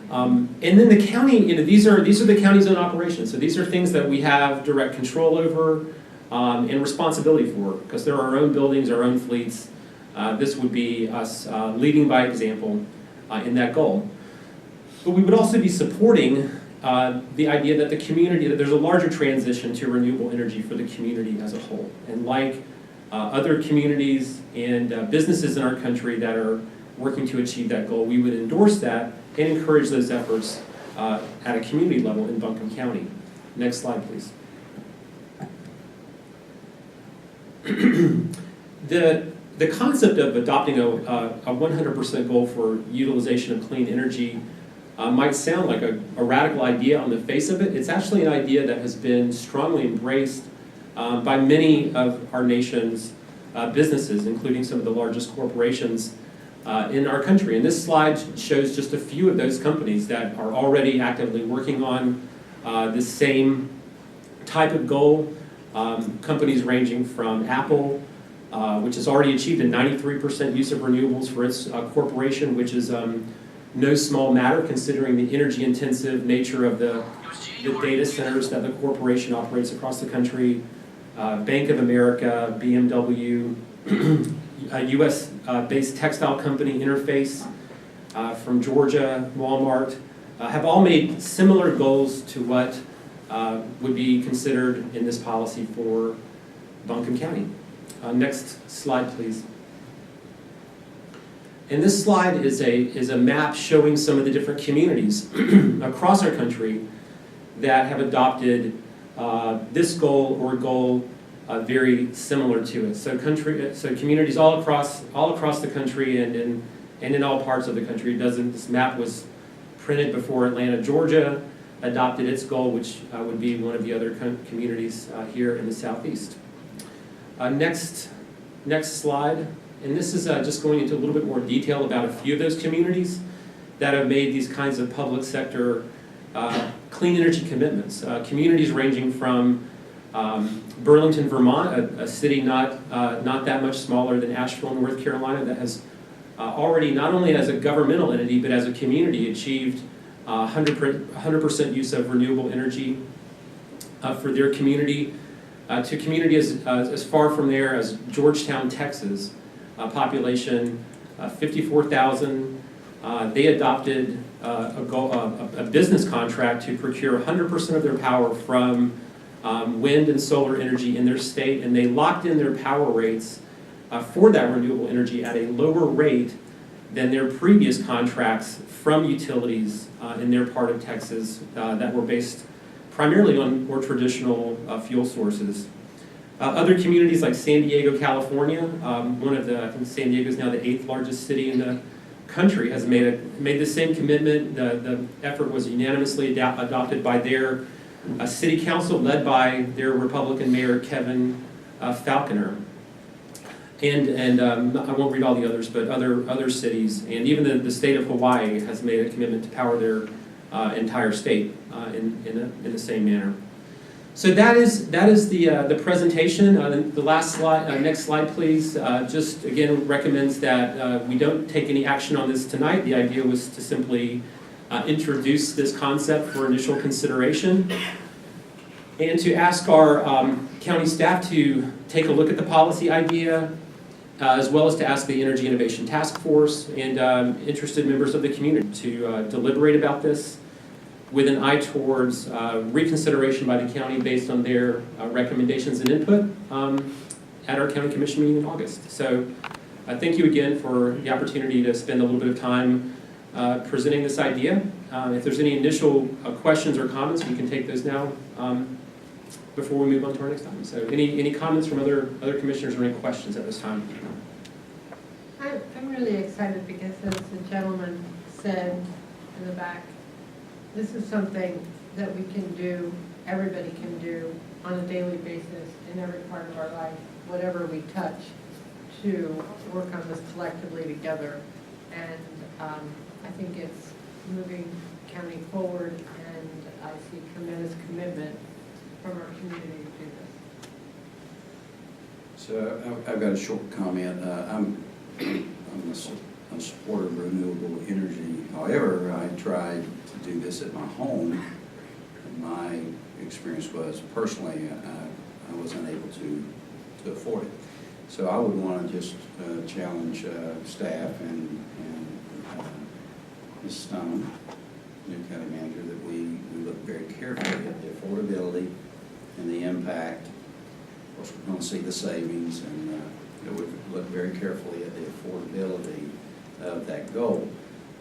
E: And then the county, these are the county's own operations. So these are things that we have direct control over and responsibility for, because they're our own buildings, our own fleets. This would be us leading by example in that goal. But we would also be supporting the idea that the community, that there's a larger transition to renewable energy for the community as a whole. And like other communities and businesses in our country that are working to achieve that goal, we would endorse that and encourage those efforts at a community level in Buncombe County. Next slide, please. The concept of adopting a 100% goal for utilization of clean energy might sound like a radical idea on the face of it. It's actually an idea that has been strongly embraced by many of our nation's businesses, including some of the largest corporations in our country. And this slide shows just a few of those companies that are already actively working on this same type of goal. Companies ranging from Apple, which has already achieved a 93% use of renewables for its corporation, which is no small matter considering the energy-intensive nature of the data centers that the corporation operates across the country. Bank of America, BMW, a US-based textile company, Interface, from Georgia, Walmart, have all made similar goals to what would be considered in this policy for Buncombe County. Next slide, please. And this slide is a map showing some of the different communities across our country that have adopted this goal or goal very similar to it. So communities all across the country and in all parts of the country. This map was printed before Atlanta, Georgia adopted its goal, which would be one of the other communities here in the Southeast. Next slide. And this is just going into a little bit more detail about a few of those communities that have made these kinds of public sector clean energy commitments. Communities ranging from Burlington, Vermont, a city not that much smaller than Asheville, North Carolina, that has already, not only as a governmental entity, but as a community, achieved 100% use of renewable energy for their community, to communities as far from there as Georgetown, Texas, population 54,000. They adopted a business contract to procure 100% of their power from wind and solar energy in their state, and they locked in their power rates for that renewable energy at a lower rate than their previous contracts from utilities in their part of Texas that were based primarily on more traditional fuel sources. Other communities like San Diego, California, I think San Diego is now the 8th largest city in the country, has made the same commitment. The effort was unanimously adopted by their city council, led by their Republican mayor, Kevin Falconer. And I won't read all the others, but other cities, and even the state of Hawaii has made a commitment to power their entire state in the same manner. So that is the presentation. The last slide, next slide, please. Just again recommends that we don't take any action on this tonight. The idea was to simply introduce this concept for initial consideration, and to ask our county staff to take a look at the policy idea, as well as to ask the Energy Innovation Task Force and interested members of the community to deliberate about this with an eye towards reconsideration by the county based on their recommendations and input at our county commission meeting in August. So thank you again for the opportunity to spend a little bit of time presenting this idea. If there's any initial questions or comments, we can take those now before we move on to our next item. So any comments from other commissioners or any questions at this time?
V: I'm really excited because, as the gentleman said in the back, this is something that we can do, everybody can do on a daily basis in every part of our life, whatever we touch, to work on this collectively together. And I think it's moving county forward, and I see tremendous commitment from our community to do this.
B: So I've got a short comment. I'm a supporter of renewable energy. However, I tried to do this at my home, and my experience was personally I was unable to afford it. So I would want to just challenge staff and Ms. Stone, new county manager, that we look very carefully at the affordability and the impact. Of course, we're going to see the savings, and that we look very carefully at the affordability of that goal.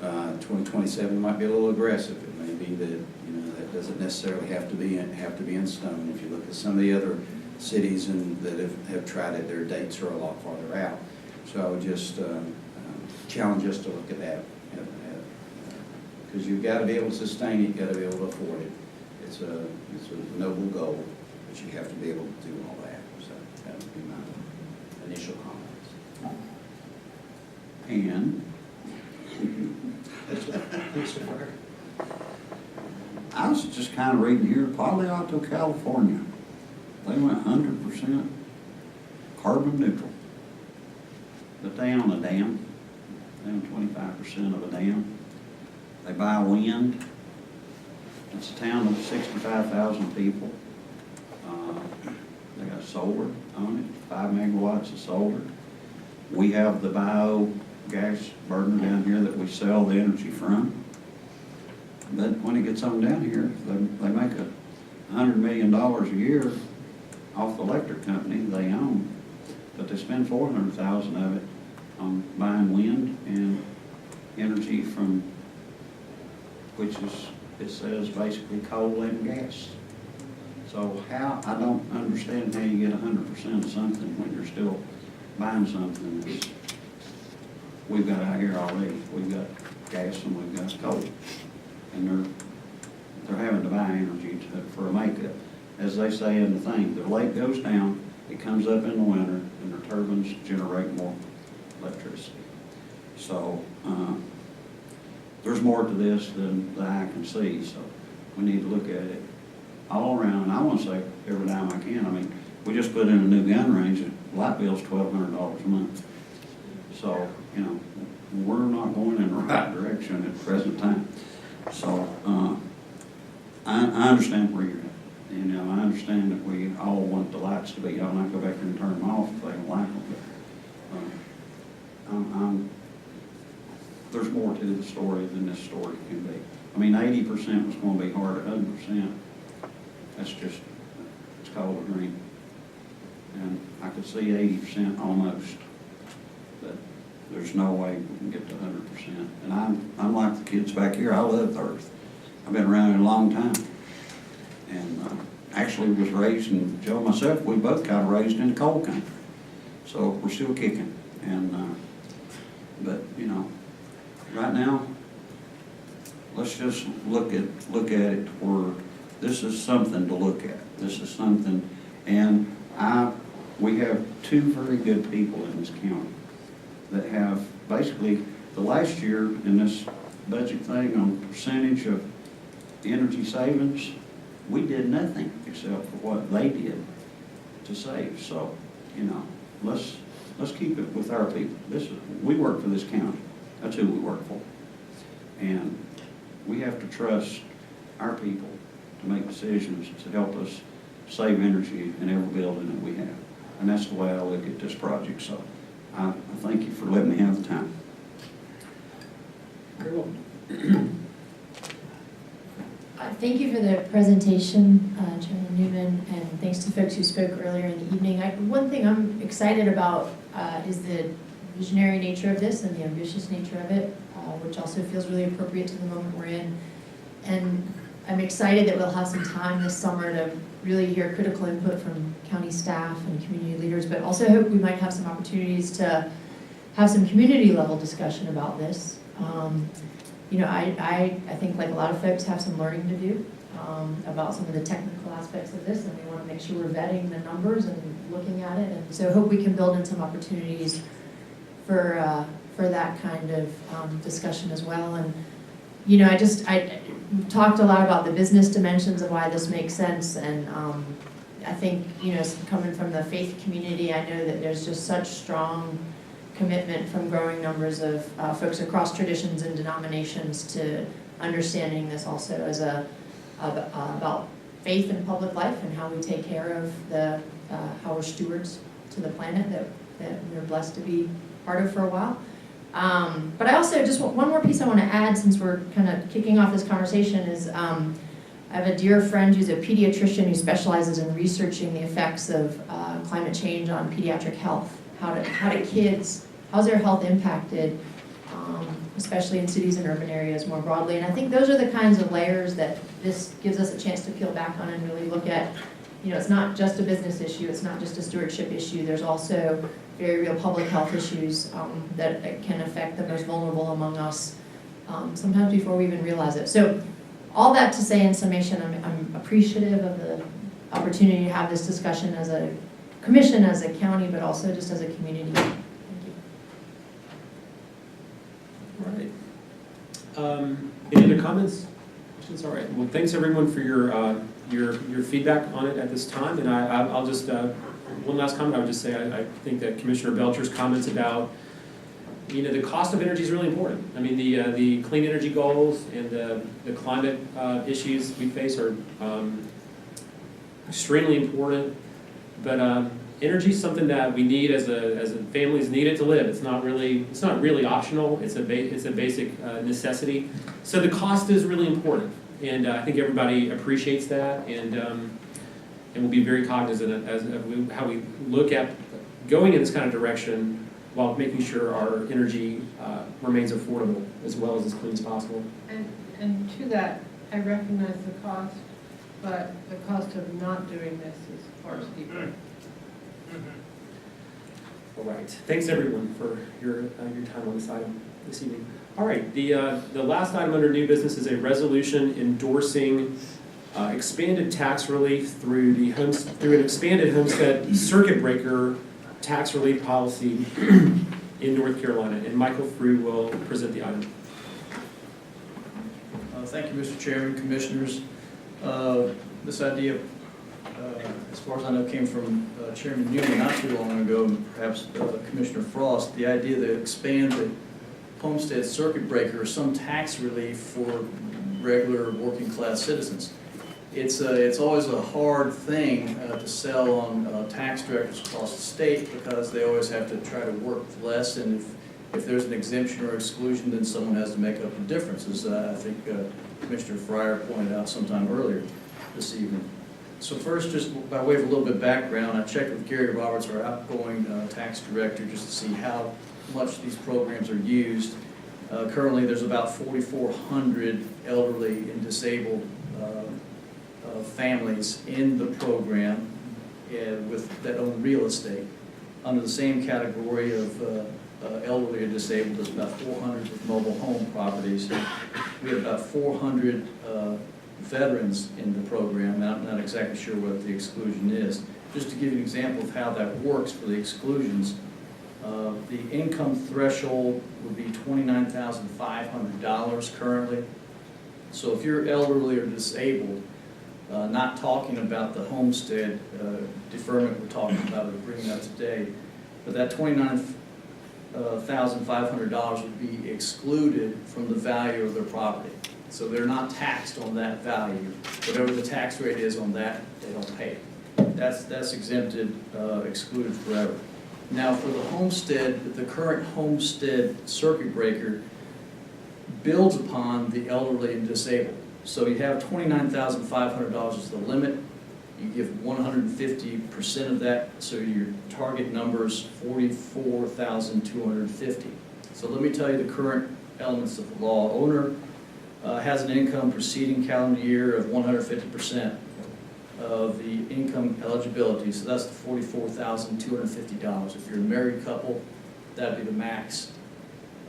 B: 2027 might be a little aggressive. It may be that that doesn't necessarily have to be in stone. If you look at some of the other cities that have tried it, their dates are a lot farther out. So I would just challenge us to look at that, because you've got to be able to sustain it. You've got to be able to afford it. It's a noble goal, but you have to be able to do all that. So that would be my initial comments.
A: And I was just kind of reading here, Palo Alto, California, they went 100% carbon neutral. But they own a dam. They own 25% of a dam. They buy wind. It's a town of 65,000 people. They got solar on it, 5 megawatts of solar. We have the biogas burner down here that we sell the energy from. But when it gets on down here, they make $100 million a year off the electric company they own, but they spend $400,000 of it on buying wind and energy from, which is, it says basically coal and gas. So how, I don't understand how you get 100% of something when you're still buying something that's, we've got out here already. We've got gas and we've got coal. And they're having to buy energy for a makeup. As they say in the thing, the lake goes down, it comes up in the winter, and the turbines generate more electricity. So, there's more to this than the eye can see, so we need to look at it all around. And I want to say every time I can, I mean, we just put in a new gun range, and light bill's $1,200 a month. So, you know, we're not going in the right direction at the present time. So, I understand where you're at. You know, I understand that we all want the lights to be on. I go back and turn them off if they don't like them. But, there's more to the story than this story can be. I mean, 80% was going to be hard, 100%. That's just, it's called a dream. And I could see 80% almost, but there's no way we can get to 100%. And I'm like the kids back here. I love the earth. I've been around it a long time. And actually was raised, and Joe and myself, we both kind of raised in the coal country. So we're still kicking. And, but, you know, right now, let's just look at it where this is something to look at. This is something, and we have two very good people in this county that have basically, the last year in this budget thing on percentage of energy savings, we did nothing except for what they did to save. So, you know, let's keep it with our people. We work for this county. That's who we work for. And we have to trust our people to make decisions to help us save energy in every building that we have. And that's the way I look at this project. So I thank you for letting me have the time.
E: Very well.
K: Thank you for the presentation, Chairman Newman, and thanks to folks who spoke earlier in the evening. One thing I'm excited about is the visionary nature of this and the ambitious nature of it, which also feels really appropriate to the moment we're in. And I'm excited that we'll have some time this summer to really hear critical input from county staff and community leaders, but also hope we might have some opportunities to have some community level discussion about this. You know, I think like a lot of folks have some learning to do about some of the technical aspects of this, and we want to make sure we're vetting the numbers and looking at it. And so hope we can build in some opportunities for that kind of discussion as well. And, you know, we've talked a lot about the business dimensions of why this makes sense. And I think, you know, coming from the faith community, I know that there's just such strong commitment from growing numbers of folks across traditions and denominations to understanding this also as about faith in public life and how we take care of how we're stewards to the planet that we're blessed to be part of for a while. But I also just one more piece I want to add since we're kind of kicking off this conversation is I have a dear friend who's a pediatrician who specializes in researching the effects of climate change on pediatric health. How's their health impacted, especially in cities and urban areas more broadly? And I think those are the kinds of layers that this gives us a chance to peel back on and really look at. You know, it's not just a business issue, it's not just a stewardship issue, there's also very real public health issues that can affect the most vulnerable among us, sometimes before we even realize it. So all that to say in summation, I'm appreciative of the opportunity to have this discussion as a commission, as a county, but also just as a community. Thank you.
E: All right. Any other comments? Questions? All right. Well, thanks everyone for your feedback on it at this time. And I'll just, one last comment I would just say, I think that Commissioner Belcher's comments about, you know, the cost of energy is really important. I mean, the clean energy goals and the climate issues we face are extremely important. But energy is something that we need as families need it to live. It's not really optional. It's a basic necessity. So the cost is really important, and I think everybody appreciates that, and we'll be very cognizant of how we look at going in this kind of direction while making sure our energy remains affordable as well as clean as possible.
V: And to that, I recognize the cost, but the cost of not doing this is far steeper.
E: All right, thanks everyone for your time on this item this evening. All right, the last item under new business is a resolution endorsing expanded tax relief through an expanded homestead circuit breaker tax relief policy in North Carolina. And Michael Frew will present the item.
C: Thank you, Mr. Chairman, Commissioners. This idea, as far as I know, came from Chairman Newman not too long ago, and perhaps Commissioner Frost. The idea to expand the homestead circuit breaker or some tax relief for regular working class citizens. It's always a hard thing to sell on tax directors across the state because they always have to try to work less, and if there's an exemption or exclusion, then someone has to make up the difference, as I think Commissioner Fryer pointed out sometime earlier this evening. So first, just by way of a little bit of background, I checked with Gary Roberts, our outgoing tax director, just to see how much these programs are used. Currently, there's about 4,400 elderly and disabled families in the program that own real estate. Under the same category of elderly or disabled, there's about 400 with mobile home properties. We have about 400 veterans in the program, and I'm not exactly sure what the exclusion is. Just to give you an example of how that works for the exclusions, the income threshold would be $29,500 currently. So if you're elderly or disabled, not talking about the homestead deferment we're talking about, we're bringing up today, but that $29,500 would be excluded from the value of their property. So they're not taxed on that value. Whatever the tax rate is on that, they don't pay it. That's exempted, excluded forever. Now for the homestead, the current homestead circuit breaker builds upon the elderly and disabled. So you have $29,500 is the limit. You give 150% of that, so your target number is $44,250. So let me tell you the current elements of the law. Owner has an income preceding calendar year of 150% of the income eligibility, so that's the $44,250. If you're a married couple, that'd be the max.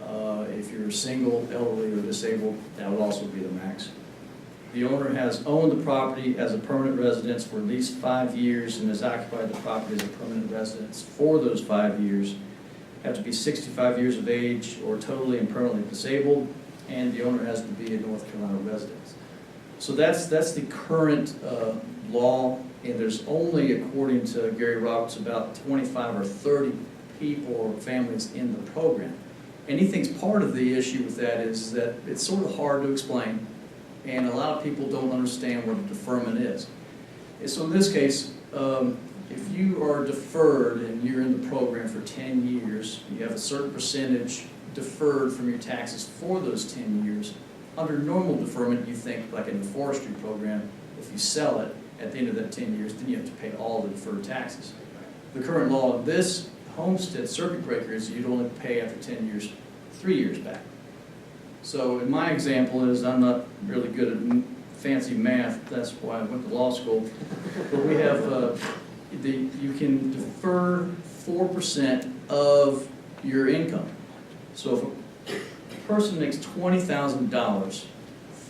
C: If you're single, elderly, or disabled, that would also be the max. The owner has owned the property as a permanent residence for at least 5 years and has occupied the property as a permanent residence for those 5 years. Have to be 65 years of age or totally and permanently disabled, and the owner has to be a North Carolina resident. So that's the current law, and there's only, according to Gary Roberts, about 25 or 30 people or families in the program. And he thinks part of the issue with that is that it's sort of hard to explain, and a lot of people don't understand what a deferment is. And so in this case, if you are deferred and you're in the program for 10 years, you have a certain percentage deferred from your taxes for those 10 years. Under normal deferment, you think, like in the forestry program, if you sell it at the end of that 10 years, then you have to pay all the deferred taxes. The current law of this homestead circuit breaker is you'd only pay after 10 years, 3 years back. So in my example is, I'm not really good at fancy math, that's why I went to law school, but we have, you can defer 4% of your income. So if a person makes $20,000,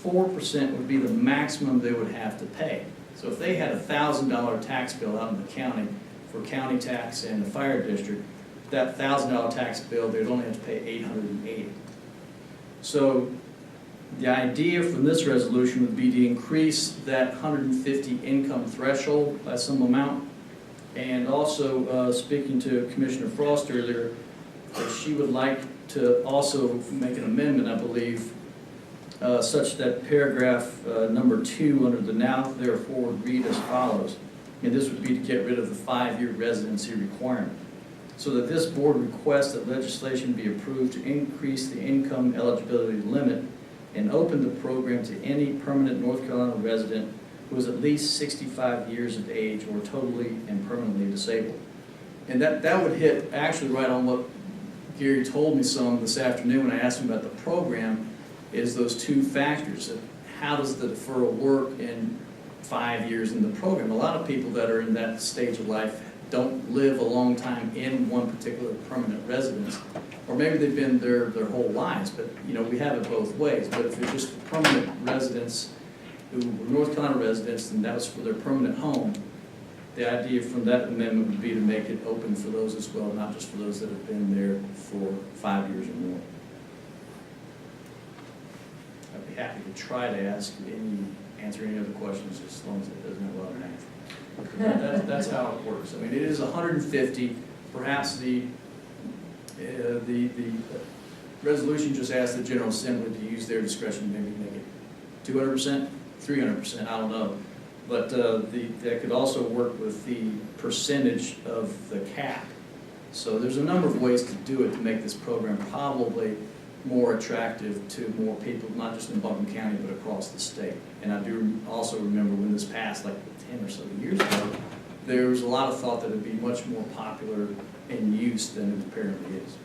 C: 4% would be the maximum they would have to pay. So if they had a $1,000 tax bill out in the county for county tax and the fire district, that $1,000 tax bill, they'd only have to pay $880. So the idea from this resolution would be to increase that 150 income threshold by some amount. And also, speaking to Commissioner Frost earlier, she would like to also make an amendment, I believe, such that paragraph number 2 under the now therefore would read as follows. And this would be to get rid of the 5-year residency requirement. So that this board requests that legislation be approved to increase the income eligibility limit and open the program to any permanent North Carolina resident who is at least 65 years of age or totally and permanently disabled. And that would hit actually right on what Gary told me some this afternoon when I asked him about the program, is those two factors. How does the deferral work, and 5 years in the program. A lot of people that are in that stage of life don't live a long time in one particular permanent residence, or maybe they've been there their whole lives, but, we have it both ways. But if you're just permanent residents who were North Carolina residents, and that was for their permanent home, the idea from that amendment would be to make it open for those as well, not just for those that have been there for 5 years or more. I'd be happy to try to answer any other questions, as long as it doesn't have a lot of math. That's how it works. I mean, it is 150, perhaps the resolution just asked the General Assembly to use their discretion, maybe make it 200%, 300%, I don't know. But that could also work with the percentage of the cap. So there's a number of ways to do it to make this program probably more attractive to more people, not just in Buncombe County, but across the state. And I do also remember when this passed, like 10 or so years ago, there was a lot of thought that it would be much more popular in use than it apparently is.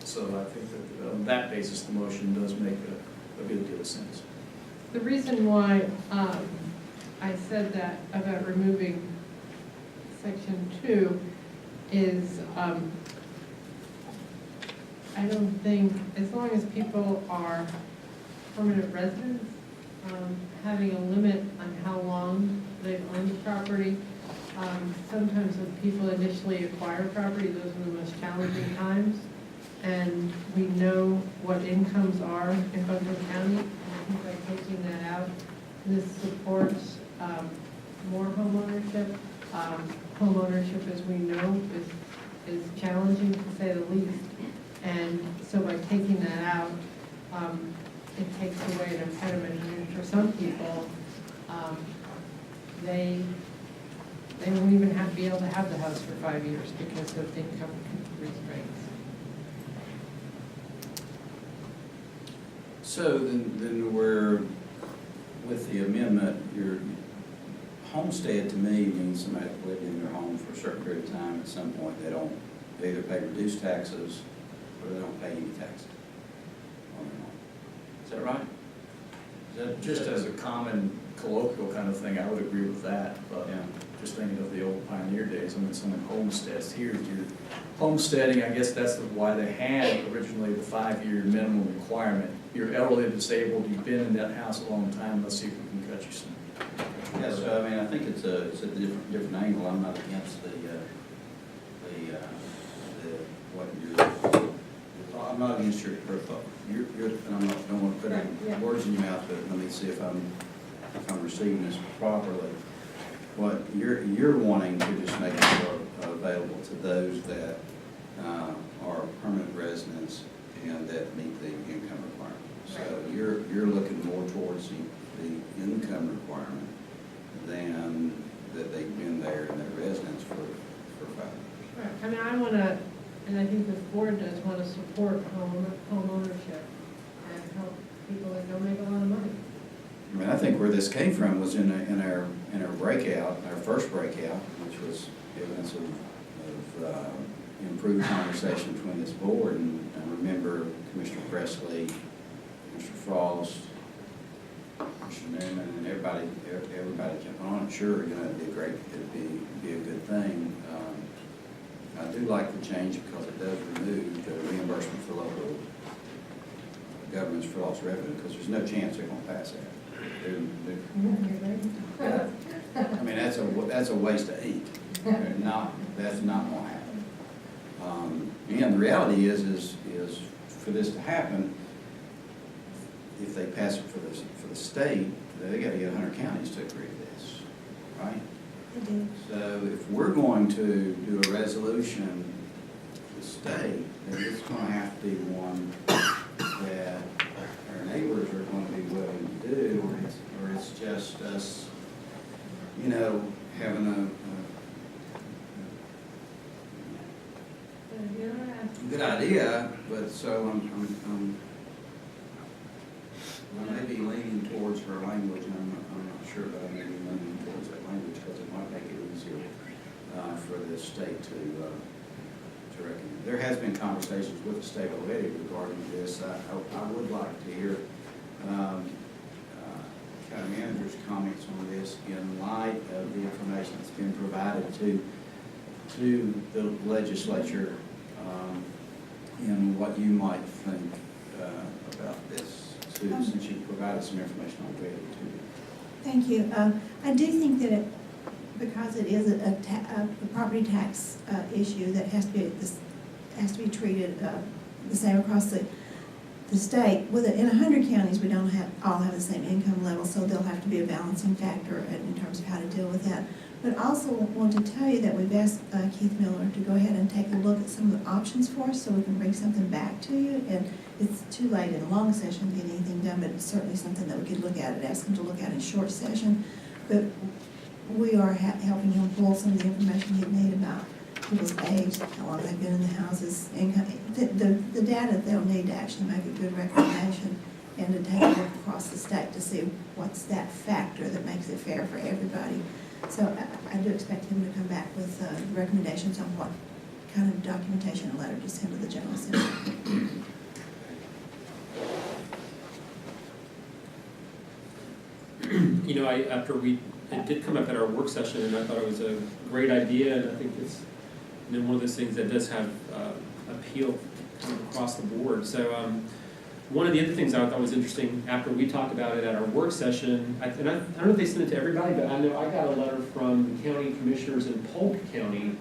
C: So I think that on that basis, the motion does make a good deal of sense.
V: The reason why I said that about removing section 2 is I don't think, as long as people are permanent residents, having a limit on how long they've owned the property. Sometimes when people initially acquire property, those are the most challenging times. And we know what incomes are in Buncombe County. And I think by taking that out, this supports more home ownership. Home ownership, as we know, is challenging to say the least. And so by taking that out, it takes away an impediment. And for some people, they won't even be able to have the house for 5 years because of income restraints.
B: So then we're, with the amendment, your homestead to me means somebody that lived in their home for a certain period of time. At some point, they either pay reduced taxes or they don't pay any taxes on their home. Is that right?
C: Just as a common colloquial kind of thing, I would agree with that, but
B: Yeah.
C: just thinking of the old pioneer days, I mean, someone homesteads here, you're homesteading, I guess that's why they had originally the 5-year minimum requirement. You're elderly or disabled, you've been in that house a long time, let's see if we can cut you some.
B: Yeah, so I mean, I think it's a different angle. I'm not against I'm not against your thought. And don't want to put any words in your mouth, but let me see if I'm receiving this properly. What you're wanting to just make it more available to those that are permanent residents and that meet the income requirement. So you're looking more towards the income requirement than that they've been there in their residence for 5 years.
V: Right. I mean, I want to, and I think this board does want to support home ownership and help people that don't make a lot of money.
B: I mean, I think where this came from was in our breakout, our first breakout, which was evidence of improved conversation between this board. And I remember Commissioner Presley, Commissioner Frost, Commissioner Newman, and everybody jumping on it. Sure, it'd be a good thing. I do like the change because it does remove the reimbursement for local governments for lost revenue, because there's no chance they're going to pass that. I mean, that's a waste of ink. That's not going to happen. And the reality is for this to happen, if they pass it for the state, they got to get 100 counties to agree to this, right? So if we're going to do a resolution to state, then it's going to have to be one that our neighbors are going to be willing to do, or it's just us, having a good idea, but so I may be leaning towards her language, and I'm not sure, but I may be leaning towards that language because it might make it easier for the state to recommend. There has been conversations with the state already regarding this. I would like to hear kind of manager's comments on this in light of the information that's been provided to the legislature, and what you might think about this, too, since you provided some information already too.
J: Thank you. I do think that because it is a property tax issue that has to be treated the same across the state. In 100 counties, we don't all have the same income level, so there'll have to be a balancing factor in terms of how to deal with that. But also want to tell you that we've asked Keith Miller to go ahead and take a look at some of the options for us so we can bring something back to you. And it's too late in a long session to get anything done, but it's certainly something that we could look at and ask him to look at in short session. But we are helping him pull some of the information he'd need about people's age, how long they've been in the houses, income, the data they'll need to actually make a good recommendation and to take a look across the state to see what's that factor that makes it fair for everybody. So I do expect him to come back with recommendations on what kind of documentation and letter to send to the General Assembly.
C: You know, it did come up at our work session, and I thought it was a great idea, and I think it's, you know, one of those things that does have appeal kind of across the board. So one of the other things I thought was interesting after we talked about it at our work session, I don't know if they sent it to everybody, but I know I got a letter from the county commissioners in Polk County,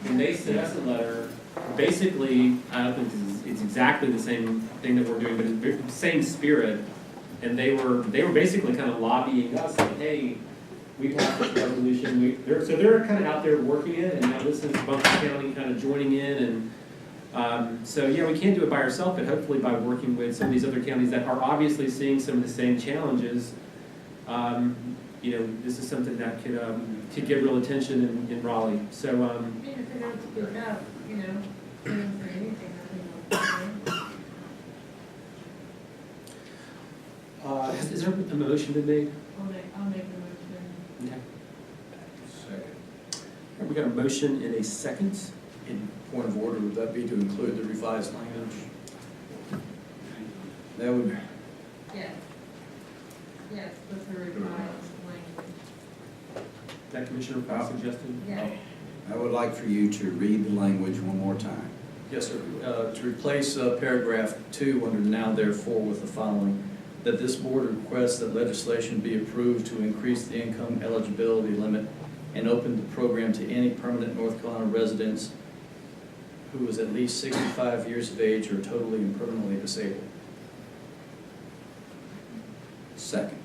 C: and they sent us a letter. Basically, I don't think it's exactly the same thing that we're doing, but it's the same spirit. And they were basically kind of lobbying us, like, hey, we passed this resolution. So they're kind of out there working it, and now this is Buncombe County kind of joining in. And so, yeah, we can't do it by ourselves, but hopefully by working with some of these other counties that are obviously seeing some of the same challenges, you know, this is something that could get real attention in Raleigh. So,
D: Even if they don't speak up, you know, for anything,
C: is there a motion been made?
D: I'll make the motion.
C: Okay.
B: Second.
C: All right, we got a motion and a second.
A: In point of order, would that be to include the revised language?
B: That would,
D: Yes. Yes, with the revised language.
C: That Commissioner Fox suggested?
D: Yeah.
B: I would like for you to read the language one more time.
A: Yes, sir. To replace paragraph 2 under now therefore with the following, that this board requests that legislation be approved to increase the income eligibility limit and open the program to any permanent North Carolina residents who is at least 65 years of age or totally and permanently disabled.
B: Second.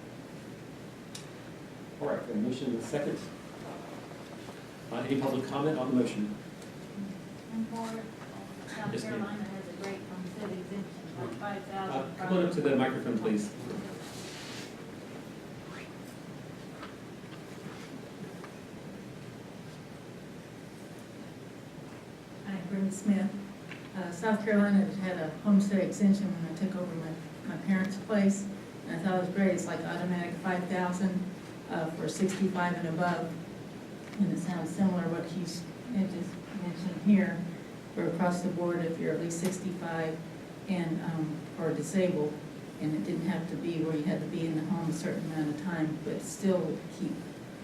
C: All right, got a motion and a second. Any public comment on the motion?
F: South
C: Yes, ma'am.
F: Carolina has a great homestead exemption, like 5,000.
C: Come on up to the microphone, please.
F: Hi, Brenda Smith. South Carolina has had a homestead exemption when I took over my parents' place, and I thought it was great. It's like automatic 5,000 for 65 and above, and it sounds similar to what he's just mentioned here. For across the board, if you're at least 65 and or disabled, and it didn't have to be where you had to be in the home a certain amount of time, but still keep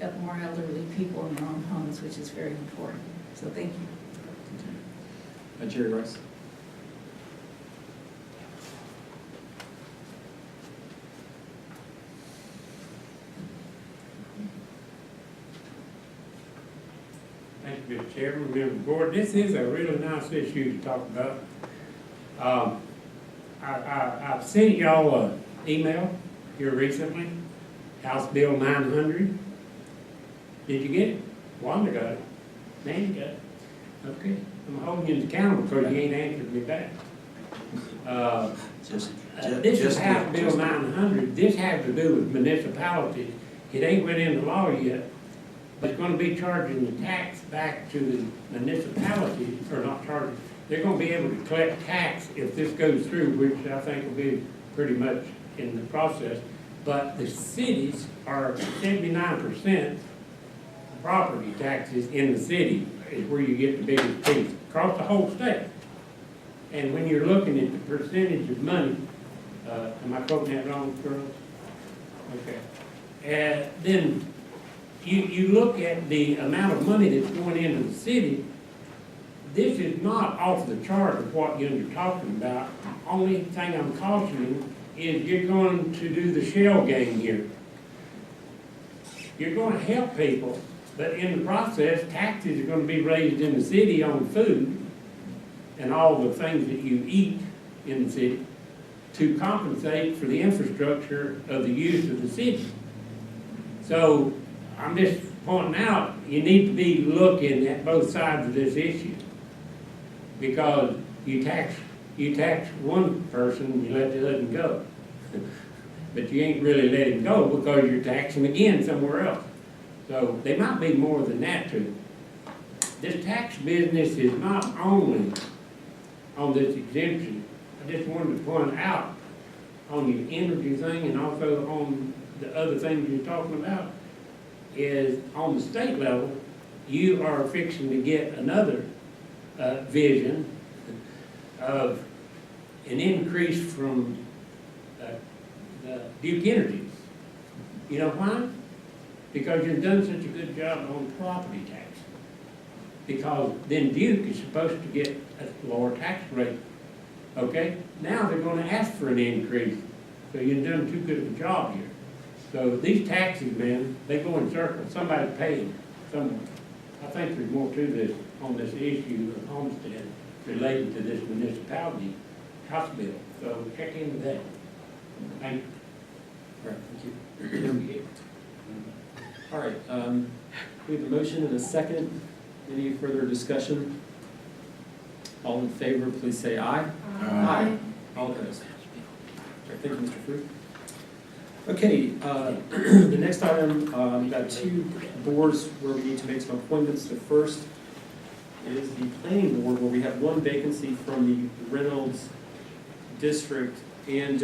F: up more elderly people in their own homes, which is very important. So thank you.
C: Jerry Rice.
L: Thank you, Mr. Chairman, members of the board. This is a really nice issue to talk about. I've sent y'all an email here recently, House Bill 900. Did you get it? Wanda got it. Manny got it. Okay, I'm holding you accountable because you ain't answered me back. This is House Bill 900. This has to do with municipalities. It ain't went into law yet. But it's going to be charging the tax back to the municipalities, or not charging. They're going to be able to collect tax if this goes through, which I think will be pretty much in the process. But the cities are 79% property taxes in the city is where you get the biggest piece across the whole state. And when you're looking at the percentage of money, am I quoting that wrong, girls? Okay. then you look at the amount of money that's going into the city, this is not off the chart of what you're talking about. Only thing I'm cautioning is you're going to do the shell game here. You're going to help people, but in the process, taxes are going to be raised in the city on food and all the things that you eat in the city to compensate for the infrastructure of the use of the city. So I'm just pointing out, you need to be looking at both sides of this issue. Because you tax one person, you let the other go. But you ain't really letting go because you're taxing again somewhere else. So there might be more than that too. This tax business is not only on this exemption. I just wanted to point out on your energy thing and also on the other things you're talking about is on the state level, you are fixing to get another vision of an increase from the Duke Energy. You know why? Because you've done such a good job on property tax. Because then Duke is supposed to get a lower tax rate. Okay? Now they're going to ask for an increase. So you've done too good of a job here. So these taxes, man, they go in circles. Somebody's paying someone. I think there's more to this on this issue of homestead related to this municipality house bill. So check into that. Thank you.
C: All right, thank you. All right, we have a motion and a second. Any further discussion? All in favor, please say aye.
K: Aye.
C: All opposed? All right, thank you, Mr. Fruit. Okay, the next item, we've got two boards where we need to make some appointments. The first is the planning board, where we have one vacancy from the Reynolds district. And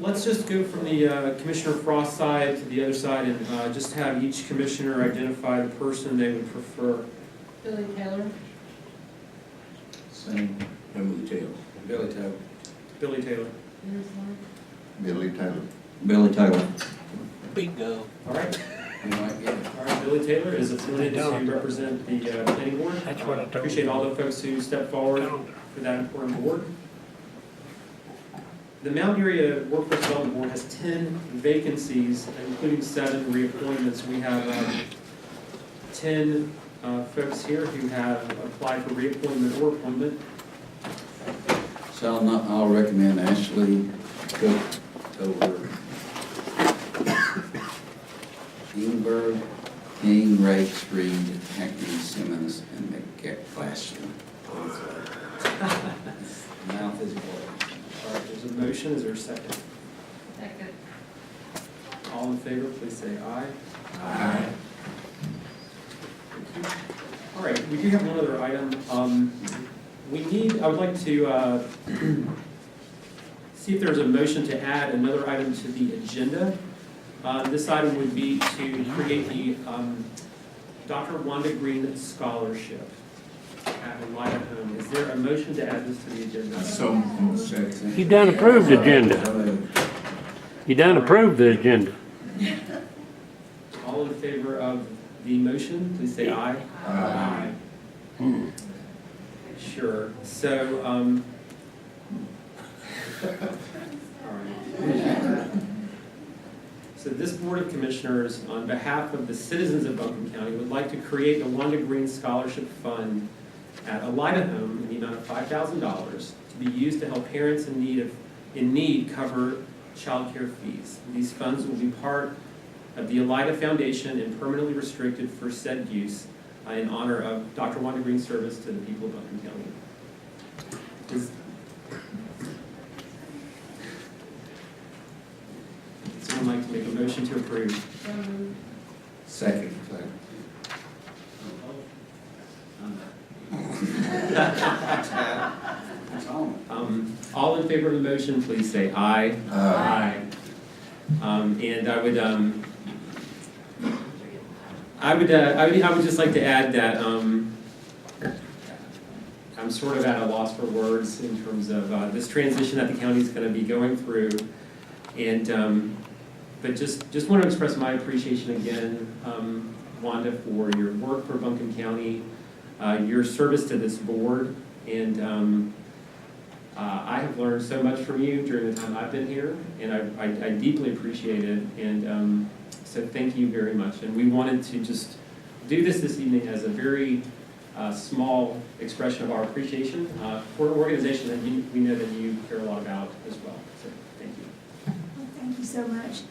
C: let's just go from the Commissioner Frost side to the other side and just have each commissioner identify the person they would prefer.
V: Billy Taylor.
M: Same. Billy Taylor.
C: Billy Taylor. Billy Taylor.
X: Billy Taylor.
A: Billy Taylor.
Q: Bingo.
C: All right. All right, Billy Taylor is appointed to represent the planning board.
Q: That's what I told you.
C: Appreciate all the folks who stepped forward for that important board. The Mountain Area Workforce Development Board has 10 vacancies, including 7 reappointments. We have 10 folks here who have applied for reappointment or appointment.
B: So I'll recommend Ashley Cook over Ingberg, King, Rakes, Reed, Hackney, Simmons, and McClaskey. Mouth is water.
C: All right, there's a motion. Is there a second?
D: Second.
C: All in favor, please say aye.
M: Aye.
C: Thank you. All right, we do have one other item. I would like to see if there's a motion to add another item to the agenda. This item would be to create the Dr. Wanda Green Scholarship at Elida Home. Is there a motion to add this to the agenda?
M: So, second.
L: You done approved the agenda. You done approved the agenda.
C: All in favor of the motion, please say aye.
M: Aye.
C: Sure. So, all right. So this Board of Commissioners, on behalf of the citizens of Buncombe County, would like to create the Wanda Green Scholarship Fund at Elida Home in the amount of $5,000 to be used to help parents in need cover child care fees. These funds will be part of the Elida Foundation and permanently restricted for said use in honor of Dr. Wanda Green's service to the people of Buncombe County. Would someone like to make a motion to approve?
M: Second.
C: All in favor of the motion, please say aye.
M: Aye.
C: And I would just like to add that I'm sort of at a loss for words in terms of this transition that the county is going to be going through.
E: And, but just want to express my appreciation again, Wanda, for your work for Buncombe County, your service to this board, and I have learned so much from you during the time I've been here, and I deeply appreciate it, and so thank you very much. And we wanted to just do this evening as a very small expression of our appreciation for an organization that we know that you care a lot about as well. So thank you.
J: Well, thank you so much.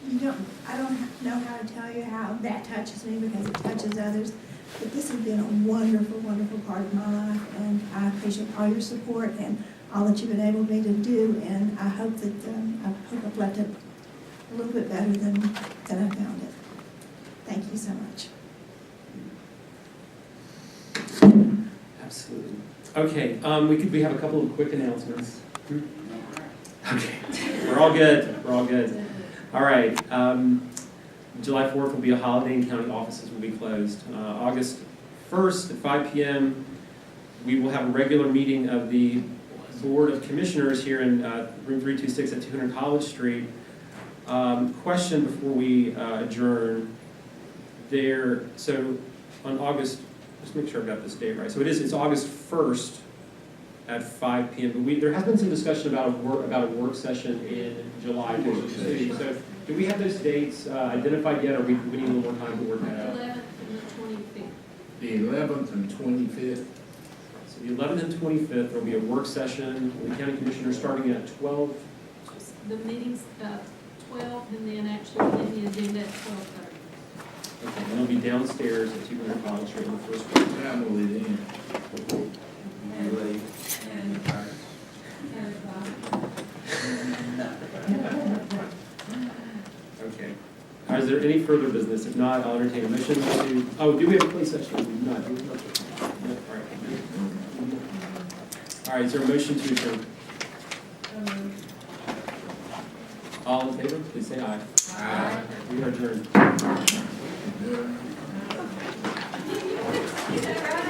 J: I don't know how to tell you how that touches me because it touches others, but this has been a wonderful, wonderful part of my life, and I appreciate all your support and all that you've enabled me to do, and I hope that I've left it a little bit better than I found it. Thank you so much.
E: Absolutely. Okay, we have a couple of quick announcements. Okay, we're all good, we're all good. All right, July 4th will be a holiday and county offices will be closed. August 1st at 5 p.m., we will have a regular meeting of the Board of Commissioners here in room 326 at 200 College Street. Question before we adjourn. So on August, just make sure I've got this date right. So it's August 1st at 5 p.m. But there has been some discussion about a work session in July. So do we have those dates identified yet, or we need a little more time to work that out?
F: 11th and the 25th.
M: The 11th and 25th.
E: So the 11th and 25th, there will be a work session with the county commissioners starting at 12.
F: The meeting's 12, and then actually in the agenda at 12:30.
E: Okay, and it'll be downstairs at 200 College Street on the first floor.
M: What time will it end?
F: And
E: Okay. Is there any further business? If not, I'll entertain a motion to, do we have a closed session? We do not. Do we have a- no, all right. All right, is there a motion to adjourn? All in favor, please say aye. Aye. We are adjourned.
F: Is that right?